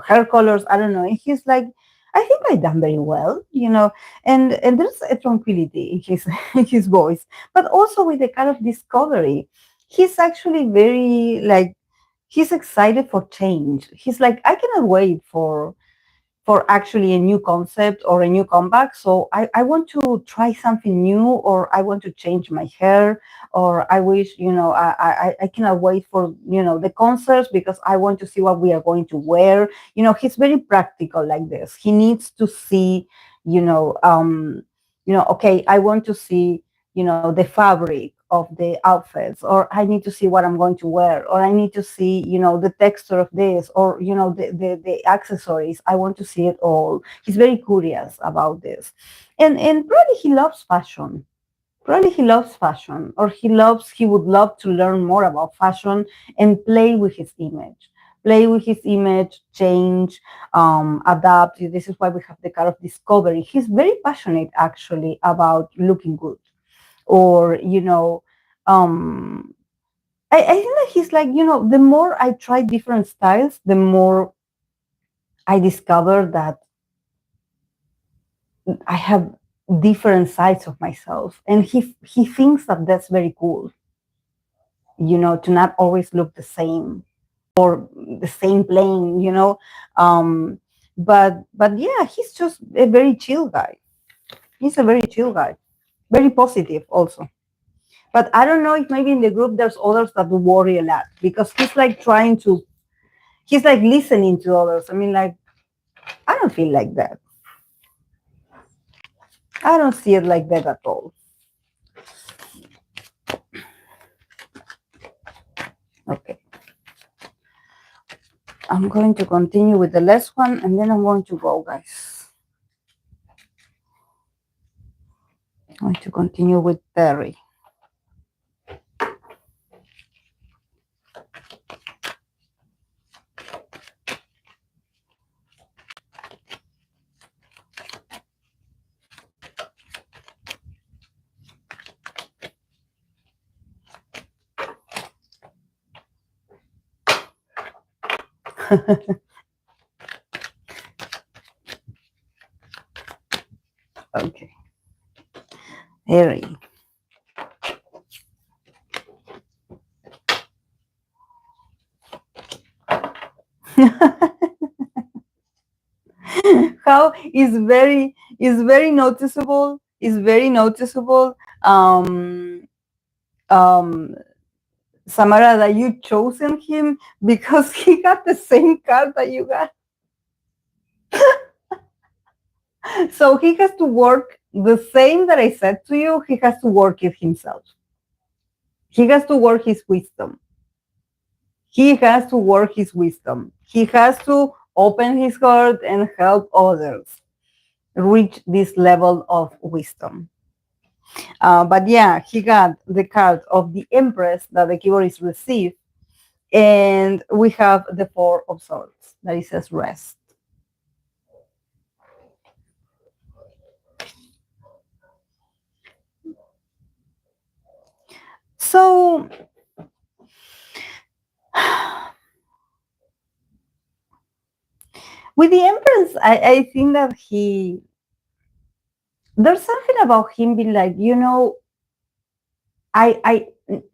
hair colors. I don't know. And he's like, I think I done very well, you know. And there's a tranquility in his in his voice, but also with the kind of discovery. He's actually very like, he's excited for change. He's like, I cannot wait for for actually a new concept or a new comeback. So I want to try something new, or I want to change my hair, or I wish, I cannot wait for, the concerts because I want to see what we are going to wear. He's very practical like this. He needs to see, okay, I want to see, the fabric of the outfits, or I need to see what I'm going to wear, or I need to see, the texture of this, or, the accessories. I want to see it all. He's very curious about this. And probably he loves fashion. Probably he loves fashion, or he would love to learn more about fashion and play with his image. Play with his image, change, adapt. This is why we have the kind of discovery. He's very passionate actually about looking good, or I think that he's like, the more I try different styles, the more I discover that I have different sides of myself, and he thinks that that's very cool, to not always look the same, or the same plane, but yeah, he's just a very chill guy. He's a very chill guy, very positive also. But I don't know if maybe in the group there's others that worry a lot, because he's like listening to others. I mean, like, I don't feel like that. I don't see it like that at all. Okay. I'm going to continue with the last one, and then I'm going to go, guys. I'm going to continue with Terry. Okay. Terry. How is very noticeable. Is very noticeable. Um, Samara, that you chosen him because he got the same card that you got. So he has to work the same that I said to you. He has to work it himself. He has to work his wisdom. He has to work his wisdom. He has to open his heart and help others reach this level of wisdom. But yeah, he got the card of the Empress that the keyboardist received, and we have the Four of Swords that it says rest. So with the Empress, I think that there's something about him being like, I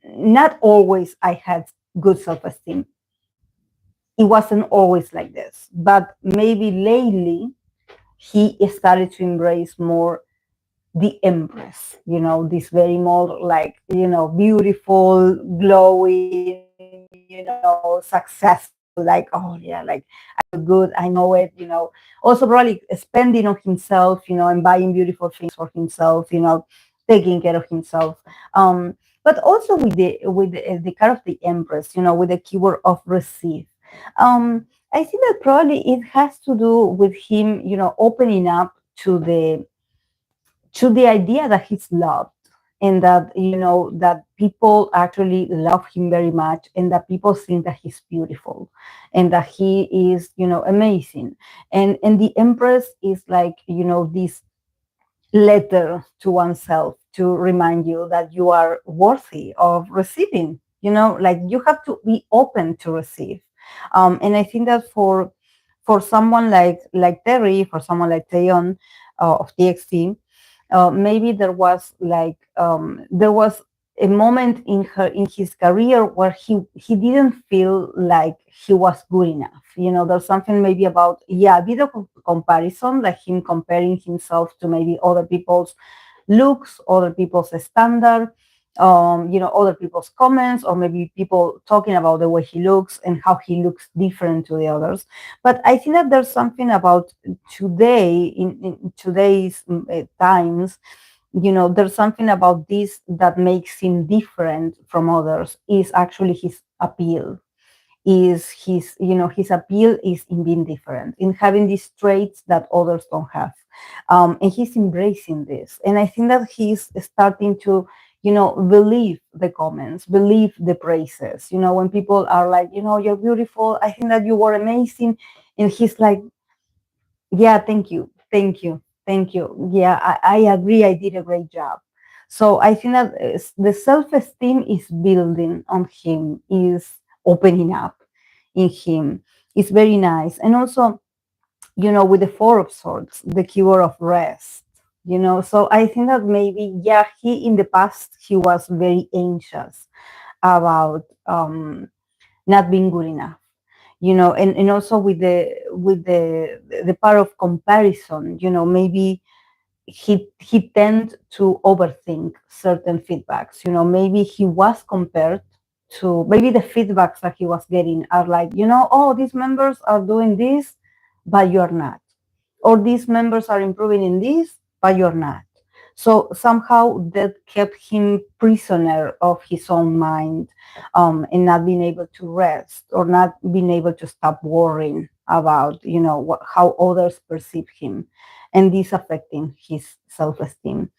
not always I had good self-esteem. It wasn't always like this, but maybe lately he started to embrace more the Empress, this very more like, beautiful, glowing, successful, like, oh yeah, like I feel good, I know it, Also probably spending on himself, and buying beautiful things for himself, taking care of himself. But also with the card of the Empress, with the keyword of receive. I think that probably it has to do with him, opening up to the idea that he's loved, and that that people actually love him very much, and that people think that he's beautiful, and that he is amazing. And the Empress is like this letter to oneself to remind you that you are worthy of receiving, like you have to be open to receive. And I think that for someone like Terry, for someone like Taehyun, of TXT, maybe there was a moment in his career where he didn't feel like he was good enough. There's something maybe about, yeah, a bit of comparison, like him comparing himself to maybe other people's looks, other people's standard, other people's comments, or maybe people talking about the way he looks and how he looks different to the others. But I think that there's something about today, in today's times, there's something about this that makes him different from others, is actually his appeal, is his appeal is in being different, in having these traits that others don't have. And he's embracing this. And I think that he's starting to, believe the comments, believe the praises. When people are like, you're beautiful, I think that you were amazing. And he's like, yeah, thank you, thank you, thank you. Yeah, I agree, I did a great job. So I think that the self-esteem is building on him, is opening up in him. It's very nice. And also, with the Four of Swords, the keyword of rest, so I think that maybe, yeah, he in the past, he was very anxious about not being good enough, and also with the part of comparison, maybe he tend to overthink certain feedbacks. Maybe he was compared to, maybe the feedbacks that he was getting are like, oh, these members are doing this, but you're not, or these members are improving in this, but you're not. So somehow that kept him prisoner of his own mind, and not being able to rest, or not being able to stop worrying about, how others perceive him, and this affecting his self-esteem.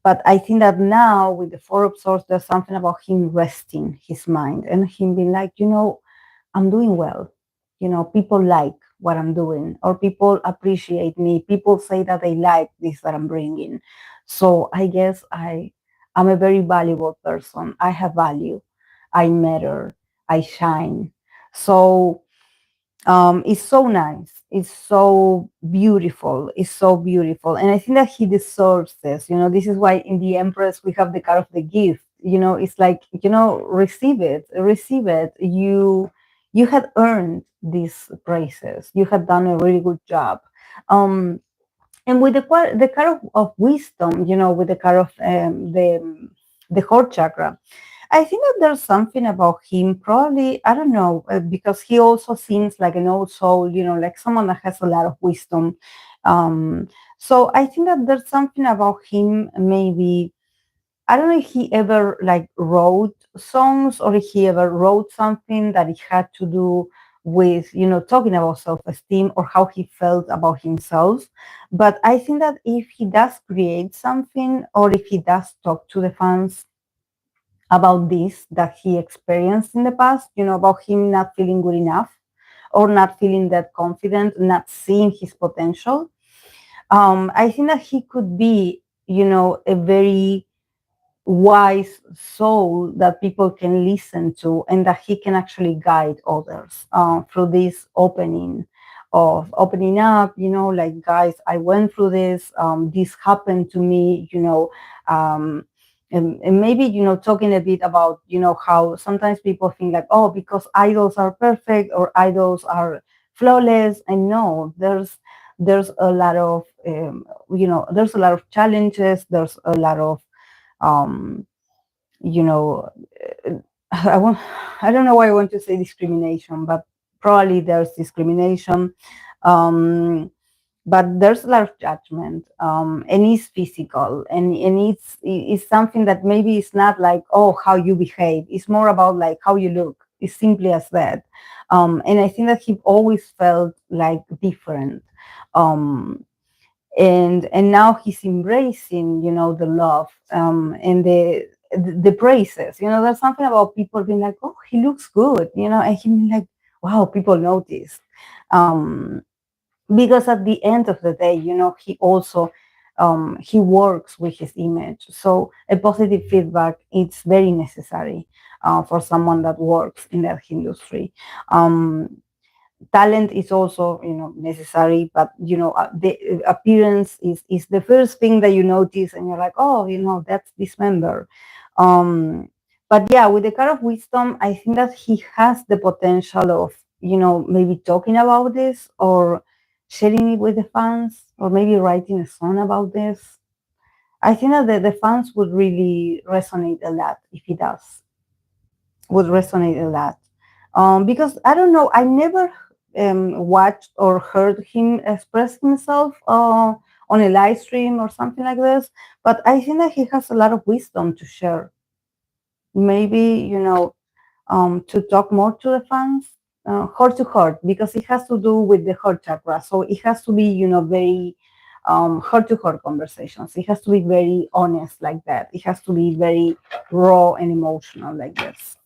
But I think that now with the Four of Swords, there's something about him resting his mind and him being like, I'm doing well. People like what I'm doing, or people appreciate me. People say that they like this that I'm bringing. So I guess I'm a very valuable person. I have value. I matter. I shine. So it's so nice. It's so beautiful. It's so beautiful. And I think that he deserves this. This is why in the Empress we have the card of the gift. It's like, receive it, receive it. You had earned these praises. You had done a really good job. And with the card of wisdom, with the card of the heart chakra, I think that there's something about him, probably, I don't know, because he also seems like an old soul, like someone that has a lot of wisdom. So I think that there's something about him, maybe, I don't know if he ever like wrote songs, or if he ever wrote something that it had to do with, talking about self-esteem or how he felt about himself. But I think that if he does create something, or if he does talk to the fans about this that he experienced in the past, about him not feeling good enough, or not feeling that confident, not seeing his potential, I think that he could be, a very wise soul that people can listen to, and that he can actually guide others through this opening up, like, guys, I went through this happened to me, um, and maybe, talking a bit about, how sometimes people think like, oh, because idols are perfect, or idols are flawless. And no, there's a lot of there's a lot of challenges, there's a lot of um, you know, uh, I want, I don't know why I want to say discrimination, but probably there's discrimination. Um, but there's a lot of judgment, and it's physical, and it's something that maybe it's not like, oh, how you behave. It's more about like how you look. It's simply as that. And I think that he always felt like different. Um, and now he's embracing, the love, and the praises. There's something about people being like, oh, he looks good, and he being like, wow, people notice. um because at the end of the day, he also he works with his image. So a positive feedback, it's very necessary for someone that works in that industry. Talent is also, necessary, but the appearance is the first thing that you notice, and you're like, oh, that's this member. Um, but yeah, with the car of wisdom, I think that he has the potential of, maybe talking about this or sharing it with the fans or maybe writing a song about this. I think that the fans would really resonate a lot if he does, would resonate a lot. Because I don't know, I never watched or heard him express himself on a live stream or something like this, but I think that he has a lot of wisdom to share. Maybe, to talk more to the fans, heart to heart, because it has to do with the heart chakra. So it has to be, very heart to heart conversations. It has to be very honest like that. It has to be very raw and emotional like this.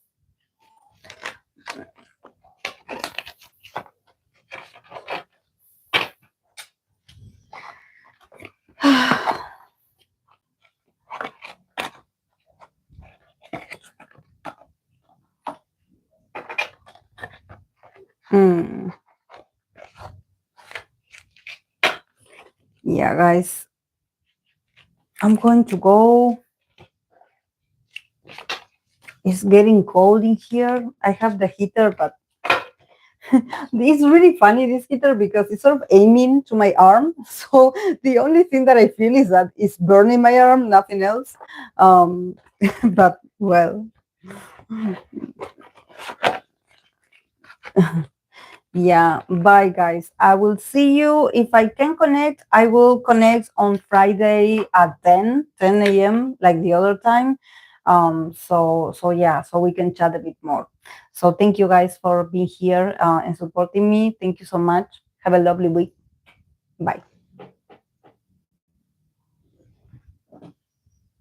Hmm. Yeah, guys, I'm going to go. It's getting cold in here. I have the heater, but it's really funny, this heater, because it's sort of aiming to my arm. So the only thing that I feel is that it's burning my arm, nothing else. But well, yeah, bye guys. I will see you. If I can connect, I will connect on Friday at 10 a.m. like the other time. So yeah, so we can chat a bit more. So thank you guys for being here and supporting me. Thank you so much. Have a lovely week. Bye.